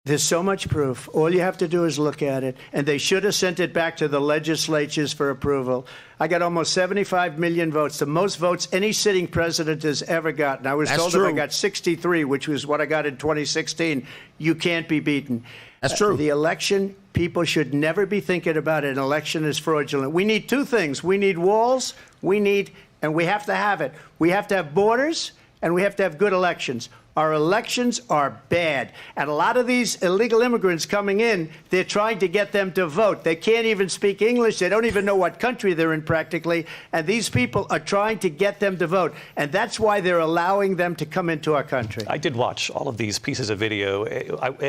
there's so much proof. All you have to do is look at it. And they should have sent it back to the legislatures for approval. I got almost 75 million votes, the most votes any sitting president has ever gotten. I was told that I got 63, which was what I got in 2016. You can't be beaten. That's true. The election, people should never be thinking about it. An election is fraudulent. We need two things. We need walls. And we have to have it. We have to have borders, and we have to have good elections. Our elections are bad. And a lot of these illegal immigrants coming in, they're trying to get them to vote. They can't even speak English. They don't even know what country they're in practically. And these people are trying to get them to vote. And that's why they're allowing them to come into our country. I did watch all of these pieces of video.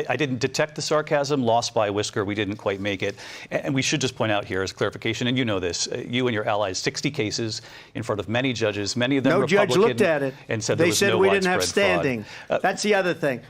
I didn't detect the sarcasm, lost by a whisker. We didn't quite make it. And we should just point out here as clarification, and you know this, you and your allies, 60 cases in front of many judges, many of them Republican. No judge looked at it. And said they there was said no we didn't have widespread standing. fraud. That's the other thing.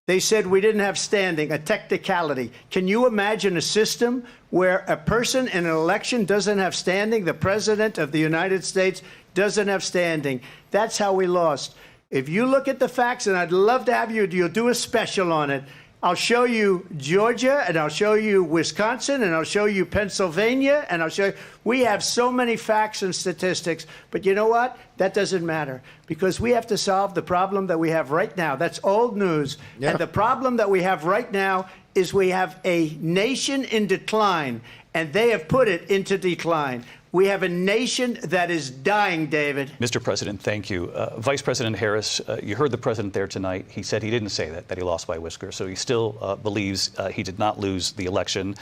They said we didn't have standing, a technicality. Can you imagine a system where a person in an election doesn't have standing? The President of the United States doesn't have standing. That's how we lost. If you look at the facts, and I'd love to have you'll do a special on it. I'll show you Georgia, and I'll show you Wisconsin, and I'll show you Pennsylvania, and I'll show you. We have so many facts and statistics, but you know what? That doesn't matter, because we have to solve the problem that we have right now. That's old news. Yeah. And the problem that we have right now is we have a nation in decline, and they have put it into decline. We have a nation that is dying, David. Mr. President, thank you. Vice President Harris, you heard the president there tonight. He said he didn't say that he lost by a whisker. So he still believes he did not lose the election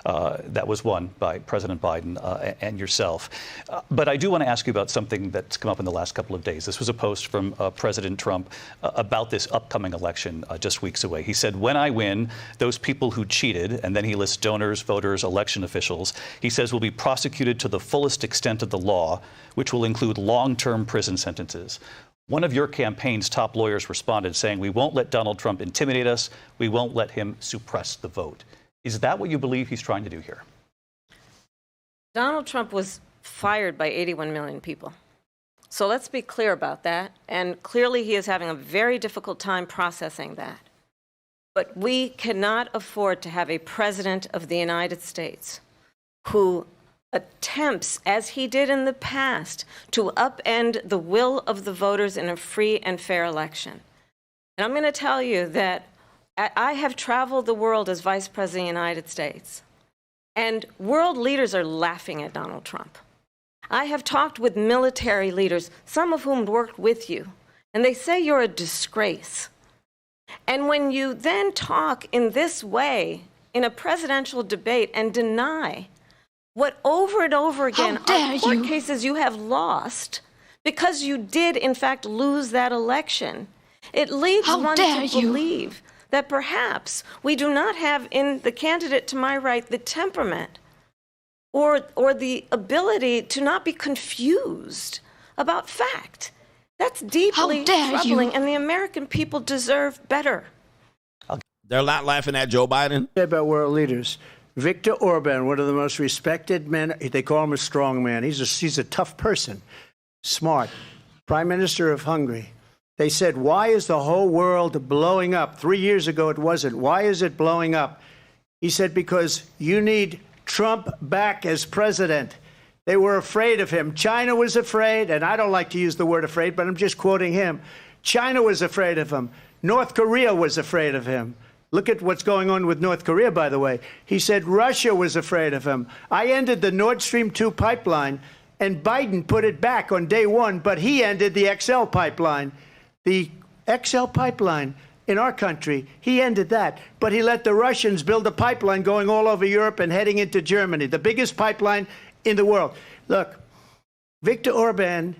that was won by President Biden and yourself. But I do want to ask you about something that's come up in the last couple of days. This was a post from President Trump about this upcoming election just weeks away. He said, when I win, those people who cheated, and then he lists donors, voters, election officials, he says will be prosecuted to the fullest extent of the law, which will include long-term prison sentences. One of your campaign's top lawyers responded saying, we won't let Donald Trump intimidate us. We won't let him suppress the vote. Is that what you believe he's trying to do here? Donald Trump was fired by 81 million people. So let's be clear about that. And clearly he is having a very difficult time processing that. But we cannot afford to have a president of the United States who attempts, as he did in the past, to upend the will of the voters in a free and fair election. And I'm going to tell you that I have traveled the world as Vice President of the United States, and world leaders are laughing at Donald Trump. I have talked with military leaders, some of whom worked with you, and they say you're a disgrace. And when you then talk in this way in a presidential debate and deny what over and over again are court cases you have lost because you did, in fact, lose that election, it leads one to believe that perhaps we do not have in the candidate to my right the temperament or the ability to not be confused about fact. That's deeply troubling, and the American people deserve better. They're not laughing at Joe Biden. About world leaders. Viktor Orban, one of the most respected men, they call him a strong man. He's a tough person, smart. Prime Minister of Hungary. They said, why is the whole world blowing up? 3 years ago it wasn't. Why is it blowing up? He said, because you need Trump back as president. They were afraid of him. China was afraid, and I don't like to use the word afraid, but I'm just quoting him. China was afraid of him. North Korea was afraid of him. Look at what's going on with North Korea, by the way. He said Russia was afraid of him. I ended the Nord Stream 2 pipeline, and Biden put it back on day one, but he ended the XL pipeline. The XL pipeline in our country, he ended that. But he let the Russians build a pipeline going all over Europe and heading into Germany, the biggest pipeline in the world. Look, Viktor Orban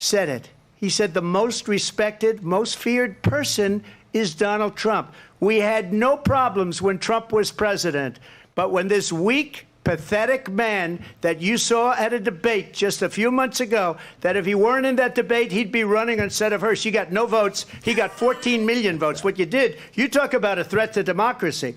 said it. He said the most respected, most feared person is Donald Trump. We had no problems when Trump was president, but when this weak, pathetic man that you saw at a debate just a few months ago, that if he weren't in that debate, he'd be running instead of her. She got no votes. He got 14 million votes. What you did, you talk about a threat to democracy.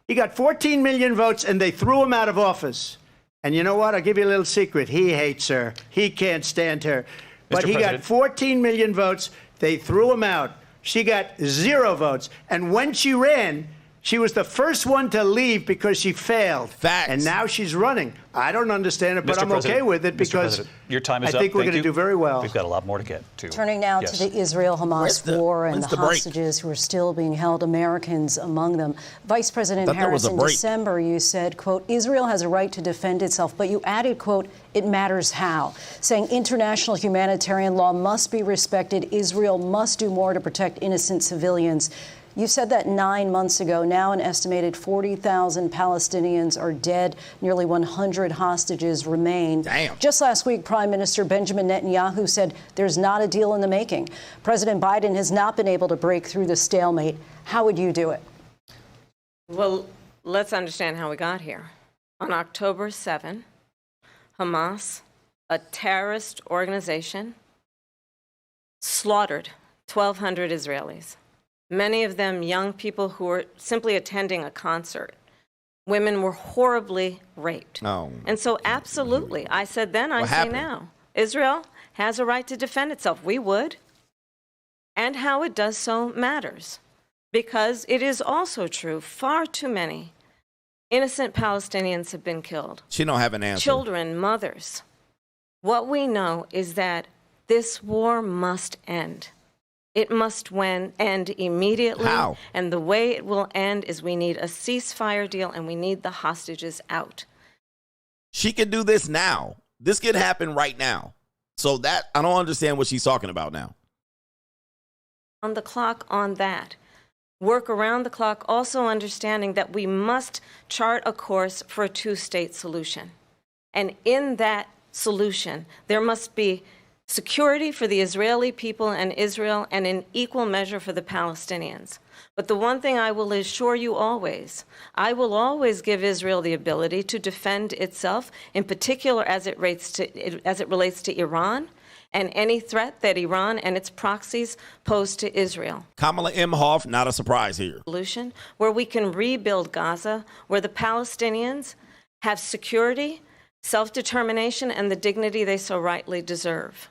He got 14 million votes, and they threw him out of office. And you know what? I'll give you a little secret. He hates her. He can't stand her. But he got 14 million votes. They threw him out. She got 0 votes. And when she ran, she was the first one to leave because she failed. Facts. And now she's running. I don't understand it, but I'm okay with it because your time is I think we're going to do very well. We've got a lot more to get to. Turning now to the Israel-Hamas war and the hostages who are still being held, Americans among them. Vice President Harris, in December, you said, quote, Israel has a right to defend itself, but you added, quote, it matters how, saying international humanitarian law must be respected. Israel must do more to protect innocent civilians. You said that 9 months ago. Now an estimated 40,000 Palestinians are dead. Nearly 100 hostages remain. Damn. Just last week, Prime Minister Benjamin Netanyahu said there's not a deal in the making. President Biden has not been able to break through the stalemate. How would you do it? Well, let's understand how we got here. On October 7, Hamas, a terrorist organization, slaughtered 1,200 Israelis. Many of them young people who were simply attending a concert. Women were horribly raped. Oh. And so absolutely, I said then, I say now, Israel has a right to defend itself. We would. And how it does so matters. Because it is also true, far too many innocent Palestinians have been killed. She don't have an answer. Children, mothers. What we know is that this war must end. It must end immediately. How? And the way it will end is we need a ceasefire deal and we need the hostages out. She can do this now. This could happen right now. So that, I don't understand what she's talking about now. On the clock on that. Work around the clock, also understanding that we must chart a course for a two-state solution. And in that solution, there must be security for the Israeli people and Israel, and in equal measure for the Palestinians. But the one thing I will assure you always, I will always give Israel the ability to defend itself, in particular as it relates to Iran, and any threat that Iran and its proxies pose to Israel. Kamala Imhoff, not a surprise here. Solution where we can rebuild Gaza, where the Palestinians have security, self-determination, and the dignity they so rightly deserve.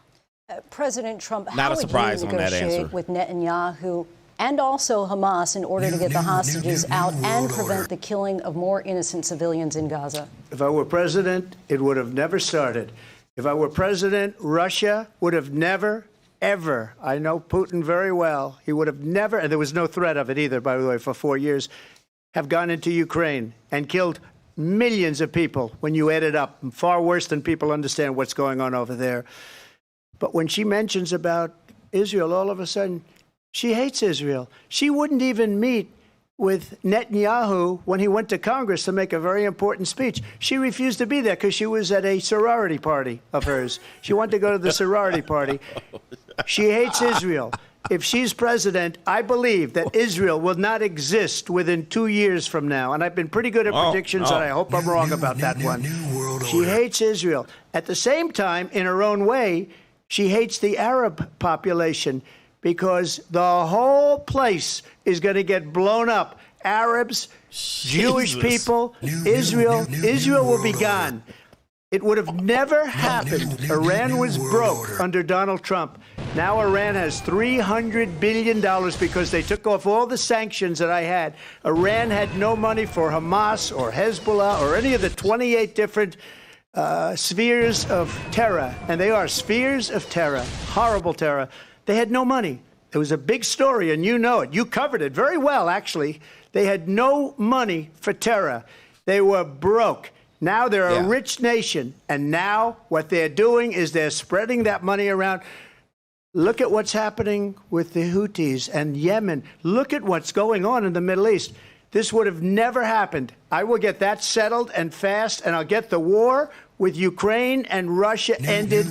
President Trump, Not how a surprise would you on that negotiate answer. with Netanyahu and also Hamas in order to get the hostages out and prevent the killing of more innocent civilians in Gaza? If I were president, it would have never started. If I were president, Russia would have never, ever, I know Putin very well, he would have never, and there was no threat of it either, by the way, for 4 years, have gone into Ukraine and killed millions of people when you add it up, far worse than people understand what's going on over there. But when she mentions about Israel, all of a sudden, she hates Israel. She wouldn't even meet with Netanyahu when he went to Congress to make a very important speech. She refused to be there because she was at a sorority party of hers. She wanted to go to the sorority party. She hates Israel. if she's president, I believe that Israel will not exist within 2 years from now. And I've been pretty good at predictions, and I hope I'm wrong about that one. She hates Israel. At the same time, in her own way, she hates the Arab population because the whole place is going to get blown up. Arabs, Jewish people, Israel will be gone. It would have never happened. Iran was broke under Donald Trump. Now Iran has $300 billion because they took off all the sanctions that I had. Iran had no money for Hamas or Hezbollah or any of the 28 different spheres of terror. And they are spheres of terror, horrible terror. They had no money. It was a big story, and you know it. You covered it very well, actually. They had no money for terror. They were broke. Now they're a rich nation, and now what they're doing is they're spreading that money around. Look at what's happening with the Houthis and Yemen. Look at what's going on in the Middle East. This would have never happened. I will get that settled and fast, and I'll get the war with Ukraine and Russia ended.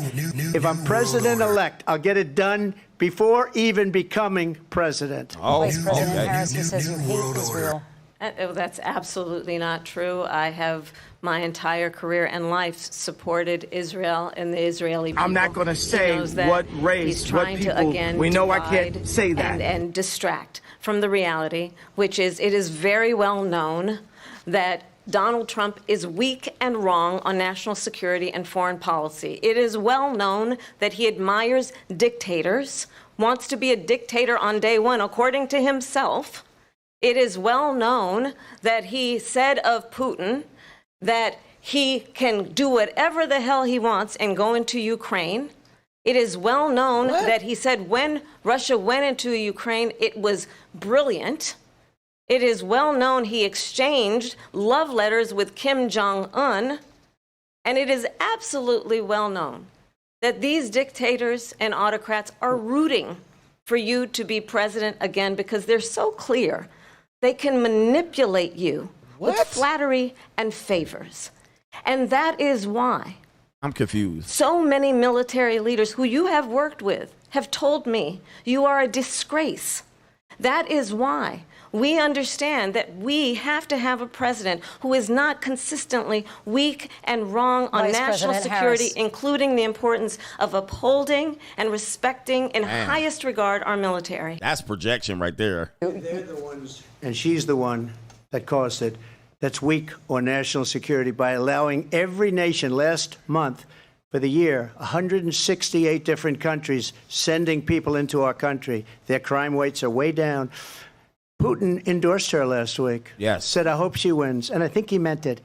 If I'm president-elect, I'll get it done before even becoming president. Vice President Harris, he says you hate Israel. That's absolutely not true. I have my entire career and life supported Israel and the Israeli people. I'm not going to say what race, what people. We know I can't say that. And distract from the reality, which is it is very well known that Donald Trump is weak and wrong on national security and foreign policy. It is well known that he admires dictators, wants to be a dictator on day one, according to himself. It is well known that he said of Putin that he can do whatever the hell he wants and go into Ukraine. It is well known that he said when Russia went into Ukraine, it was brilliant. It is well known he exchanged love letters with Kim Jong-un. And it is absolutely well known that these dictators and autocrats are rooting for you to be president again because they're so clear. They can manipulate you with flattery and favors. And that is why I'm confused. So many military leaders who you have worked with have told me you are a disgrace. That is why we understand that we have to have a president who is not consistently weak and wrong on national security, including the importance of upholding and respecting in highest regard our military. That's projection right there. They're the ones, and she's the one that caused it, that's weak on national security by allowing every nation last month for the year, 168 different countries sending people into our country. Their crime rates are way down. Putin endorsed her last week. Yes. Said, I hope she wins. And I think he meant it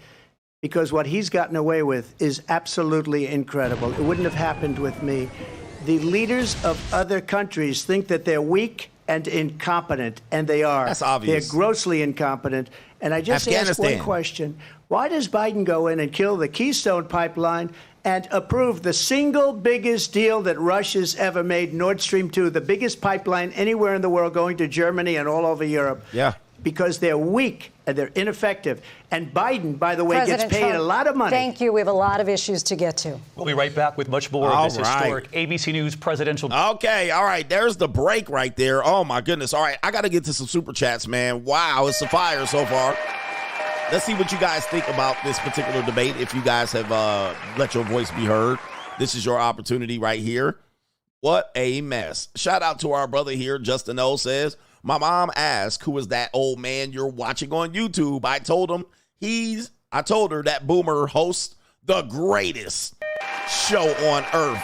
because what he's gotten away with is absolutely incredible. It wouldn't have happened with me. The leaders of other countries think that they're weak and incompetent, and they are. That's obvious. They're grossly incompetent. And I just ask one question. Why does Biden go in and kill the Keystone Pipeline and approve the single biggest deal that Russia's ever made, Nord Stream 2, the biggest pipeline anywhere in the world going to Germany and all over Europe? Yeah. Because they're weak and they're ineffective. And Biden, by the way, President gets paid Trump, a lot of money. Thank you. We have a lot of issues to get to. We'll be right back with much more of this historic ABC News presidential. Okay, all right. There's the break right there. Oh, my goodness. All right, I got to get to some super chats, man. Wow, it's a fire so far. Let's see what you guys think about this particular debate. If you guys have let your voice be heard, this is your opportunity right here. What a mess. Shout out to our brother here. Justin O says, my mom asked, who is that old man you're watching on YouTube? I told her that Boomer hosts the greatest show on earth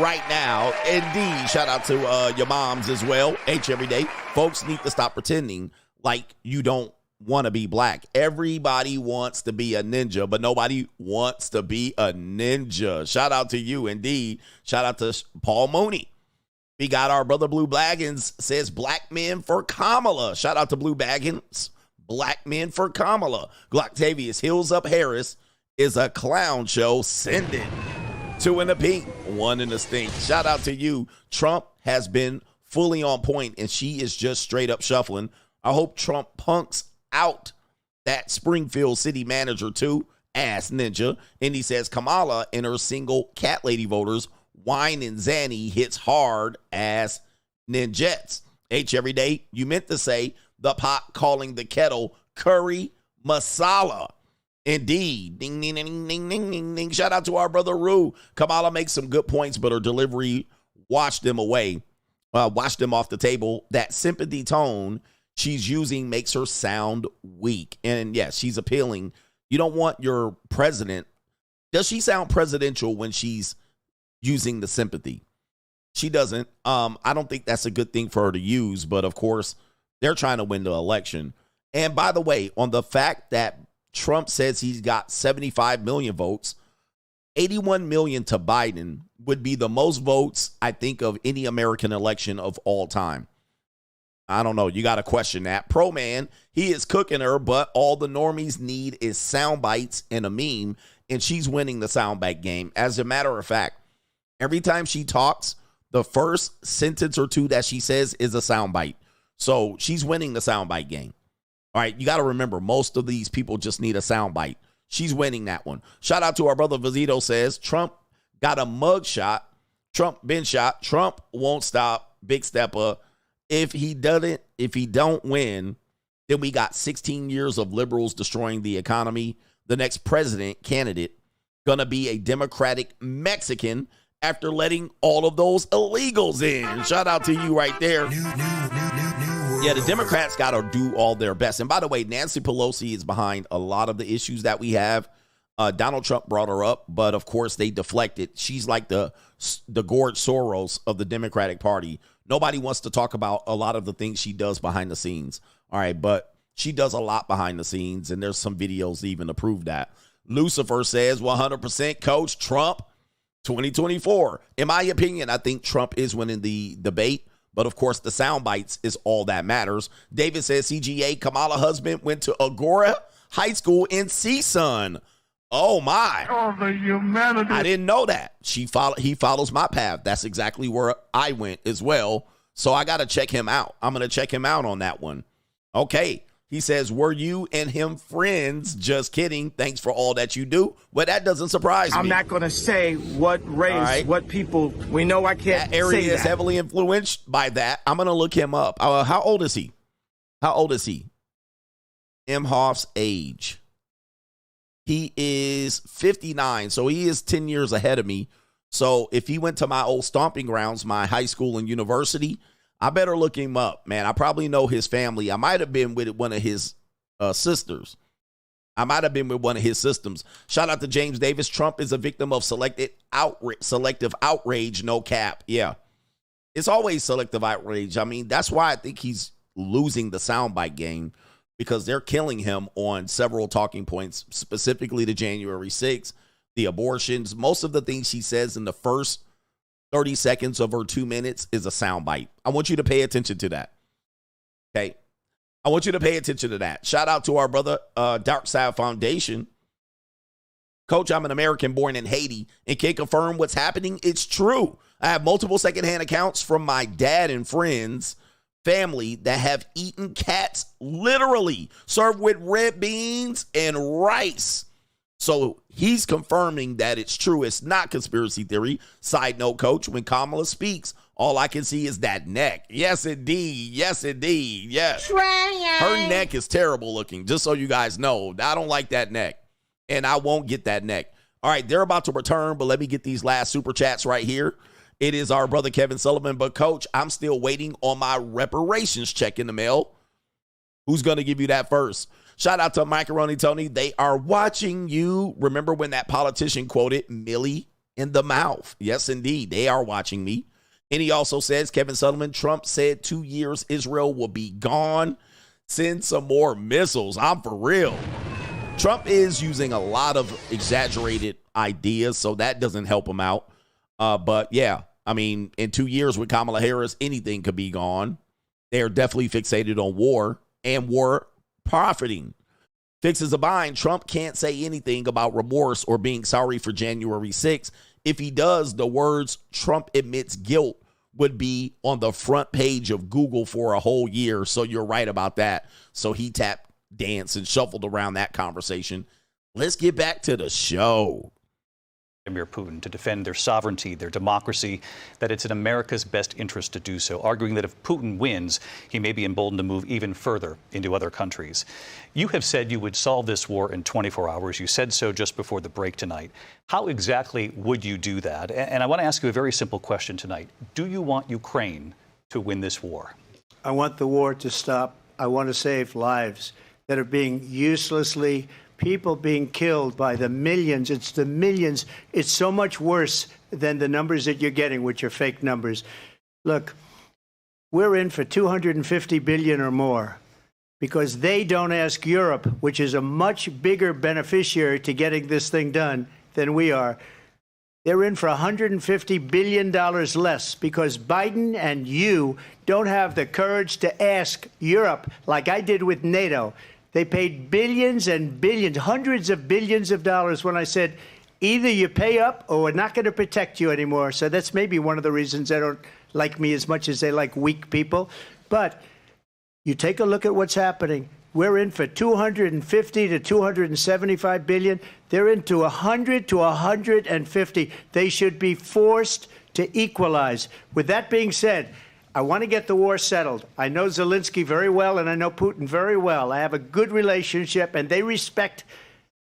right now. Indeed. Shout out to your moms as well. H every day. Folks need to stop pretending like you don't want to be black. Everybody wants to be a ninja, but nobody wants to be a ninja. Shout out to you. Indeed. Shout out to Paul Mooney. We got our brother Blue Baggins says black men for Kamala. Shout out to Blue Baggins. Black men for Kamala. Glocktavius Hills Up Harris is a clown show. Send it. 2 in the pink, 1 in the stink. Shout out to you. Trump has been fully on point and she is just straight up shuffling. I hope Trump punks out that Springfield city manager too, ass ninja. And he says Kamala and her single cat lady voters, wine and Zanny hits hard ass Ninjets. H every day. You meant to say the pot calling the kettle curry masala. Indeed. Ding, ding, ding, ding, ding, ding, ding. Shout out to our brother Rue. Kamala makes some good points, but her delivery washed them away. Washed them off the table. That sympathy tone she's using makes her sound weak. And yes, she's appealing. You don't want your president. Does she sound presidential when she's using the sympathy? She doesn't. I don't think that's a good thing for her to use, but of course, they're trying to win the election. And by the way, on the fact that Trump says he's got 75 million votes, 81 million to Biden would be the most votes, I think, of any American election of all time. I don't know. You got to question that. Pro man, he is cooking her, but all the normies need is sound bites and a meme, and she's winning the soundbite game. As a matter of fact, every time she talks, the first sentence or two that she says is a soundbite. So she's winning the soundbite game. All right, you got to remember, most of these people just need a soundbite. She's winning that one. Shout out to our brother Vizito says, Trump got a mug shot. Trump been shot. Trump won't stop. Big stepper. If he don't win, then we got 16 years of liberals destroying the economy. The next president candidate going to be a Democratic Mexican after letting all of those illegals in. Shout out to you right there. Yeah, the Democrats got to do all their best. And by the way, Nancy Pelosi is behind a lot of the issues that we have. Donald Trump brought her up, but of course they deflected. She's like the George Soros of the Democratic Party. Nobody wants to talk about a lot of the things she does behind the scenes. All right, but she does a lot behind the scenes, and there's some videos even to prove that. Lucifer says 100% Coach Trump 2024. In my opinion, I think Trump is winning the debate. But, of course, the sound bites is all that matters. David says CGA, Kamala husband went to Agora High School in CSUN. Oh, my. Oh, the humanity. I didn't know that. He follows my path. That's exactly where I went as well. So I got to check him out. I'm going to check him out on that one. Okay. He says, were you and him friends? Just kidding. Thanks for all that you do. Well, that doesn't surprise me. I'm not going to say what race, what people. We know I can't that area say is that. heavily influenced by that. I'm going to look him up. How old is he? How old is he? Imhoff's age. He is 59, so he is 10 years ahead of me. So if he went to my old stomping grounds, my high school and university, I better look him up, man. I probably know his family. I might have been with one of his sisters. I might have been with one of his systems. Shout out to James Davis. Trump is a victim of selective outrage, no cap. Yeah. It's always selective outrage. I mean, that's why I think he's losing the soundbite game, because they're killing him on several talking points, specifically the January 6th, the abortions. Most of the things he says in the first 30 seconds of her 2 minutes is a soundbite. I want you to pay attention to that. Okay. I want you to pay attention to that. Shout out to our brother, Dark Side Foundation. Coach, I'm an American born in Haiti and can confirm what's happening. It's true. I have multiple secondhand accounts from my dad and friends, family that have eaten cats literally served with red beans and rice. So he's confirming that it's true. It's not conspiracy theory. Side note, Coach, when Kamala speaks, all I can see is that neck. Yes, indeed. Yes, indeed. Yes. Her neck is terrible looking, just so you guys know. I don't like that neck, and I won't get that neck. All right, they're about to return, but let me get these last super chats right here. It is our brother Kevin Sullivan, but Coach, I'm still waiting on my reparations check in the mail. Who's going to give you that first? Shout out to Macaroni Tony. They are watching you. Remember when that politician quoted Millie in the mouth? Yes, indeed. They are watching me. And he also says, Kevin Sullivan, Trump said 2 years Israel will be gone. Send some more missiles. I'm for real. Trump is using a lot of exaggerated ideas, so that doesn't help him out. But yeah, I mean, in 2 years with Kamala Harris, anything could be gone. They're definitely fixated on war and war profiting. Fixes a bind. Trump can't say anything about remorse or being sorry for January 6th. If he does, the words Trump admits guilt would be on the front page of Google for a whole year. So you're right about that. So he tapped, danced, and shuffled around that conversation. Let's get back to the show. Vladimir Putin to defend their sovereignty, their democracy, that it's in America's best interest to do so, arguing that if Putin wins, he may be emboldened to move even further into other countries. You have said you would solve this war in 24 hours. You said so just before the break tonight. How exactly would you do that? And I want to ask you a very simple question tonight. Do you want Ukraine to win this war? I want the war to stop. I want to save lives that are being uselessly, people being killed by the millions. It's the millions. It's so much worse than the numbers that you're getting, which are fake numbers. Look, we're in for 250 billion or more because they don't ask Europe, which is a much bigger beneficiary to getting this thing done than we are. They're in for $150 billion less because Biden and you don't have the courage to ask Europe like I did with NATO. They paid billions and billions, hundreds of billions of dollars when I said, either you pay up or we're not going to protect you anymore. So that's maybe one of the reasons they don't like me as much as they like weak people. But you take a look at what's happening. We're in for 250 to 275 billion. They're into 100 to 150. They should be forced to equalize. With that being said, I want to get the war settled. I know Zelensky very well, and I know Putin very well. I have a good relationship, and they respect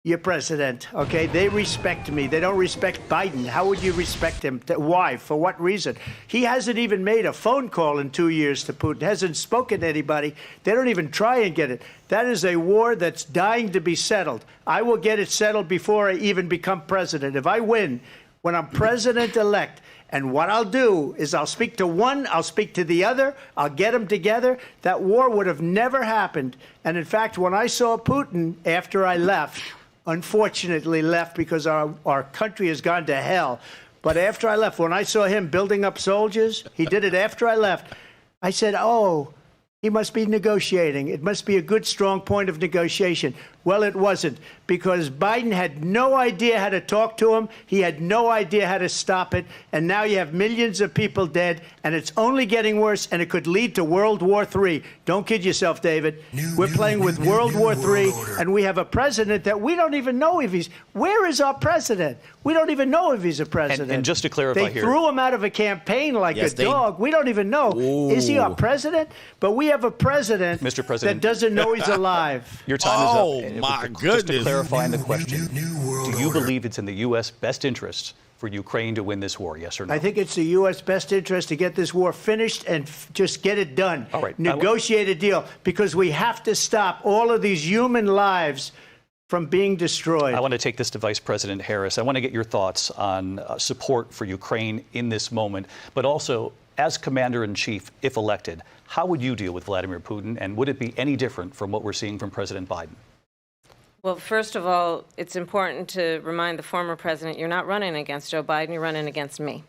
your president, okay? They respect me. They don't respect Biden. How would you respect him? Why? For what reason? He hasn't even made a phone call in 2 years to Putin, hasn't spoken to anybody. They don't even try and get it. That is a war that's dying to be settled. I will get it settled before I even become president. If I win, when I'm president-elect, and what I'll do is I'll speak to one, I'll speak to the other, I'll get them together. That war would have never happened. And in fact, when I saw Putin after I left, unfortunately left because our country has gone to hell. But after I left, when I saw him building up soldiers, he did it after I left, I said, oh, he must be negotiating. It must be a good, strong point of negotiation. Well, it wasn't, because Biden had no idea how to talk to him. He had no idea how to stop it. And now you have millions of people dead, and it's only getting worse, and it could lead to World War III. Don't kid yourself, David. We're playing with World War III, and we have a president that we don't even know if he's... Where is our president? We don't even know if he's a president. And just to clarify they threw him out of a campaign like a dog. We don't even know. Ooh. Is he our president? But we have a president, Mr. President, that doesn't know he's alive. Your time is up. My Just goodness. to clarify the question, do you believe it's in the U.S. best interest for Ukraine to win this war, yes or no? I think it's the U.S. best interest to get this war finished and just get it done. All right. Negotiate a deal, because we have to stop all of these human lives from being destroyed. I want to take this to Vice President Harris. I want to get your thoughts on support for Ukraine in this moment, but also, as Commander-in-Chief, if elected, how would you deal with Vladimir Putin, and would it be any different from what we're seeing from President Biden? Well, first of all, it's important to remind the former president, you're not running against Joe Biden, you're running against me.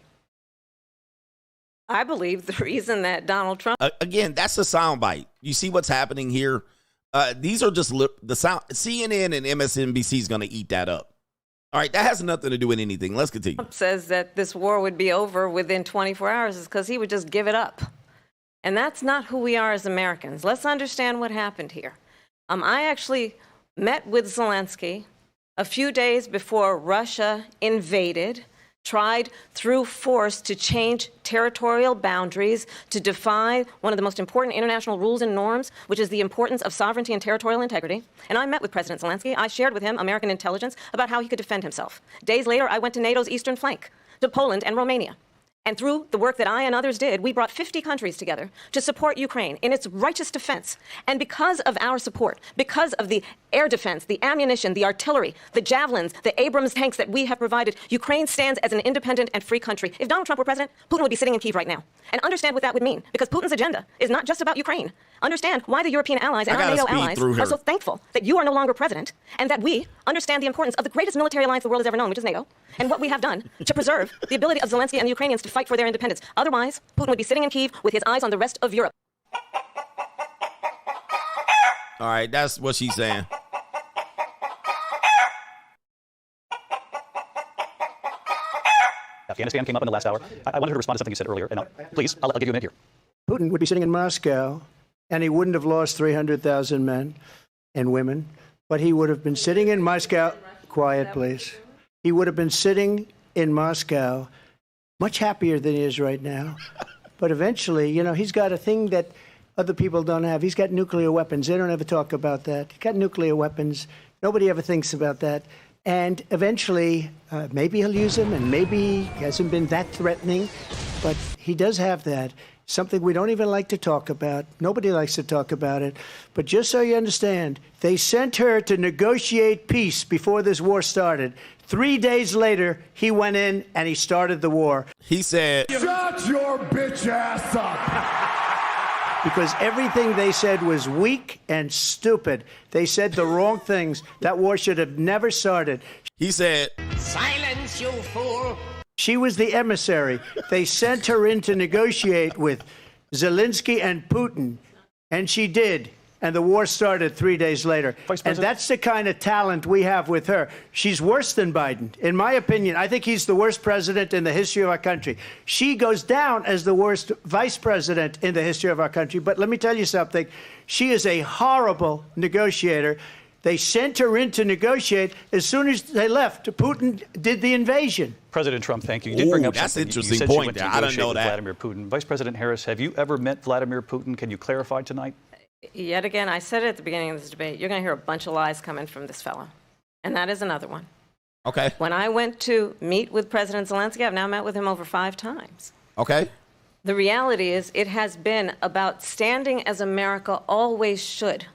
I believe the reason that Donald Trump... Again, that's a soundbite. You see what's happening here? These are just the sound. CNN and MSNBC is going to eat that up. All right, that has nothing to do with anything. Let's continue. Trump says that this war would be over within 24 hours is because he would just give it up. And that's not who we are as Americans. Let's understand what happened here. I actually met with Zelensky a few days before Russia invaded, tried through force to change territorial boundaries, to defy one of the most important international rules and norms, which is the importance of sovereignty and territorial integrity. And I met with President Zelensky. I shared with him American intelligence about how he could defend himself. Days later, I went to NATO's eastern flank, to Poland and Romania. And through the work that I and others did, we brought 50 countries together to support Ukraine in its righteous defense. And because of our support, because of the air defense, the ammunition, the artillery, the javelins, the Abrams tanks that we have provided, Ukraine stands as an independent and free country. If Donald Trump were president, Putin would be sitting in Kyiv right now. And understand what that would mean, because Putin's agenda is not just about Ukraine. Understand why the European allies and our NATO allies are so thankful that you are no longer president, and that we understand the importance of the greatest military alliance the world has ever known, which is NATO, and what we have done to preserve the ability of Zelensky and the Ukrainians to fight for their independence. Otherwise, Putin would be sitting in Kyiv with his eyes on the rest of Europe. All right, that's what she's saying. Afghanistan came up in the last hour. I wanted to respond to something you said earlier, and please, I'll give you a minute here. Putin would be sitting in Moscow, and he wouldn't have lost 300,000 men and women, but he would have been sitting in Moscow. Quiet, please. He would have been sitting in Moscow, much happier than he is right now. But eventually, you know, he's got a thing that other people don't have. He's got nuclear weapons. They don't ever talk about that. He's got nuclear weapons. Nobody ever thinks about that. And eventually, maybe he'll use them, and maybe he hasn't been that threatening, but he does have that. Something we don't even like to talk about. Nobody likes to talk about it. But just so you understand, they sent her to negotiate peace before this war started. 3 days later, he went in and he started the war. He said, "Shut your bitch ass up." Because everything they said was weak and stupid. They said the wrong things. That war should have never started. He said, "Silence, you fool." She was the emissary. They sent her in to negotiate with Zelensky and Putin, and she did. And the war started 3 days later. And that's the kind of talent we have with her. She's worse than Biden. In my opinion, I think he's the worst president in the history of our country. She goes down as the worst vice president in the history of our country. But let me tell you something. She is a horrible negotiator. They sent her in to negotiate. As soon as they left, Putin did the invasion. President Trump, thank you. You did bring up that's something. an interesting You said point you went there. to I don't know negotiate with that. Vladimir Putin. Vice President Harris, have you ever met Vladimir Putin? Can you clarify tonight? Yet again, I said it at the beginning of this debate, you're going to hear a bunch of lies coming from this fellow. And that is another one. Okay. When I went to meet with President Zelensky, I've now met with him over 5 times. Okay. The reality is it has been about standing as America always should,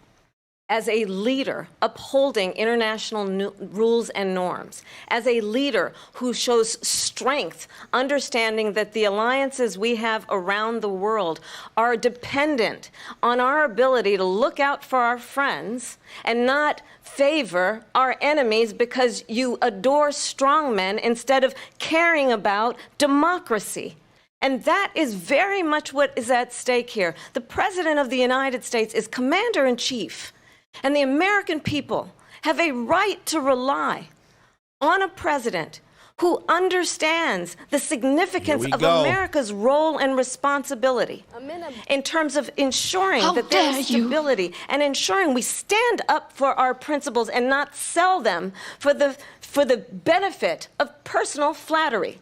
as a leader upholding international rules and norms, as a leader who shows strength, understanding that the alliances we have around the world are dependent on our ability to look out for our friends and not favor our enemies because you adore strongmen instead of caring about democracy. And that is very much what is at stake here. The President of the United States is commander-in-chief. And the American people have a right to rely on a president who understands the significance of America's role and responsibility in terms of ensuring that there is stability and ensuring we stand up for our principles and not sell them for the benefit of personal flattery.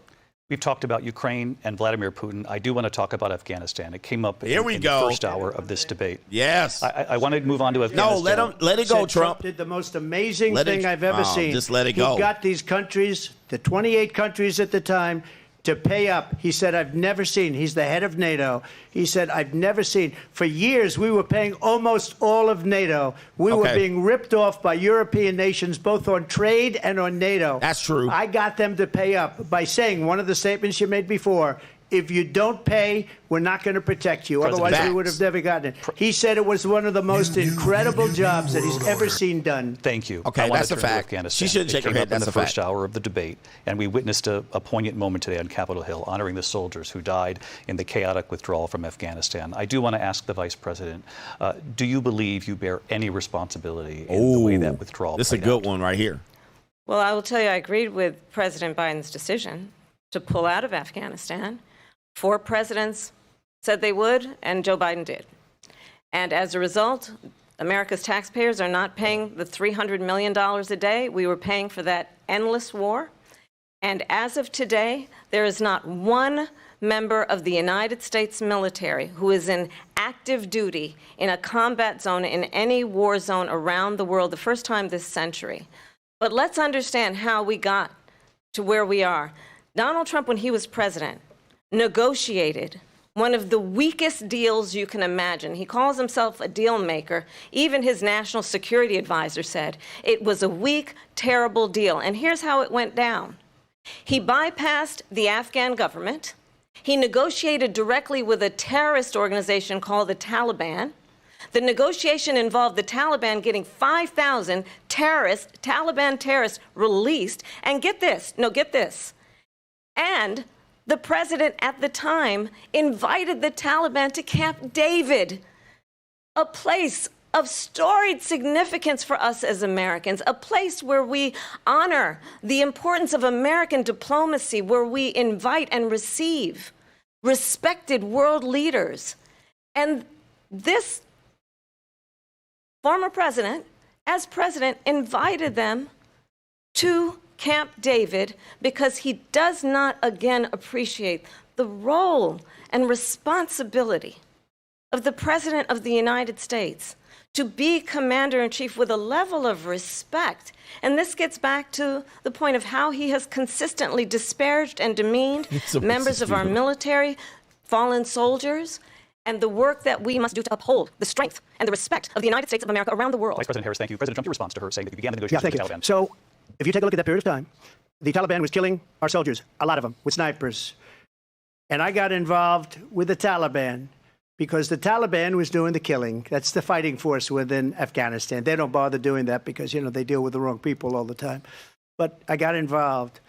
We've talked about Ukraine and Vladimir Putin. I do want to talk about Afghanistan. It came up in the first hour of this debate. Yes. I wanted to move on to Afghanistan. No, let it go, Trump. Did the most amazing thing I've ever seen. Just let it go. He got these countries, the 28 countries at the time, to pay up. He said, I've never seen. He's the head of NATO. He said, I've never seen. For years, we were paying almost all of NATO. We were being ripped off by European nations, both on trade and on NATO. That's true. I got them to pay up by saying one of the statements you made before, if you don't pay, we're not going to protect you. Otherwise, we would have never gotten it. He said it was one of the most incredible jobs that he's ever seen done. Thank you. Okay, that's a fact. She shouldn't shake her head. That's a fact. In the first hour of the debate, and we witnessed a poignant moment today on Capitol Hill, honoring the soldiers who died in the chaotic withdrawal from Afghanistan. I do want to ask the Vice President, do you believe you bear any responsibility in the way that withdrawal played out? This is a good one right here. Well, I will tell you, I agreed with President Biden's decision to pull out of Afghanistan. 4 presidents said they would, and Joe Biden did. And as a result, America's taxpayers are not paying the $300 million a day we were paying for that endless war. And as of today, there is not one member of the United States military who is in active duty in a combat zone in any war zone around the world, the first time this century. But let's understand how we got to where we are. Donald Trump, when he was president, negotiated one of the weakest deals you can imagine. He calls himself a deal maker. Even his national security advisor said it was a weak, terrible deal. And here's how it went down. He bypassed the Afghan government. He negotiated directly with a terrorist organization called the Taliban. The negotiation involved the Taliban getting 5,000 Taliban terrorists released. And get this, and the president at the time invited the Taliban to Camp David, a place of storied significance for us as Americans, a place where we honor the importance of American diplomacy, where we invite and receive respected world leaders. And this former president, as president, invited them to Camp David because he does not again appreciate the role and responsibility of the President of the United States to be commander-in-chief with a level of respect. And this gets back to the point of how he has consistently disparaged and demeaned members of our military, fallen soldiers, and the work that we must do to uphold the strength and the respect of the United States of America around the world. Vice President Harris, thank you. President Trump, your response to her saying that you began the negotiations with the Taliban. So if you take a look at that period of time, the Taliban was killing our soldiers, a lot of them, with snipers. And I got involved with the Taliban because the Taliban was doing the killing. That's the fighting force within Afghanistan. They don't bother doing that because, you know, they deal with the wrong people all the time. But I got involved.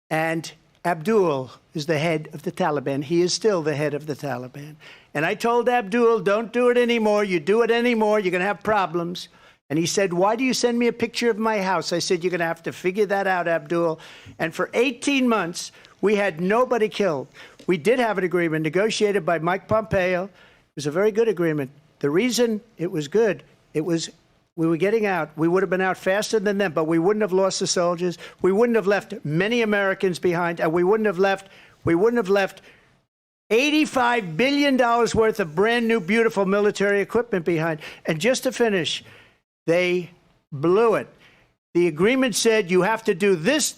And Abdul is the head of the Taliban. He is still the head of the Taliban. And I told Abdul, don't do it anymore. You do it anymore, you're going to have problems. And he said, why do you send me a picture of my house? I said, you're going to have to figure that out, Abdul. And for 18 months, we had nobody killed. We did have an agreement negotiated by Mike Pompeo. It was a very good agreement. The reason it was good, it was we were getting out. We would have been out faster than them, but we wouldn't have lost the soldiers. We wouldn't have left many Americans behind, and we wouldn't have left $85 billion worth of brand new, beautiful military equipment behind. And just to finish, they blew it. The agreement said you have to do this,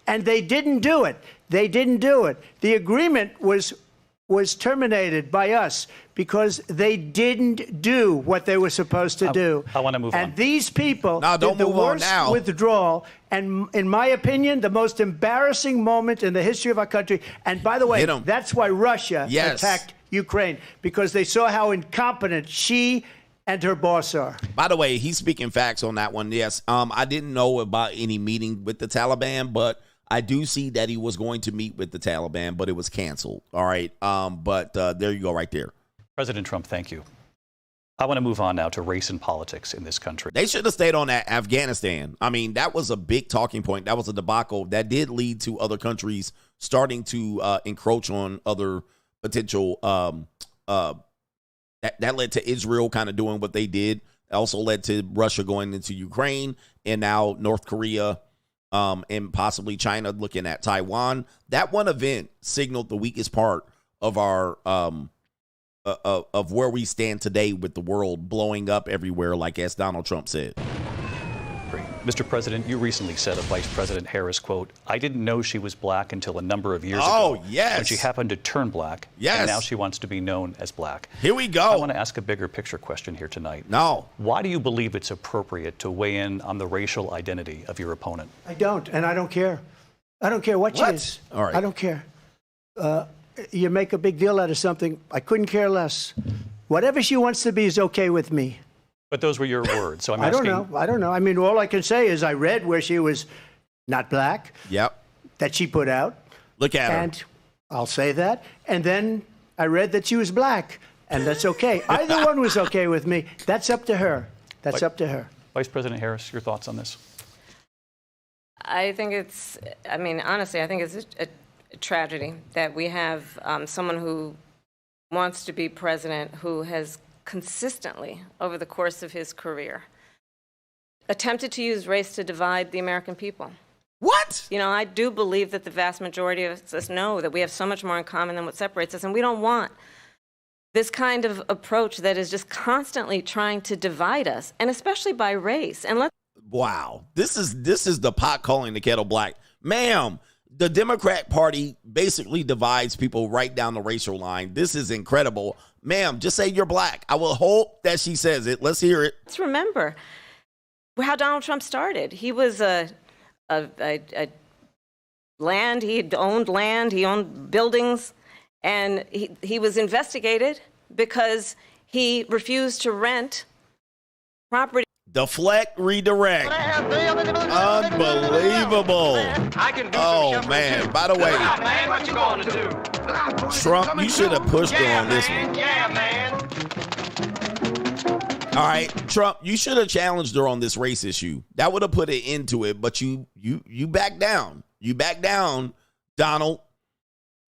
and they didn't do it. They didn't do it. The agreement was terminated by us because they didn't do what they were supposed to do. I want to move on. And these people did the worst withdrawal, and in my opinion, the most embarrassing moment in the history of our country. And by the way, that's why Russia attacked Ukraine, because they saw how incompetent she and her boss are. By the way, he's speaking facts on that one. Yes. I didn't know about any meeting with the Taliban, but I do see that he was going to meet with the Taliban, but it was canceled. All right. But there you go right there. President Trump, thank you. I want to move on now to race and politics in this country. They should have stayed on that Afghanistan. I mean, that was a big talking point. That was a debacle that did lead to other countries starting to encroach on other potential. That led to Israel kind of doing what they did. It also led to Russia going into Ukraine, and now North Korea and possibly China looking at Taiwan. That one event signaled the weakest part of our of where we stand today, with the world blowing up everywhere, like as Donald Trump said. Great. Mr. President, you recently said of Vice President Harris, quote, I didn't know she was black until a number of years ago. Oh, yes. When she happened to turn black. Yes. And now she wants to be known as black. Here we go. I want to ask a bigger picture question here tonight. No. Why do you believe it's appropriate to weigh in on the racial identity of your opponent? I don't, and I don't care. I don't care what she is. All right. I don't care. You make a big deal out of something, I couldn't care less. Whatever she wants to be is okay with me. But those were your words, so I'm I asking. I don't know. I mean, all I can say is I read where she was not black. Yep. That she put out. Look at her. And I'll say that. And then I read that she was black, and that's okay. Either one was okay with me. That's up to her. That's up to her. Vice President Harris, your thoughts on this? I think it's, I mean, honestly, I think it's a tragedy that we have someone who wants to be president who has consistently, over the course of his career, attempted to use race to divide the American people. What? You know, I do believe that the vast majority of us know that we have so much more in common than what separates us, and we don't want this kind of approach that is just constantly trying to divide us, and especially by race. And wow, this is the pot calling the kettle black. Ma'am, the Democrat Party basically divides people right down the racial line. This is incredible. Ma'am, just say you're black. I will hope that she says it. Let's hear it. Let's remember how Donald Trump started. He was land, he owned buildings, and he was investigated because he refused to rent property. Deflect, redirect. Unbelievable. Oh, man. By the way, What you gonna do? Trump, you should have pushed her on this one. Yeah, man. All right, Trump, you should have challenged her on this race issue. That would have put it into it, but you back down. You back down, Donald.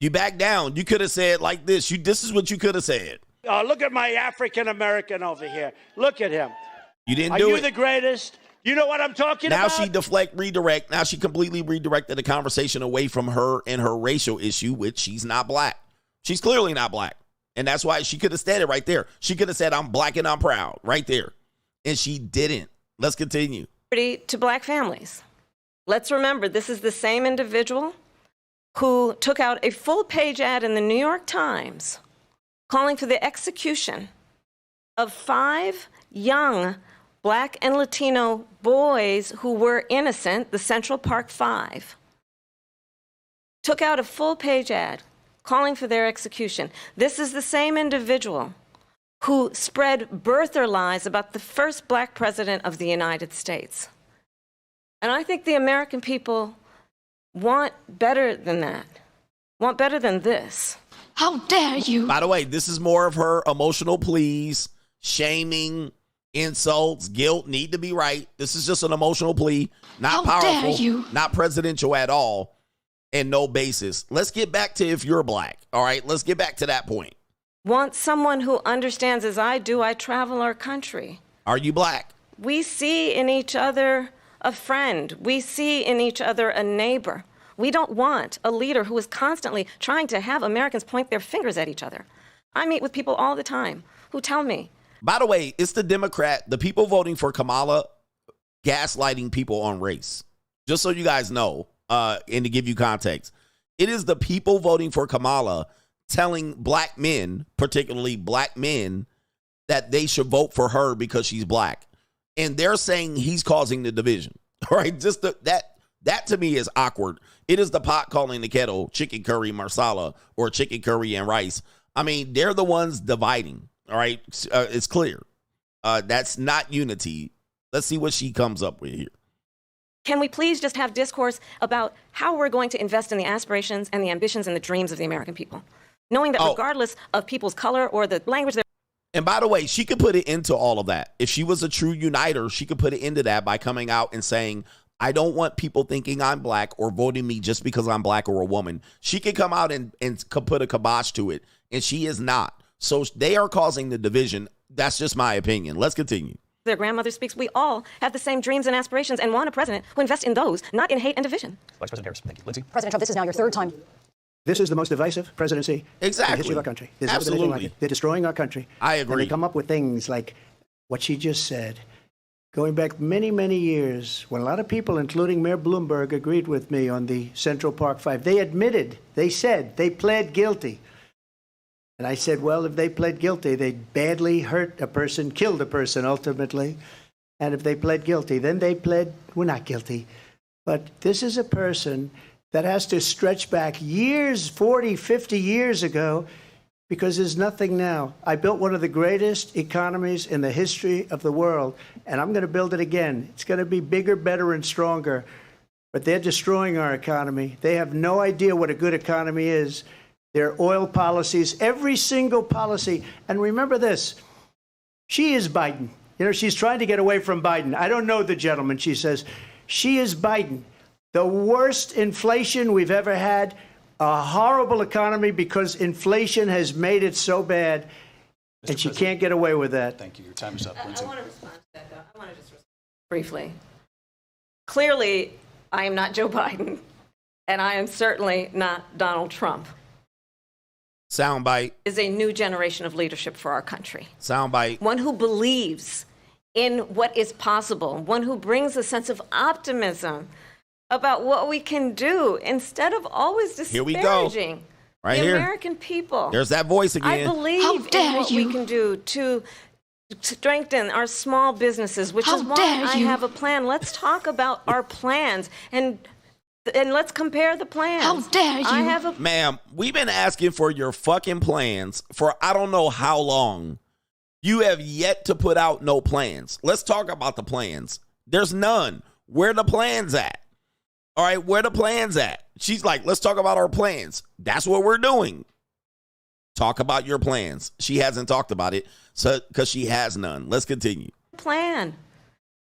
You back down. You could have said like this. This is what you could have said. Look at my African American over here. Look at him. You didn't do it. Are you the greatest? You know what I'm talking now about? Now she redirect. Now she completely redirected the conversation away from her and her racial issue, which she's not black. She's clearly not black. And that's why she could have said it right there. She could have said, I'm black and I'm proud right there. And she didn't. Let's continue. To black families. Let's remember, this is the same individual who took out a full-page ad in the New York Times calling for the execution of 5 young black and Latino boys who were innocent, the Central Park 5. Took out a full-page ad calling for their execution. This is the same individual who spread birther lies about the first black president of the United States. And I think the American people want better than that, want better than this. How dare you? By the way, this is more of her emotional pleas, shaming, insults, guilt, need to be right. This is just an emotional plea, not How powerful, dare you? not presidential at all, and no basis. Let's get back to if you're black. All right, let's get back to that point. Want someone who understands, as I do, I travel our country. Are you black? We see in each other a friend. We see in each other a neighbor. We don't want a leader who is constantly trying to have Americans point their fingers at each other. I meet with people all the time who tell me. By the way, it's the people voting for Kamala gaslighting people on race. Just so you guys know, and to give you context, it is the people voting for Kamala telling black men, particularly black men, that they should vote for her because she's black. And they're saying he's causing the division. All right, just that to me is awkward. It is the pot calling the kettle, chicken curry marsala or chicken curry and rice. I mean, they're the ones dividing. All right, it's clear. That's not unity. Let's see what she comes up with here. Can we please just have discourse about how we're going to invest in the aspirations and the ambitions and the dreams of the American people? Knowing that regardless of people's color or the language they're... And by the way, she could put it into all of that. If she was a true uniter, she could put it into that by coming out and saying, I don't want people thinking I'm black or voting me just because I'm black or a woman. She could come out and could put a kibosh to it, and she is not. So they are causing the division. That's just my opinion. Let's continue. Their grandmother speaks. We all have the same dreams and aspirations and want a president who invests in those, not in hate and division. Vice President Harris, thank you. Lindsay? President Trump, this is now your 3rd time. This is the most divisive presidency in the history of our country. There's never been anything like it. They're destroying our country. I agree. And they come up with things like what she just said. Going back many, many years, when a lot of people, including Mayor Bloomberg, agreed with me on the Central Park 5, they admitted, they said, they pled guilty. And I said, well, if they pled guilty, they badly hurt a person, killed a person ultimately. And if they pled guilty, then they pled, we're not guilty. But this is a person that has to stretch back years, 40, 50 years ago, because there's nothing now. I built one of the greatest economies in the history of the world, and I'm going to build it again. It's going to be bigger, better, and stronger. But they're destroying our economy. They have no idea what a good economy is. Their oil policies, every single policy. And remember this, she is Biden. You know, she's trying to get away from Biden. I don't know the gentleman, she says. She is Biden. The worst inflation we've ever had, a horrible economy because inflation has made it so bad, and she can't get away with that. Thank you. Your time is up, Lindsay. I want to respond to that, though. I want to just respond briefly. Clearly, I am not Joe Biden, and I am certainly not Donald Trump. Soundbite. Is a new generation of leadership for our country. Soundbite. One who believes in what is possible, one who brings a sense of optimism about what we can do instead of always disparaging the American people. There's that voice again. I believe in what we can do to strengthen our small businesses, which is why I have a plan. Let's talk about our plans and let's compare the plans. How dare you? I have a Ma'am, we've been asking for your fucking plans for I don't know how long. You have yet to put out no plans. Let's talk about the plans. There's none. Where the plans at? All right, where the plans at? She's like, let's talk about our plans. That's what we're doing. Talk about your plans. She hasn't talked about it because she has none. Let's continue. plan.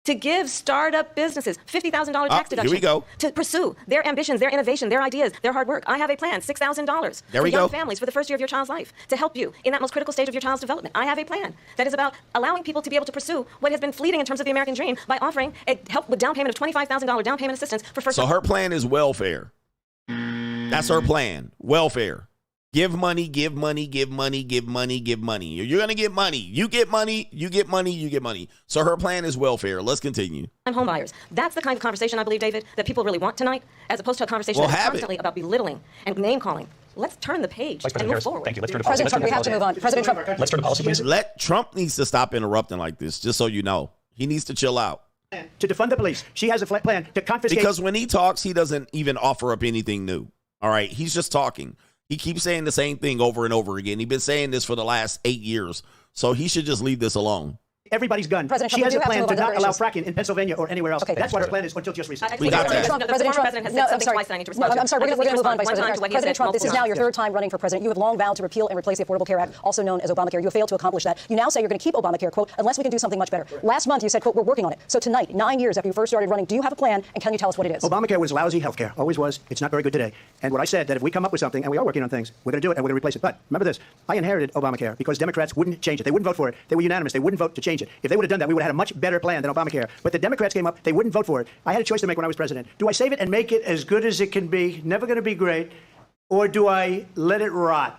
to give startup businesses $50,000 tax deduction. Here we go. To pursue their ambitions, their innovation, their ideas, their hard work. I have a plan, $6,000 for young families for the first year of your child's life to help you in that most critical stage of your child's development. I have a plan that is about allowing people to be able to pursue what has been fleeting in terms of the American dream by offering a help with down payment of $25,000 down payment assistance for first. So her plan is welfare. That's her plan. Welfare. Give money, give money, give money, give money, give money. You're going to get money. You get money, you get money, you get money. So her plan is welfare. Let's continue. Home buyers. That's the kind of conversation, I believe, David, that people really want tonight, as opposed to a conversation that's constantly about belittling and name-calling. Let's turn the page and move forward. Thank you. Let's turn to policy. President Trump, we have to move on. President Trump. Let's turn to policy, please. Trump needs to stop interrupting like this, just so you know. He needs to chill out. To defund the police. She has a plan to confiscate. Because when he talks, he doesn't even offer up anything new. All right? He's just talking. He keeps saying the same thing over and over again. He's been saying this for the last 8 years. So he should just leave this alone. Everybody's gun. She has a plan to not allow fracking in Pennsylvania or anywhere else. Okay, that's what her plan is until just recently. We got that. President Trump has said something twice that I need to respond to. I'm sorry, we're going to move on, Vice President. President Trump, this is now your third time running for president. You have long vowed to repeal and replace the Affordable Care Act, also known as Obamacare. You have failed to accomplish that. You now say you're going to keep Obamacare, quote, unless we can do something much better. Last month you said, quote, we're working on it. So tonight, 9 years after you first started running, do you have a plan, and can you tell us what it is? Obamacare was lousy health care. Always was. It's not very good today. And what I said, that if we come up with something, and we are working on things, we're going to do it, and we're going to replace it. But remember this. I inherited Obamacare because Democrats wouldn't change it. They wouldn't vote for it. They were unanimous. They wouldn't vote to change it. If they would have done that, we would have had a much better plan than Obamacare. But the Democrats came up. They wouldn't vote for it. I had a choice to make when I was president. Do I save it and make it as good as it can be, never going to be great, or do I let it rot?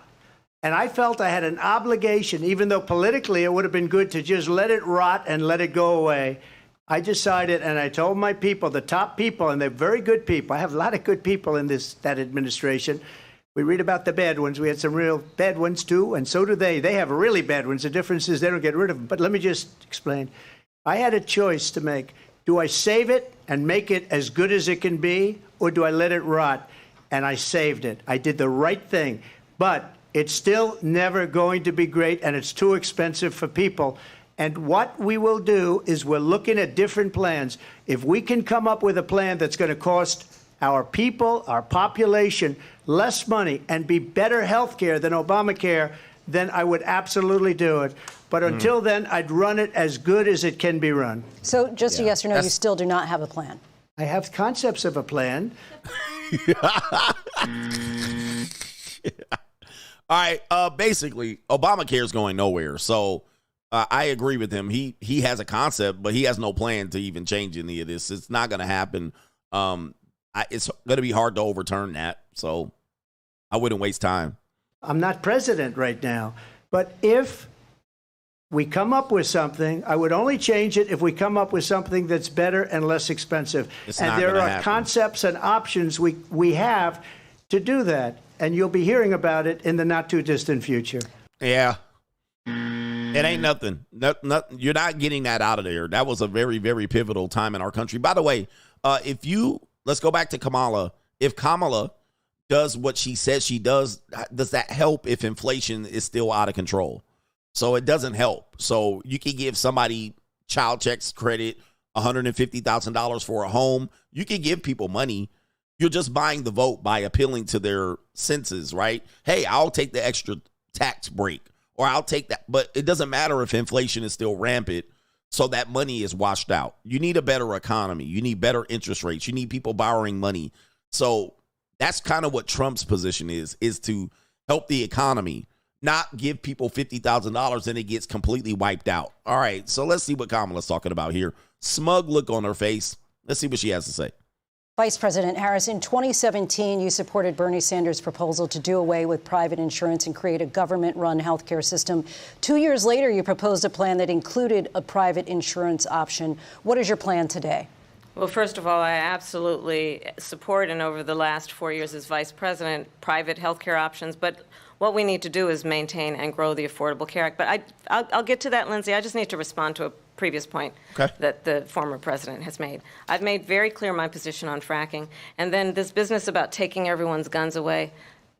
And I felt I had an obligation, even though politically it would have been good to just let it rot and let it go away. I decided, and I told my people, the top people, and they're very good people. I have a lot of good people in that administration. We read about the bad ones. We had some real bad ones, too, and so do they. They have really bad ones. The difference is they don't get rid of them. But let me just explain. I had a choice to make. Do I save it and make it as good as it can be, or do I let it rot? And I saved it. I did the right thing. But it's still never going to be great, and it's too expensive for people. And what we will do is we're looking at different plans. If we can come up with a plan that's going to cost our people, our population, less money and be better health care than Obamacare, then I would absolutely do it. But until then, I'd run it as good as it can be run. So just a yes or no, you still do not have a plan? I have concepts of a plan. All right. Basically, Obamacare is going nowhere. So I agree with him. He has a concept, but he has no plan to even change any of this. It's not going to happen. It's going to be hard to overturn that. So I wouldn't waste time. I'm not president right now. But if we come up with something, I would only change it if we come up with something that's better and less expensive. And there are concepts and options we have to do that. And you'll be hearing about it in the not too distant future. Yeah. It ain't nothing. You're not getting that out of there. That was a very, very pivotal time in our country. By the way, let's go back to Kamala. If Kamala does what she says she does that help if inflation is still out of control? So it doesn't help. So you can give somebody child checks credit, $150,000 for a home. You can give people money. You're just buying the vote by appealing to their senses, right? Hey, I'll take the extra tax break, or I'll take that. But it doesn't matter if inflation is still rampant. So that money is washed out. You need a better economy. You need better interest rates. You need people borrowing money. So that's kind of what Trump's position is to help the economy, not give people $50,000 and it gets completely wiped out. All right, so let's see what Kamala's talking about here. Smug look on her face. Let's see what she has to say. Vice President Harris, in 2017, you supported Bernie Sanders' proposal to do away with private insurance and create a government-run healthcare system. 2 years later, you proposed a plan that included a private insurance option. What is your plan today? Well, first of all, I absolutely support, and over the last 4 years as vice president, private healthcare options. But what we need to do is maintain and grow the Affordable Care Act. But I'll get to that, Lindsay. I just need to respond to a previous point that the former president has made. I've made very clear my position on fracking. And then this business about taking everyone's guns away.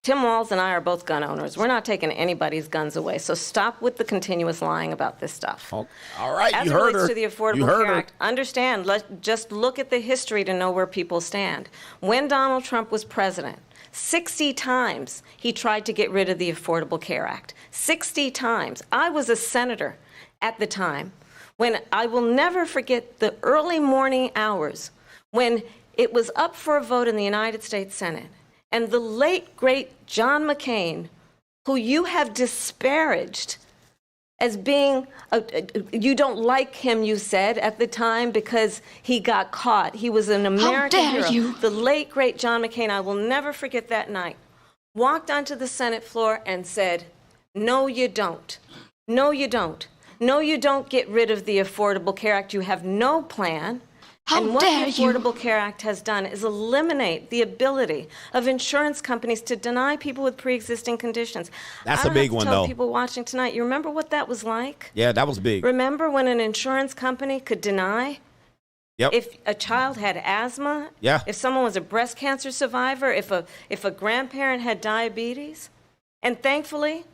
Tim Walz and I are both gun owners. We're not taking anybody's guns away. So stop with the continuous lying about this stuff. Oh, all right, As you it heard relates her. to the Affordable Care Act, understand, just look at the history to know where people stand. When Donald Trump was president, 60 times he tried to get rid of the Affordable Care Act. 60 times. I was a senator at the time when I will never forget the early morning hours when it was up for a vote in the United States Senate, and the late, great John McCain, who you have disparaged as being, you don't like him, you said, at the time because he got caught. He was an American hero. You? The late, great John McCain, I will never forget that night, walked onto the Senate floor and said, no, you don't. No, you don't. No, you don't get rid of the Affordable Care Act. You have no plan. And what the Affordable Care Act has done is eliminate the ability of insurance companies to deny people with pre-existing conditions. That's a big one, though. People watching tonight, you remember what that was like? Yeah, that was big. Remember when an insurance company could deny? Yep. If a child had asthma? Yeah. If someone was a breast cancer survivor? If a grandparent had diabetes? And thankfully,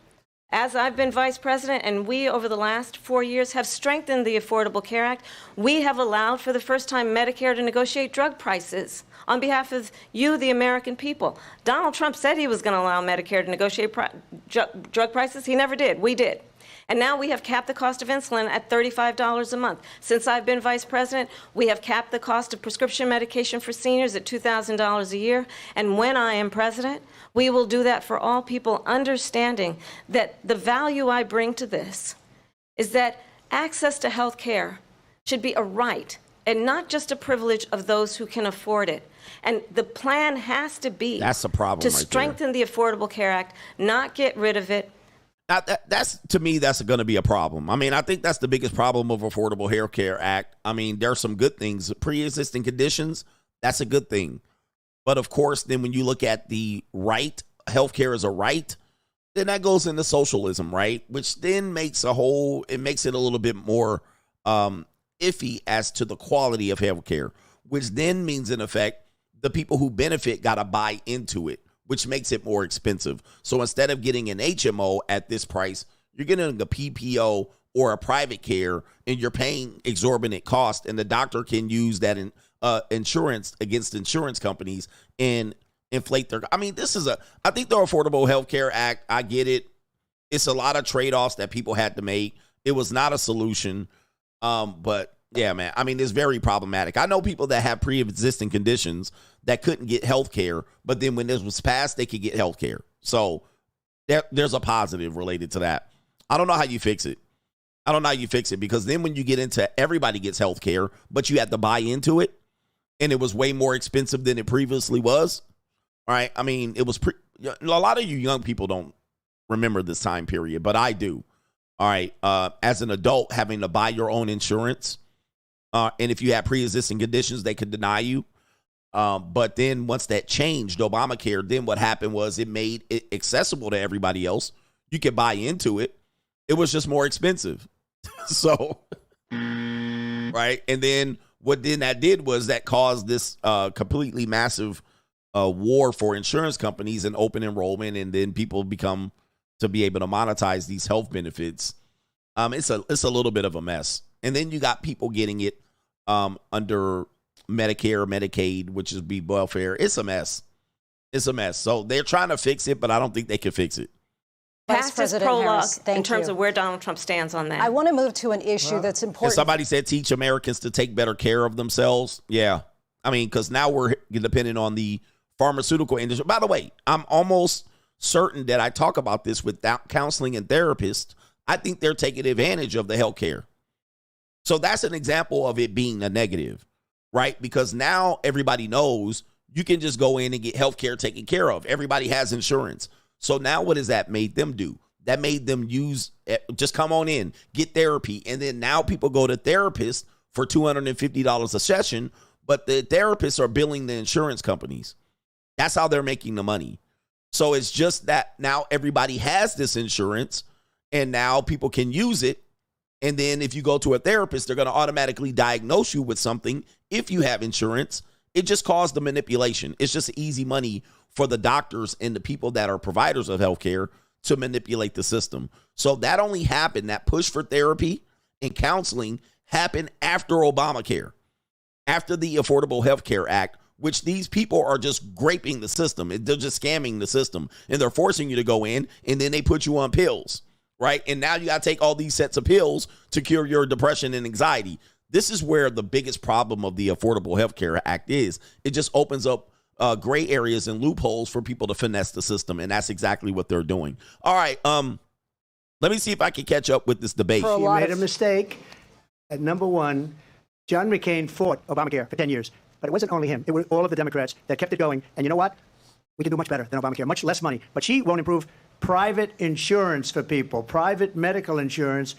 as I've been vice president, and we, over the last 4 years, have strengthened the Affordable Care Act, we have allowed for the first time Medicare to negotiate drug prices on behalf of you, the American people. Donald Trump said he was going to allow Medicare to negotiate drug prices. He never did. We did. And now we have capped the cost of insulin at $35 a month. Since I've been vice president, we have capped the cost of prescription medication for seniors at $2,000 a year. And when I am president, we will do that for all people, understanding that the value I bring to this is that access to health care should be a right and not just a privilege of those who can afford it. And the plan has to be that's a problem to strengthen the Affordable Care Act, not get rid of it. Now, that's to me, that's going to be a problem. I mean, I think that's the biggest problem of Affordable Health Care Act. I mean, there are some good things. Pre-existing conditions, that's a good thing. But of course, then when you look at the right, healthcare is a right, then that goes into socialism, right? Which then makes it a little bit more iffy as to the quality of healthcare, which then means, in effect, the people who benefit got to buy into it, which makes it more expensive. So instead of getting an HMO at this price, you're getting a PPO or a private care, and you're paying exorbitant cost, and the doctor can use that insurance against insurance companies and inflate their. I mean, I think the Affordable Health Care Act, I get it. It's a lot of trade-offs that people had to make. It was not a solution. But yeah, man, I mean, it's very problematic. I know people that have pre-existing conditions that couldn't get health care, but then when this was passed, they could get health care. So there's a positive related to that. I don't know how you fix it. Because then when you get into everybody gets health care, but you have to buy into it, and it was way more expensive than it previously was. All right. I mean, it was a lot of you young people don't remember this time period, but I do. All right. As an adult, having to buy your own insurance. And if you have pre-existing conditions, they could deny you. But then once that changed, Obamacare, then what happened was it made it accessible to everybody else. You could buy into it. It was just more expensive. So, right. And then what then that did was that caused this completely massive war for insurance companies and open enrollment. And then people become to be able to monetize these health benefits. It's a little bit of a mess. And then you got people getting it under Medicare, Medicaid, which is be welfare. It's a mess. So they're trying to fix it, but I don't think they can fix it. Past is prologue in terms of where Donald Trump stands on that. I want to move to an issue that's important. And somebody said teach Americans to take better care of themselves. Yeah. I mean, because now we're dependent on the pharmaceutical industry. By the way, I'm almost certain that I talk about this with counseling and therapists. I think they're taking advantage of the healthcare. So that's an example of it being a negative, right? Because now everybody knows you can just go in and get healthcare taken care of. Everybody has insurance. So now what has that made them do? That made them just come on in, get therapy. And then now people go to therapists for $250 a session, but the therapists are billing the insurance companies. That's how they're making the money. So it's just that now everybody has this insurance and now people can use it. And then if you go to a therapist, they're going to automatically diagnose you with something. If you have insurance, it just caused the manipulation. It's just easy money for the doctors and the people that are providers of healthcare to manipulate the system. So that only happened, that push for therapy and counseling happened after Obamacare, after the Affordable Health Care Act, which these people are just graping the system. They're just scamming the system, and they're forcing you to go in, and then they put you on pills. right? And now you got to take all these sets of pills to cure your depression and anxiety. This is where the biggest problem of the Affordable Health Care Act is. It just opens up gray areas and loopholes for people to finesse the system, and that's exactly what they're doing. All right, let me see if I can catch up with this debate. She made a mistake. At number one, John McCain fought Obamacare for 10 years, but it wasn't only him. It was all of the Democrats that kept it going. And you know what? We can do much better than Obamacare, much less money. But she won't improve private insurance for people, private medical insurance.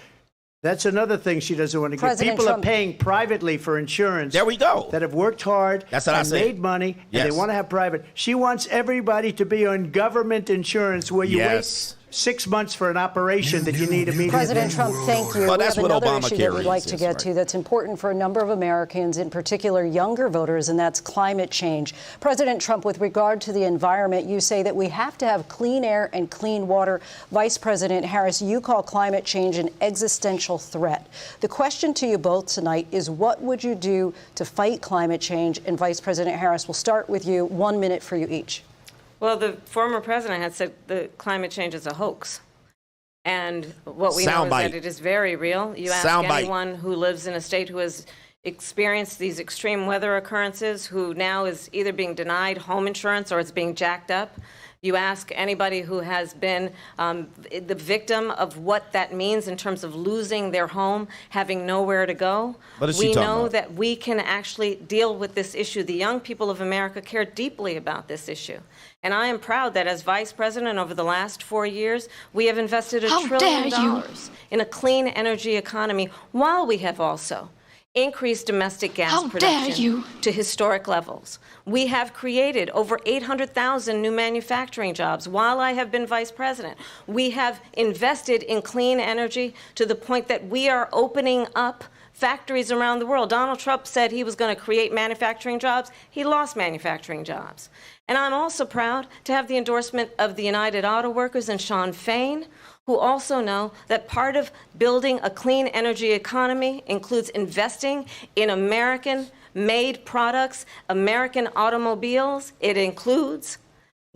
That's another thing she doesn't want to get. People are paying privately for insurance. There we go. That have worked hard and made money, and they want to have private. She wants everybody to be on government insurance where you wait 6 months for an operation that you need immediately. President Trump, thank you. Well, that's we have what another issue that Obamacare we'd like is, to get to that's important for a number of Americans, in particular younger voters, and that's climate change. President Trump, with regard to the environment, you say that we have to have clean air and clean water. Vice President Harris, you call climate change an existential threat. The question to you both tonight is, what would you do to fight climate change? And Vice President Harris, we'll start with you. 1 minute for you each. Well, the former president had said the climate change is a hoax. And what we know is that it is very real. You ask anyone who lives in a state who has experienced these extreme weather occurrences, who now is either being denied home insurance or it's being jacked up. You ask anybody who has been the victim of what that means in terms of losing their home, having nowhere to go. We know that we can actually deal with this issue. The young people of America care deeply about this issue. And I am proud that as vice president over the last 4 years, we have invested $1 trillion in a clean energy economy, while we have also increased domestic gas production to historic levels. We have created over 800,000 new manufacturing jobs while I have been vice president. We have invested in clean energy to the point that we are opening up factories around the world. Donald Trump said he was going to create manufacturing jobs. He lost manufacturing jobs. And I'm also proud to have the endorsement of the United Auto Workers and Sean Fain, who also know that part of building a clean energy economy includes investing in American-made products, American automobiles. It includes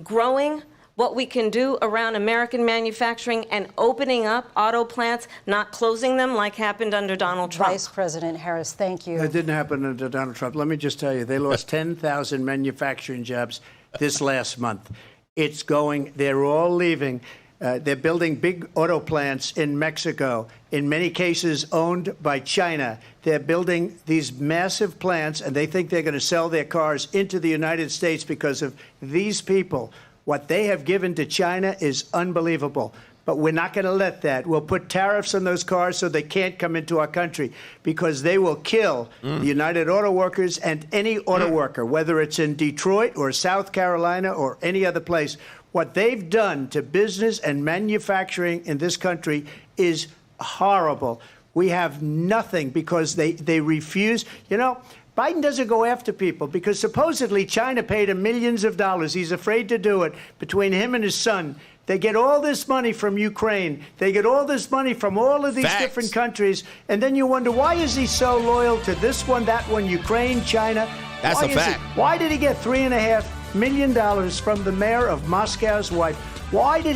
growing what we can do around American manufacturing and opening up auto plants, not closing them like happened under Donald Trump. Vice President Harris, thank you. It didn't happen under Donald Trump. Let me just tell you, they lost 10,000 manufacturing jobs this last month. They're all leaving. They're building big auto plants in Mexico, in many cases owned by China. They're building these massive plants, and they think they're going to sell their cars into the United States because of these people. What they have given to China is unbelievable. But we're not going to let that. We'll put tariffs on those cars so they can't come into our country, because they will kill the United Auto Workers and any auto worker, whether it's in Detroit or South Carolina or any other place. What they've done to business and manufacturing in this country is horrible. We have nothing because they refuse. You know, Biden doesn't go after people because supposedly China paid him millions of dollars. He's afraid to do it. Between him and his son, they get all this money from Ukraine. They get all this money from all of these different countries. And then you wonder, why is he so loyal to this one, that one, Ukraine, China? That's a fact. Why did he get $3.5 million from the mayor of Moscow's wife? Why did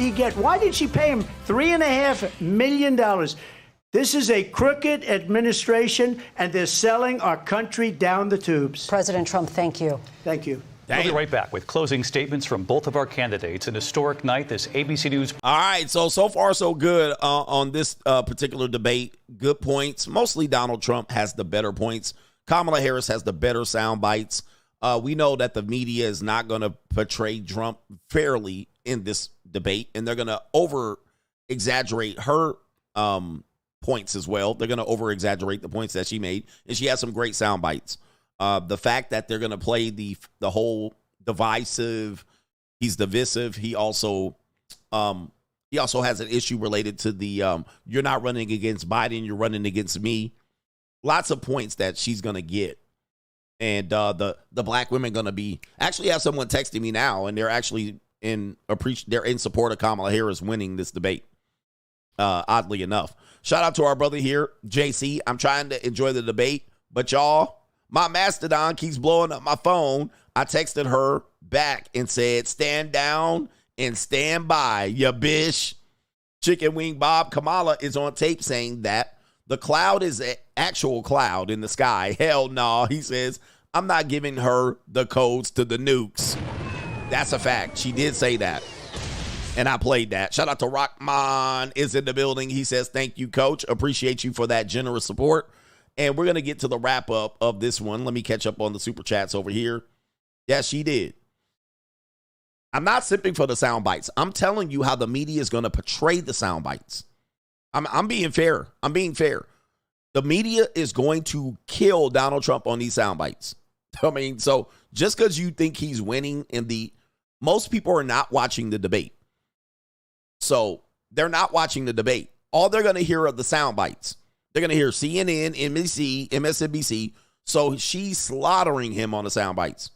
she pay him $3.5 million? This is a crooked administration, and they're selling our country down the tubes. President Trump, thank you. Thank you. We'll be right back with closing statements from both of our candidates. An historic night, this ABC News. All right, so far so good on this particular debate. Good points. Mostly Donald Trump has the better points. Kamala Harris has the better sound bites. We know that the media is not going to portray Trump fairly in this debate, and they're going to over-exaggerate her points as well. They're going to over-exaggerate the points that she made, and she has some great sound bites. The fact that they're going to play the whole divisive, he's divisive. He also has an issue related to the you're not running against Biden, you're running against me. Lots of points that she's going to get. And the black women going to be actually have someone texting me now, and they're actually they're in support of Kamala Harris winning this debate. Oddly enough, shout out to our brother here, JC. I'm trying to enjoy the debate, but y'all, my Mastodon keeps blowing up my phone. I texted her back and said, "Stand down and stand by, ya bitch." Chicken Wing Bob, Kamala is on tape saying that the cloud is an actual cloud in the sky. Hell no, he says, I'm not giving her the codes to the nukes. That's a fact. She did say that. And I played that. Shout out to Rockman is in the building. He says, thank you, coach. Appreciate you for that generous support. And we're going to get to the wrap up of this one. Let me catch up on the super chats over here. Yes, she did. I'm not simping for the sound bites. I'm telling you how the media is going to portray the sound bites. I'm being fair. I'm being fair. The media is going to kill Donald Trump on these sound bites. I mean, so just because you think he's winning most people are not watching the debate. So they're not watching the debate. All they're going to hear are the sound bites. They're going to hear CNN, NBC, MSNBC. So she's slaughtering him on the sound bites.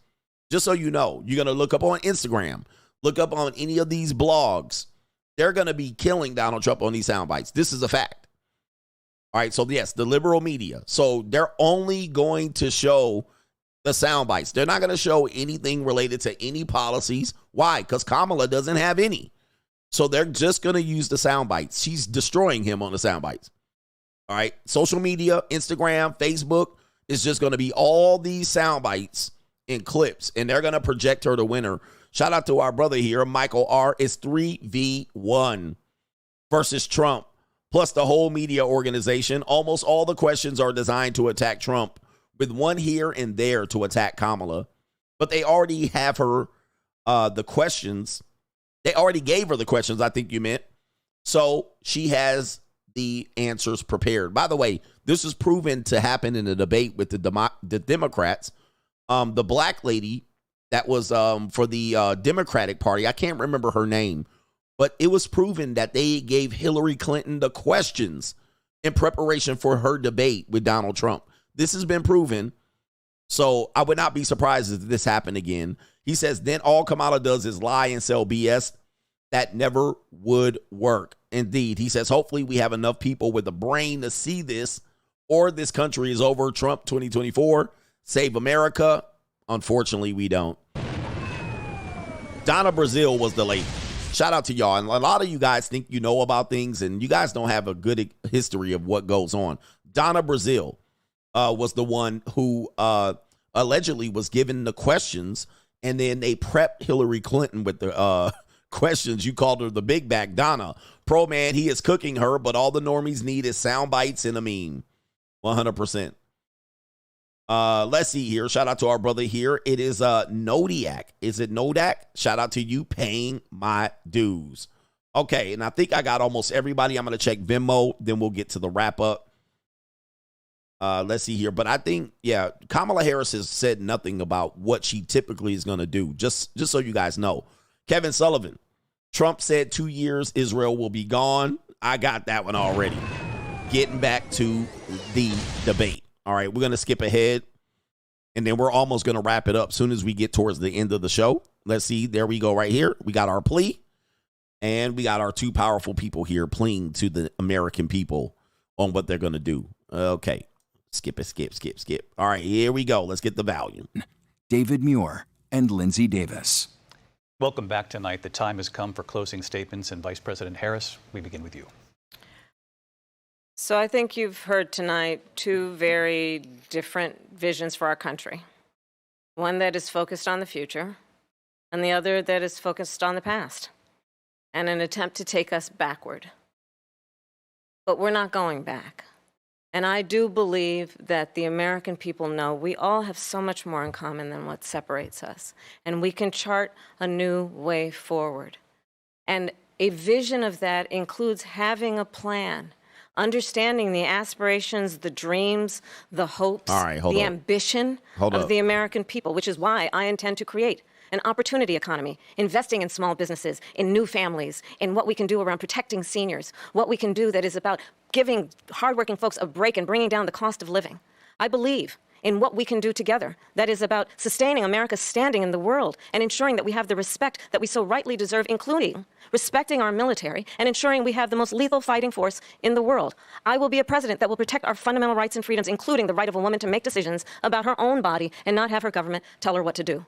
Just so you know, you're going to look up on Instagram, look up on any of these blogs. They're going to be killing Donald Trump on these sound bites. This is a fact. All right. So yes, the liberal media. So they're only going to show the sound bites. They're not going to show anything related to any policies. Why? Because Kamala doesn't have any. So they're just going to use the sound bites. She's destroying him on the sound bites. All right. Social media, Instagram, Facebook is just going to be all these sound bites and clips, and they're going to project her the winner. Shout out to our brother here, Michael R. It's 3v1 versus Trump, plus the whole media organization. Almost all the questions are designed to attack Trump, with one here and there to attack Kamala. But they already have her the questions. They already gave her the questions, I think you meant. So she has the answers prepared. By the way, this is proven to happen in a debate with the Democrats. The black lady that was for the Democratic Party, I can't remember her name, but it was proven that they gave Hillary Clinton the questions in preparation for her debate with Donald Trump. This has been proven. So I would not be surprised if this happened again. He says, then all Kamala does is lie and sell BS. That never would work. Indeed. He says, hopefully we have enough people with a brain to see this, or this country is over. Trump 2024. Save America. Unfortunately, we don't. Donna Brazil was the lady. Shout out to y'all. And a lot of you guys think you know about things, and you guys don't have a good history of what goes on. Donna Brazil was the one who allegedly was given the questions, and then they prepped Hillary Clinton with the questions. You called her the big back Donna. Pro man, he is cooking her, but all the normies need is sound bites and a meme. 100%. Let's see here. Shout out to our brother here. It is Nodiak. Is it Nodak? Shout out to you, paying my dues. Okay, and I think I got almost everybody. I'm going to check Venmo, then we'll get to the wrap up. Let's see here. But I think, yeah, Kamala Harris has said nothing about what she typically is going to do, just so you guys know. Kevin Sullivan, Trump said 2 years, Israel will be gone. I got that one already. Getting back to the debate. All right, we're going to skip ahead, and then we're almost going to wrap it up soon as we get towards the end of the show. Let's see. There we go right here. We got our plea, and we got our two powerful people here pleading to the American people on what they're going to do. Okay. Skip. All right, here we go. Let's get the volume. David Muir and Lindsay Davis. Welcome back tonight. The time has come for closing statements, and Vice President Harris, we begin with you. So I think you've heard tonight two very different visions for our country. One that is focused on the future, and the other that is focused on the past, and an attempt to take us backward. But we're not going back. And I do believe that the American people know we all have so much more in common than what separates us. And we can chart a new way forward. And a vision of that includes having a plan, understanding the aspirations, the dreams, the hopes, the ambition of the American people, which is why I intend to create an opportunity economy, investing in small businesses, in new families, in what we can do around protecting seniors, what we can do that is about giving hardworking folks a break and bringing down the cost of living. I believe in what we can do together that is about sustaining America's standing in the world and ensuring that we have the respect that we so rightly deserve, including respecting our military and ensuring we have the most lethal fighting force in the world. I will be a president that will protect our fundamental rights and freedoms, including the right of a woman to make decisions about her own body and not have her government tell her what to do.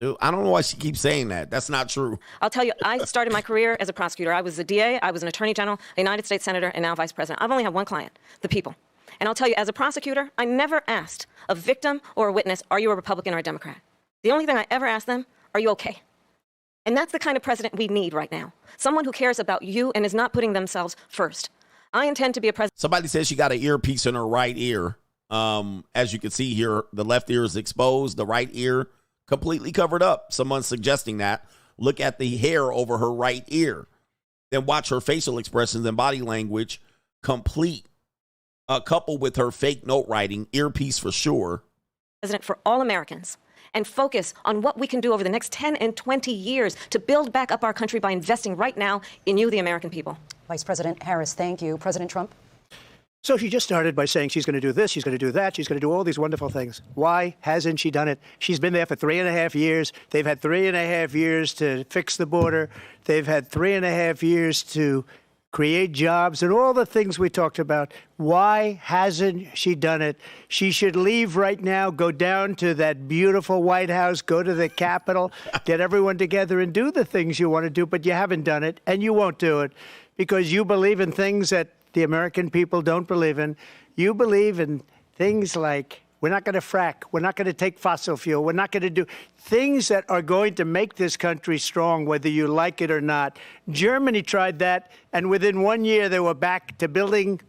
Dude, I don't know why she keeps saying that. That's not true. I'll tell you, I started my career as a prosecutor. I was a DA, I was an attorney general, a United States senator, and now vice president. I've only had one client, the people. And I'll tell you, as a prosecutor, I never asked a victim or a witness, are you a Republican or a Democrat? The only thing I ever asked them, are you okay? And that's the kind of president we need right now. Someone who cares about you and is not putting themselves first. I intend to be a president. Somebody says she got an earpiece in her right ear. As you can see here, the left ear is exposed, the right ear completely covered up. Someone's suggesting that. Look at the hair over her right ear. Then watch her facial expressions and body language complete. Coupled with her fake note writing, earpiece for sure. President for all Americans, and focus on what we can do over the next 10 and 20 years to build back up our country by investing right now in you, the American people. Vice President Harris, thank you. President Trump? So she just started by saying she's going to do this, she's going to do that, she's going to do all these wonderful things. Why hasn't she done it? She's been there for 3.5 years. They've had 3.5 years to fix the border. They've had 3.5 years to create jobs and all the things we talked about. Why hasn't she done it? She should leave right now, go down to that beautiful White House, go to the Capitol, get everyone together and do the things you want to do, but you haven't done it and you won't do it because you believe in things that the American people don't believe in. You believe in things like we're not going to frack, we're not going to take fossil fuel, we're not going to do things that are going to make this country strong, whether you like it or not. Germany tried that, and within 1 year they were back to building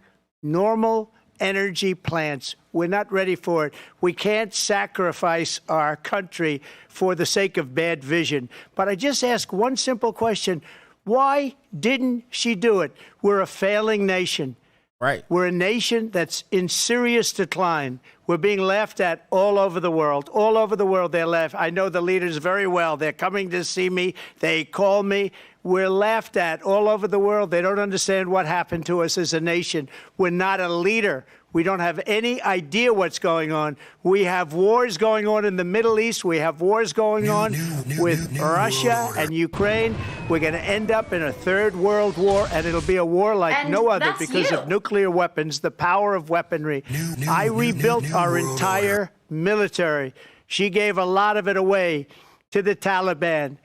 normal energy plants. We're not ready for it. We can't sacrifice our country for the sake of bad vision. But I just ask one simple question. Why didn't she do it? We're a failing nation. Right. We're a nation that's in serious decline. We're being laughed at all over the world. All over the world, they're laughed. I know the leaders very well. They're coming to see me. They call me. We're laughed at all over the world. They don't understand what happened to us as a nation. We're not a leader. We don't have any idea what's going on. We have wars going on in the Middle East. We have wars going on with Russia and Ukraine. We're going to end up in a third world war, and it'll be a war like no other because of nuclear weapons, the power of weaponry. I rebuilt our entire military. She gave a lot of it away to the Taliban.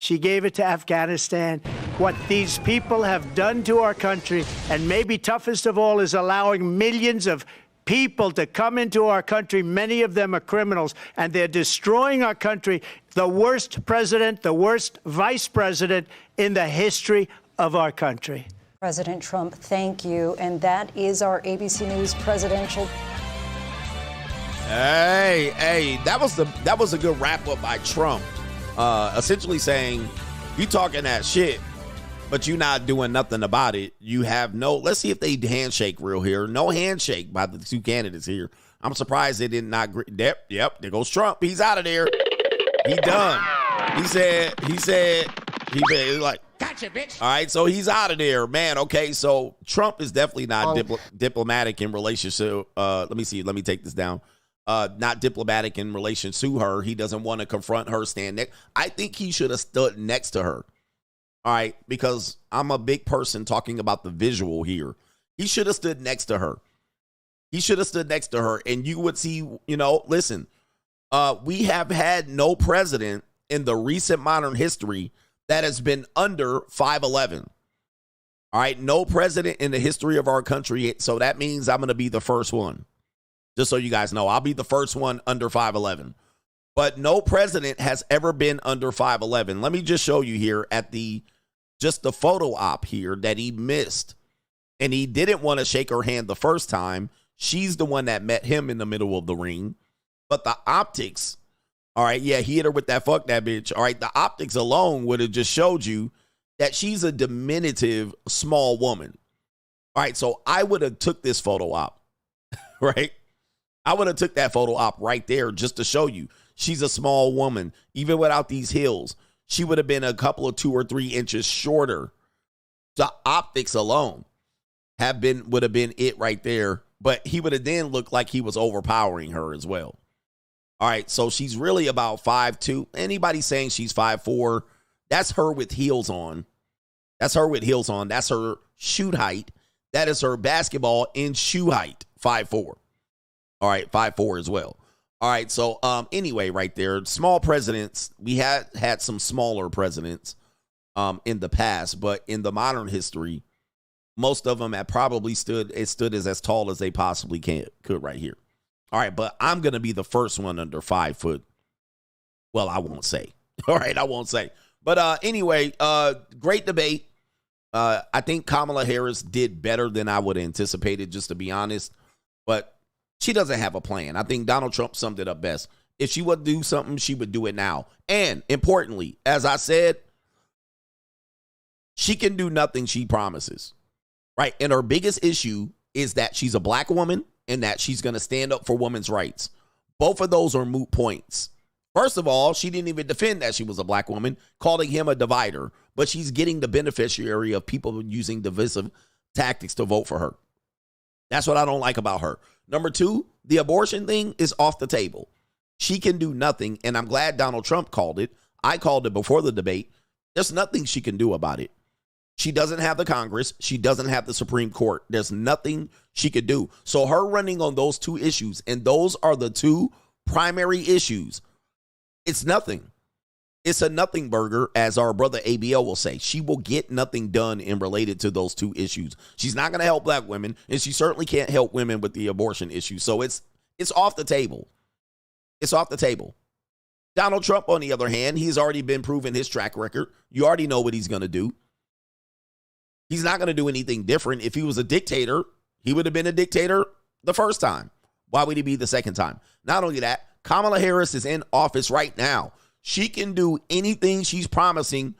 She gave it to Afghanistan. What these people have done to our country, and maybe toughest of all, is allowing millions of people to come into our country. Many of them are criminals, and they're destroying our country. The worst president, the worst vice president in the history of our country. President Trump, thank you. And that is our ABC News presidential. Hey, that was a good wrap up by Trump. Essentially saying, you talking that shit, but you not doing nothing about it. You have no, let's see if they handshake real here. No handshake by the two candidates here. I'm surprised they did not. Yep, there goes Trump. He's out of there. He done. He said, like, gotcha, bitch. All right, so he's out of there, man. Okay, so Trump is definitely not diplomatic in relation to, let me take this down. Not diplomatic in relation to her. He doesn't want to confront her, stand next. I think he should have stood next to her. All right, because I'm a big person talking about the visual here. He should have stood next to her. And you would see, listen, we have had no president in the recent modern history that has been under 5'11". All right, no president in the history of our country. So that means I'm going to be the first one. Just so you guys know, I'll be the first one under 5'11". But no president has ever been under 5'11". Let me just show you here at the photo op here that he missed. And he didn't want to shake her hand the first time. She's the one that met him in the middle of the ring. But the optics, all right, yeah, he hit her with that fuck that bitch. All right, the optics alone would have just showed you that she's a diminutive small woman. All right, so I would have took this photo op, right? I would have took that photo op right there just to show you she's a small woman. Even without these heels, she would have been a couple of 2 or 3 inches shorter. The optics alone would have been it right there. But he would have then looked like he was overpowering her as well. All right, so she's really about 5'2". Anybody saying she's 5'4", that's her with heels on. That's her shoot height. That is her basketball in shoe height, 5'4". All right, 5'4" as well. All right, so anyway, right there, small presidents. We had some smaller presidents in the past, but in the modern history, most of them have probably stood as tall as they possibly could right here. All right, but I'm gonna be the first one under 5 foot. Well, I won't say. All right, I won't say. But anyway, great debate. I think Kamala Harris did better than I would have anticipated, just to be honest. But she doesn't have a plan. I think Donald Trump summed it up best. If she would do something, she would do it now. And importantly, as I said, she can do nothing she promises, right? And her biggest issue is that she's a black woman and that she's going to stand up for women's rights. Both of those are moot points. First of all, she didn't even defend that she was a black woman, calling him a divider, but she's getting the beneficiary of people using divisive tactics to vote for her. That's what I don't like about her. Number 2, the abortion thing is off the table. She can do nothing, and I'm glad Donald Trump called it. I called it before the debate. There's nothing she can do about it. She doesn't have the Congress. She doesn't have the Supreme Court. There's nothing she could do. So her running on those 2 issues, and those are the 2 primary issues, it's nothing. It's a nothing burger, as our brother ABL will say. She will get nothing done in related to those 2 issues. She's not going to help black women, and she certainly can't help women with the abortion issue. So it's off the table. It's off the table. Donald Trump, on the other hand, he's already been proven his track record. You already know what he's going to do. He's not going to do anything different. If he was a dictator, he would have been a dictator the first time. Why would he be the second time? Not only that, Kamala Harris is in office right now. She can do anything she's promising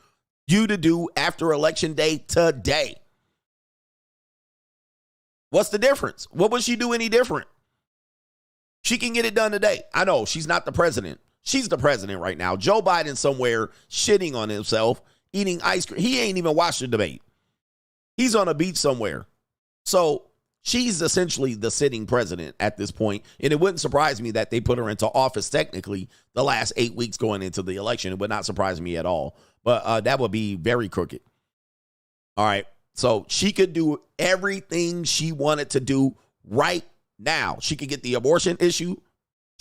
you to do after Election Day today. What's the difference? What would she do any different? She can get it done today. I know she's not the president. She's the president right now. Joe Biden somewhere shitting on himself, eating ice cream. He ain't even watched the debate. He's on a beach somewhere. So she's essentially the sitting president at this point, and it wouldn't surprise me that they put her into office technically the last 8 weeks going into the election. It would not surprise me at all, but that would be very crooked. All right, so she could do everything she wanted to do right now. She could get the abortion issue.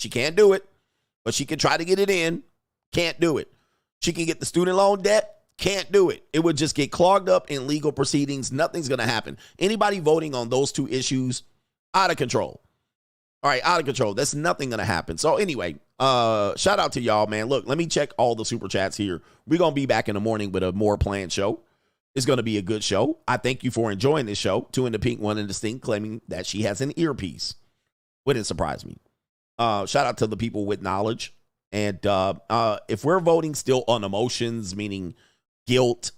She can't do it, but she could try to get it in. Can't do it. She can get the student loan debt. Can't do it. It would just get clogged up in legal proceedings. Nothing's going to happen. Anybody voting on those 2 issues, out of control. All right, out of control. That's nothing going to happen. So anyway, shout out to y'all, man. Look, let me check all the super chats here. We're going to be back in the morning with a more planned show. It's going to be a good show. I thank you for enjoying this show. 2 in the pink, 1 in the stink, claiming that she has an earpiece. Wouldn't surprise me. Shout out to the people with knowledge. And if we're voting still on emotions, meaning guilt.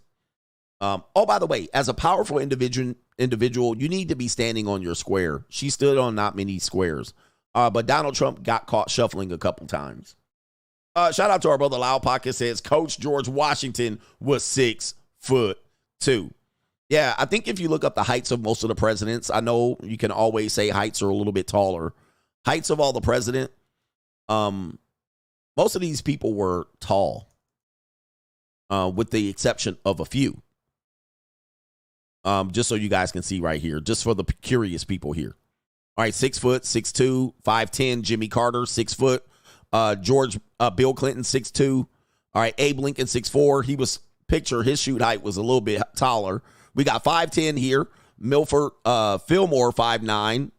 Oh, by the way, as a powerful individual, you need to be standing on your square. She stood on not many squares. But Donald Trump got caught shuffling a couple times. Shout out to our brother Loud Pocket says Coach George Washington was 6'2". Yeah, I think if you look up the heights of most of the presidents, I know you can always say heights are a little bit taller. Heights of all the president, most of these people were tall. With the exception of a few. Just so you guys can see right here, just for the curious people here. All right, 6 foot, 6'2", 5'10", Jimmy Carter, 6 foot. Bill Clinton, 6'2". All right, Abe Lincoln, 6'4". He was, his shoot height was a little bit taller. We got 5'10" here. Milford, Fillmore, 5'9".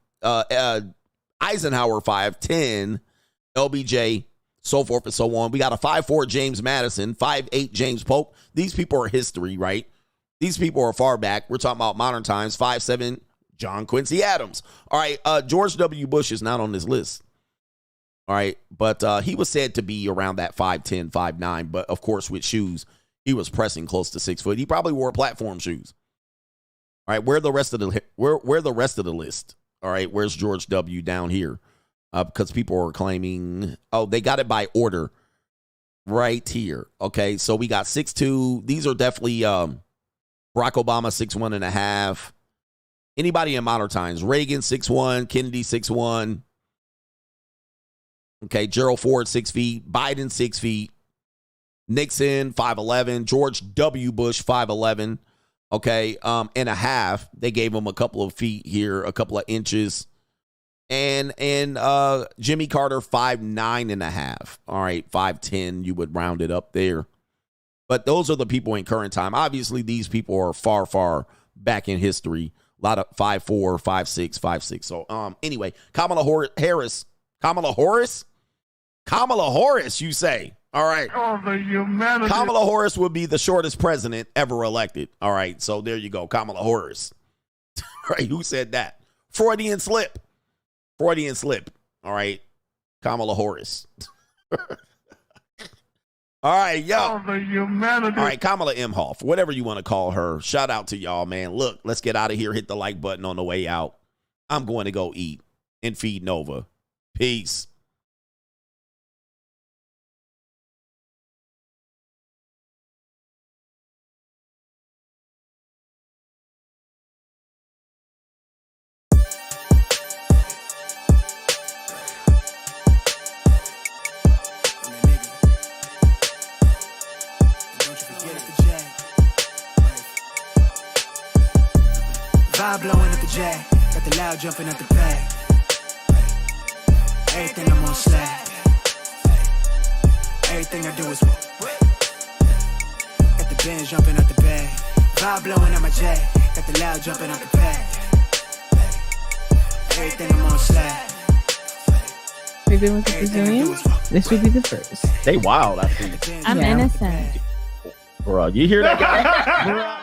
Eisenhower, 5'10". LBJ, so forth and so on. We got a 5'4" James Madison, 5'8" James Polk. These people are history, right? These people are far back. We're talking about modern times. 5'7" John Quincy Adams. All right, George W. Bush is not on this list. All right, but he was said to be around that 5'10", 5'9", but of course with shoes, he was pressing close to 6 foot. He probably wore platform shoes. All right, where the rest of the list? All right, where's George W. down here? Because people are claiming, they got it by order right here. Okay, so we got 6'2". These are definitely Barack Obama, 6'1.5". Anybody in modern times? Reagan, 6'1". Kennedy, 6'1". Okay, Gerald Ford, 6 feet. Biden, 6 feet. Nixon, 5'11". George W. Bush, 5'11". Okay, and a half. They gave him a couple of feet here, a couple of inches. And Jimmy Carter 5'9.5". All right, 5'10", you would round it up there. But those are the people in current time. Obviously, these people are far, far back in history. A lot of 5'4", 5'6", 5'6". So anyway, Kamala Harris, you say. All right. Oh, the humanity. Kamala Harris would be the shortest president ever elected. All right, so there you go, Kamala Harris. Right, who said that? Freudian slip. All right, Kamala Harris. All right, yo. Oh, the humanity. All right, Kamala Imhoff, whatever you want to call her. Shout out to y'all, man. Look, let's get out of here. Hit the like button on the way out. I'm going to go eat and feed Nova. Peace. Vibe blowing at the jack, got the loud jumping at the bag. Everything I'm on slack. Everything I do is got the band jumping at the bag. Vibe blowing at my jack, got the loud jumping at the bag. Everything I'm on slack. We've been with the Brazilians. This would be the first. They wild, I think. I'm innocent. Bro, you hear that guy?